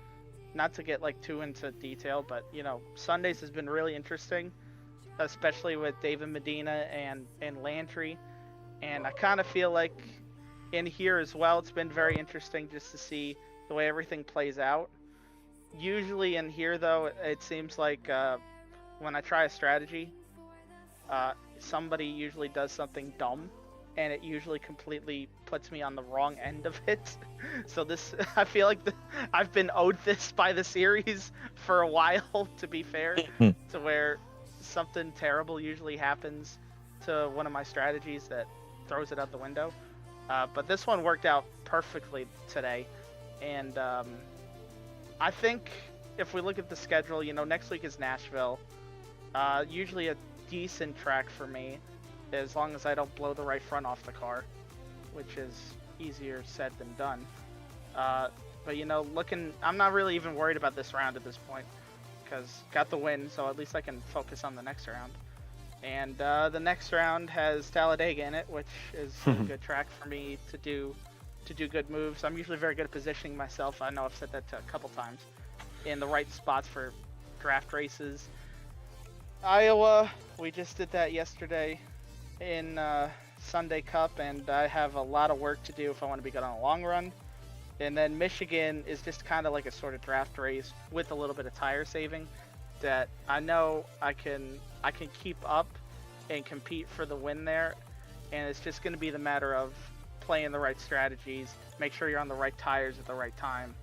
Not to get like too into detail, but you know, Sundays has been really interesting, especially with David Medina and Landry, and I kind of feel like in here as well, it's been very interesting just to see the way everything plays out. Usually in here though, it seems like when I try a strategy, somebody usually does something dumb, and it usually completely puts me on the wrong end of it. So this, I feel like I've been owed this by the series for a while, to be fair, to where something terrible usually happens to one of my strategies that throws it out the window. But this one worked out perfectly today, and I think if we look at the schedule, you know, next week is Nashville. Usually a decent track for me, as long as I don't blow the right front off the car, which is easier said than done. But you know, I'm not really even worried about this round at this point, because got the win, so at least I can focus on the next round. And the next round has Talladega in it, which is a good track for me to do good moves. I'm usually very good at positioning myself. I know I've said that a couple times, in the right spots for draft races. Iowa, we just did that yesterday in Sunday Cup, and I have a lot of work to do if I want to be good on a long run. And then Michigan is just kind of like a sort of draft race with a little bit of tire saving that I know I can keep up and compete for the win there. And it's just going to be the matter of playing the right strategies, make sure you're on the right tires at the right time.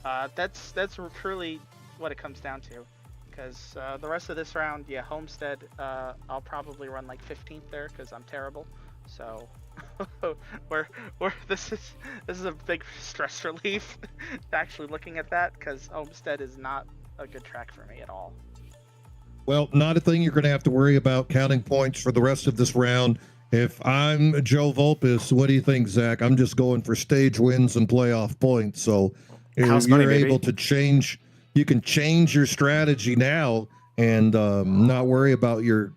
That's truly what it comes down to. Because the rest of this round, yeah, Homestead, I'll probably run like 15th there because I'm terrible. So this is a big stress relief actually looking at that, because Homestead is not a good track for me at all. Well, not a thing you're going to have to worry about. Counting points for the rest of this round If I'm Joe Volpis, what do you think, Zach? I'm just going for stage wins and playoff points. So House you're money, baby. able to change. You can change your strategy now and not worry about your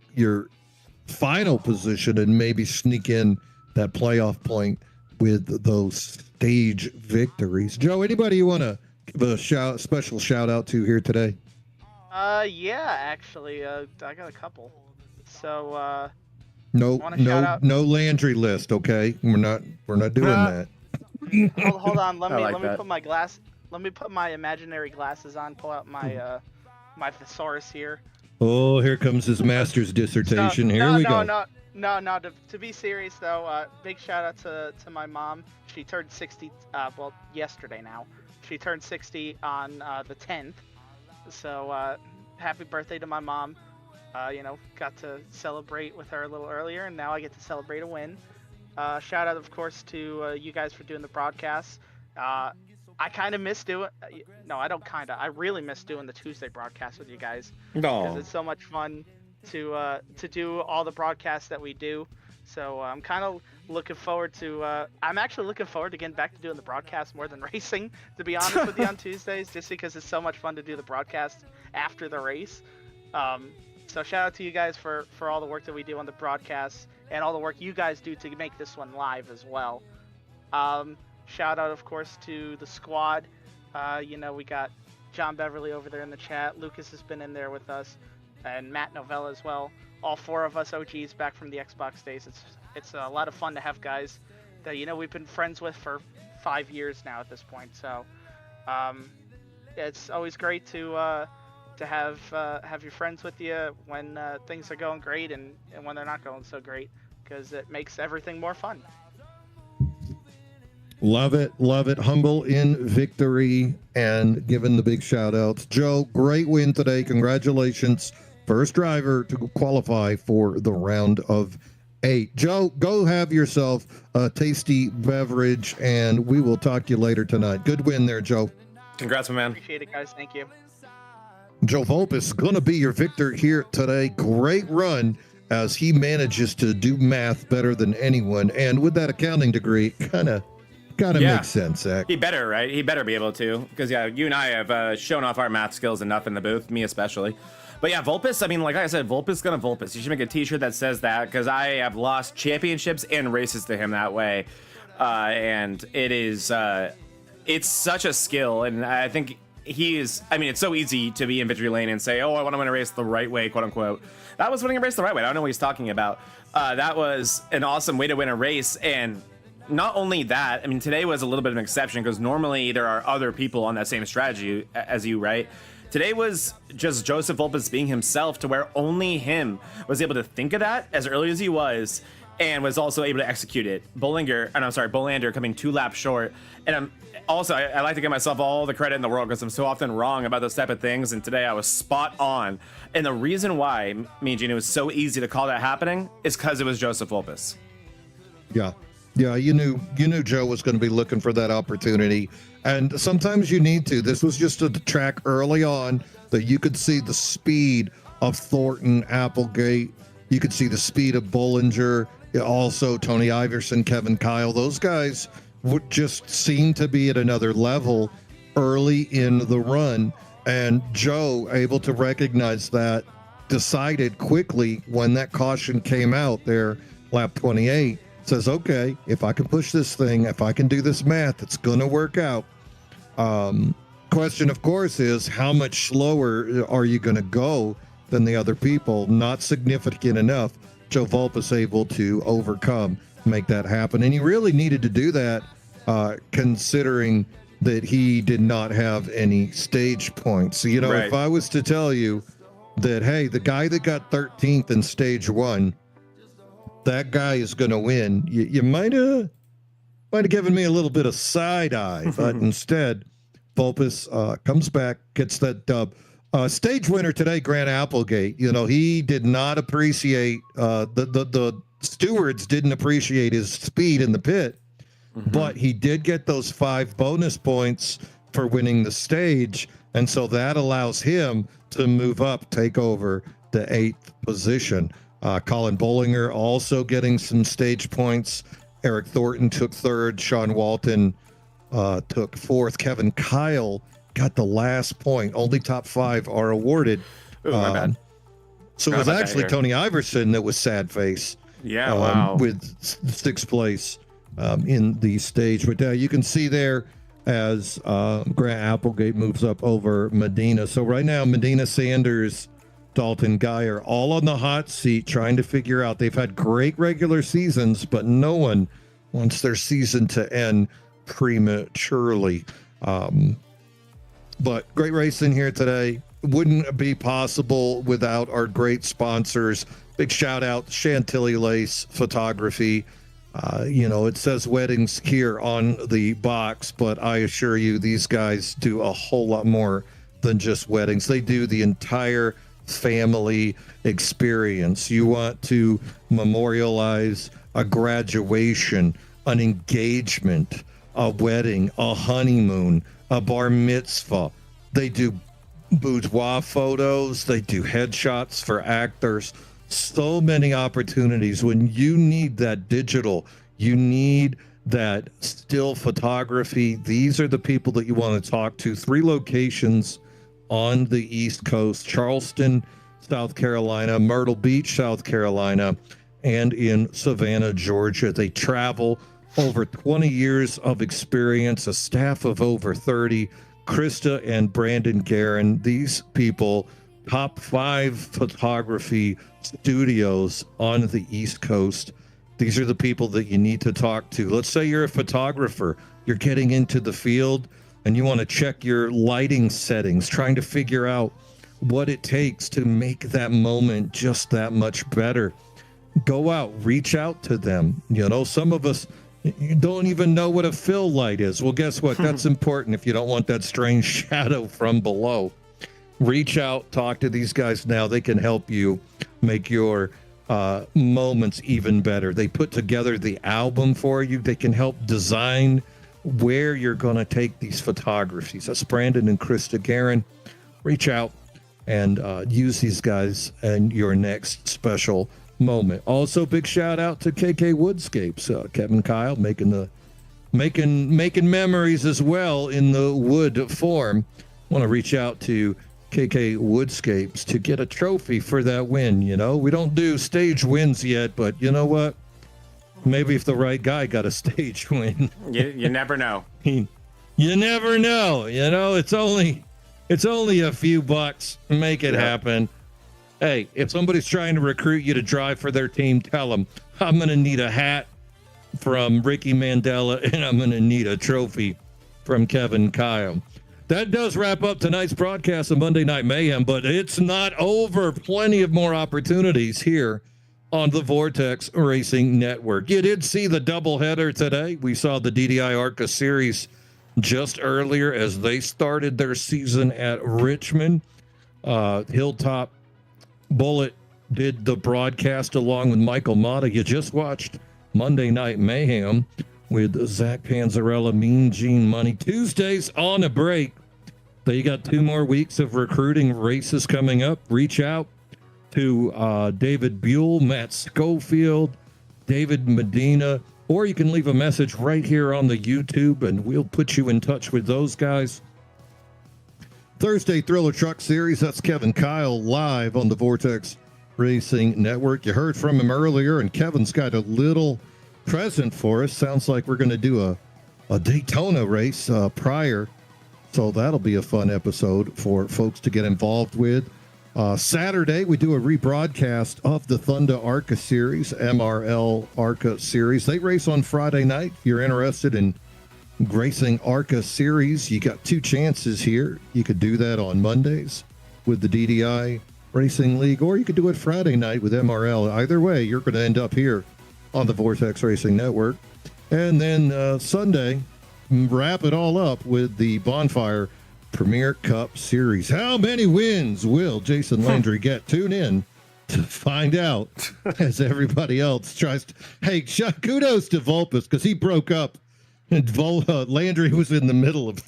final position and maybe sneak in that playoff point with those stage victories. Joe, anybody you want to give a special shout out to here today? Yeah, actually, I got a couple. So, No shout out- Landry list, okay? We're not doing that. hold on. Let I me like that. put my glass. Let me put my imaginary glasses on. Pull out my my thesaurus here. Oh, here comes his master's dissertation. Here we go. No. To be serious though, big shout out to my mom. She turned 60. Well, yesterday now. She turned 60 on the 10th. So happy birthday to my mom. Got to celebrate with her a little earlier, and now I get to celebrate a win. Shout out, of course, to you guys for doing the broadcasts. I kind of miss doing. No, I don't kind of. I really miss doing the Tuesday broadcast with you guys. Because it's so much fun to do all the broadcasts that we do. So I'm kind of looking forward to. I'm actually looking forward to getting back to doing the broadcast more than racing. To be honest with you, on Tuesdays, just because it's so much fun to do the broadcast after the race. So shout out to you guys for all the work that we do on the broadcasts and all the work you guys do to make this one live as well. Shout out, of course, to the squad. We got John Beverly over there in the chat. Lucas has been in there with us, and Matt Novella as well. All four of us OGs back from the Xbox days. It's a lot of fun to have guys that we've been friends with for 5 years now at this point. So it's always great to have your friends with you when things are going great and when they're not going so great, because it makes everything more fun. Love it. Humble in victory and giving the big shout outs. Joe, great win today. Congratulations. First driver to qualify for the round of 8. Joe, go have yourself a tasty beverage, and we will talk to you later tonight. Good win there, Joe. Congrats, my man. Appreciate it, guys. Thank you. Joe Volpis is going to be your victor here today. Great run as he manages to do math better than anyone. And with that accounting degree, kind of makes sense, Zach. He better, right? He better be able to, because you and I have shown off our math skills enough in the booth, me especially. But yeah, Volpis, I mean, like I said, Volpis gonna Volpis. You should make a t-shirt that says that, because I have lost championships and races to him that way. And it is, it's such a skill, and I think it's so easy to be in victory lane and say, oh, I want to win a race the right way, quote unquote. That was winning a race the right way. I don't know what he's talking about. That was an awesome way to win a race, and not only that, I mean, today was a little bit of an exception because normally there are other people on that same strategy as you, right? Today was just Joseph Volpis being himself, to where only him was able to think of that as early as he was, and was also able to execute it. Bolander coming 2 laps short. And I like to give myself all the credit in the world because I'm so often wrong about those type of things, and today I was spot on. And the reason why, me and Gina, it was so easy to call that happening is because it was Joseph Volpis. Yeah, you knew Joe was going to be looking for that opportunity, and sometimes you need to. This was just a track early on that you could see the speed of Thornton, Applegate. You could see the speed of Bollinger, also Tony Iverson, Kevin Kyle. Those guys would just seem to be at another level early in the run, and Joe, able to recognize that, decided quickly when that caution came out there, lap 28, says, okay, if I can push this thing, if I can do this math, it's going to work out. Question, of course, is how much slower are you going to go than the other people? Not significant enough. Joe Volpis able to overcome, make that happen. And he really needed to do that, considering that he did not have any stage points. So, Right. If I was to tell you that, hey, the guy that got 13th in stage 1, that guy is going to win, you might have given me a little bit of side eye, but instead, Volpis comes back, gets that dub. Stage winner today, Grant Applegate. He did not appreciate the stewards didn't appreciate his speed in the pit, but he did get those 5 bonus points for winning the stage, and so that allows him to move up, take over the 8th position. Colin Bollinger also getting some stage points. Eric Thornton took third. Sean Walton took fourth. Kevin Kyle got the last point. Only top 5 are awarded. Ooh, my bad. So it was actually Tony Iverson that was sad face. Yeah, wow. With 6th place in the stage. But you can see there as Grant Applegate moves up over Medina. So right now, Medina, Sanders, Dalton Geyer, all on the hot seat trying to figure out. They've had great regular seasons, but no one wants their season to end prematurely. But great racing here today. Wouldn't be possible without our great sponsors. Big shout out, Chantilly Lace Photography. It says weddings here on the box, but I assure you these guys do a whole lot more than just weddings. They do the entire family experience. You want to memorialize a graduation, an engagement, a wedding, a honeymoon, a bar mitzvah. They do boudoir photos. They do headshots for actors. So many opportunities. When you need that digital, you need that still photography. These are the people that you want to talk to. 3 locations on the East Coast: Charleston, South Carolina, Myrtle Beach, South Carolina, and in Savannah, Georgia. They travel. Over 20 years of experience, a staff of over 30. Krista and Brandon Guerin, these people, top 5 photography studios on the East Coast. These are the people that you need to talk to. Let's say you're a photographer, you're getting into the field and you want to check your lighting settings, trying to figure out what it takes to make that moment just that much better. Go out, reach out to them. Some of us, you don't even know what a fill light is. Well, guess what? That's important if you don't want that strange shadow from below. Reach out, talk to these guys now. They can help you make your moments even better. They put together the album for you. They can help design where you're going to take these photographies. That's Brandon and Krista Guerin. Reach out and use these guys in your next special moment. Also, big shout out to KK Woodscapes. Kevin Kyle making memories as well in the wood form. Want to reach out to KK Woodscapes to get a trophy for that win. We don't do stage wins yet, but you know what? Maybe if the right guy got a stage win. You never know. You never know. It's only a few bucks. Make it happen. Hey, if somebody's trying to recruit you to drive for their team, tell them, I'm going to need a hat from Ricky Mandela, and I'm going to need a trophy from Kevin Kyle. That does wrap up tonight's broadcast of Monday Night Mayhem, but it's not over. Plenty of more opportunities here on the Vortex Racing Network. You did see the doubleheader today. We saw the DDI ARCA Series just earlier as they started their season at Richmond. Hilltop Bullet did the broadcast along with Michael Mata. You just watched Monday Night Mayhem with Zach Panzarella, Mean Gene Money. Tuesdays on a break. They got 2 more weeks of recruiting races coming up. Reach out to David Buell, Matt Schofield, David Medina, or you can leave a message right here on the YouTube and we'll put you in touch with those guys. Thursday Thriller Truck Series, that's Kevin Kyle live on the Vortex Racing Network. You heard from him earlier, and Kevin's got a little present for us. Sounds like we're going to do a Daytona race prior, so that'll be a fun episode for folks to get involved with. Saturday, we do a rebroadcast of the Thunder ARCA Series, MRL ARCA Series. They race on Friday night. If you're interested in racing ARCA Series, you got 2 chances here. You could do that on Mondays with the DDI Racing League, or you could do it Friday night with MRL. Either way, you're going to end up here on the Vortex Racing Network. And then Sunday, wrap it all up with the Bonfire Premier Cup Series. How many wins will Jason Landry get? Tune in to find out as everybody else tries to. Hey, kudos to Vulpes because he broke up. And Landry was in the middle of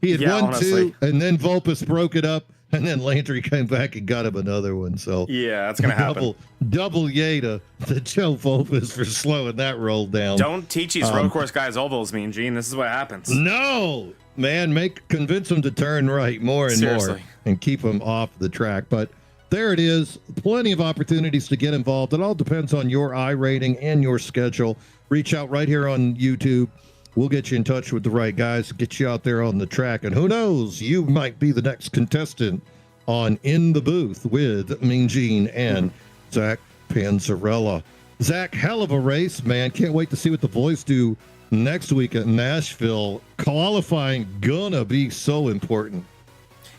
he had won honestly 2, and then Vulpes broke it up. And then Landry came back and got him another one. So Yeah, that's gonna happen. Double yay to Joe Volpus for slowing that roll down. Don't teach these road course guys ovals, Mean Gene. This is what happens. No, man, convince them to turn right more and Seriously. more and keep them off the track. But there it is. Plenty of opportunities to get involved. It all depends on your iRating and your schedule. Reach out right here on YouTube. We'll get you in touch with the right guys, get you out there on the track. And who knows, you might be the next contestant on In the Booth with Mean Gene and Zach Panzarella. Zach, hell of a race, man. Can't wait to see what the boys do next week at Nashville. Qualifying gonna be so important.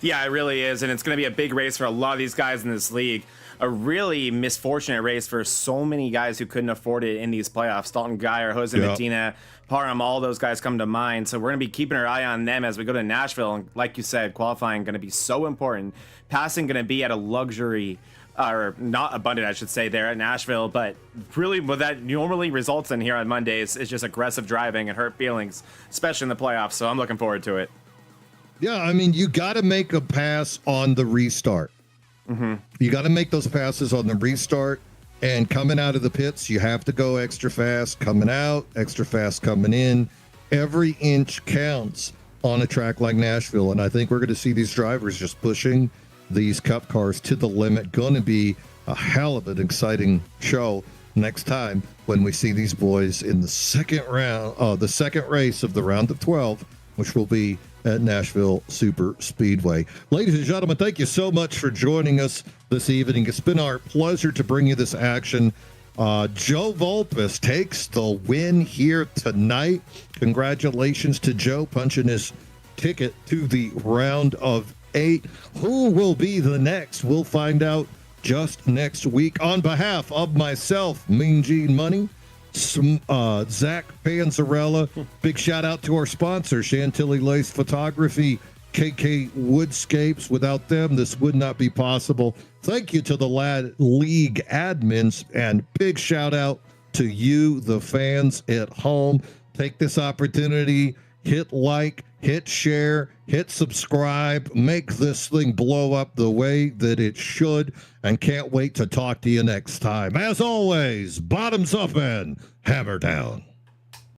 Yeah, it really is, and it's going to be a big race for a lot of these guys in this league. A really misfortunate race for so many guys who couldn't afford it in these playoffs. Dalton Geyer, Jose Medina, Parham, all those guys come to mind. So we're going to be keeping our eye on them as we go to Nashville. And like you said, qualifying going to be so important. Passing going to be at a luxury, or not abundant, I should say, there at Nashville. But really what that normally results in here on Mondays is just aggressive driving and hurt feelings, especially in the playoffs. So I'm looking forward to it. Yeah, I mean, you got to make a pass on the restart. You got to make those passes on the restart. And coming out of the pits, you have to go extra fast coming out, extra fast coming in. Every inch counts on a track like Nashville. And I think we're going to see these drivers just pushing these cup cars to the limit. Going to be a hell of an exciting show next time when we see these boys in the second round, the second race of the round of 12, which will be at Nashville Super Speedway. Ladies and gentlemen, thank you so much for joining us this evening. It's been our pleasure to bring you this action. Joe Volpus takes the win here tonight. Congratulations to Joe punching his ticket to the round of 8. Who will be the next? We'll find out just next week. On behalf of myself, Mean Gene Money, Zach Panzarella, big shout out to our sponsor, Chantilly Lace Photography, KK Woodscapes. Without them, this would not be possible. Thank you to the league admins, and big shout out to you, the fans at home. Take this opportunity, hit like, hit share, hit subscribe, make this thing blow up the way that it should, and can't wait to talk to you next time. As always, bottoms up and hammer down.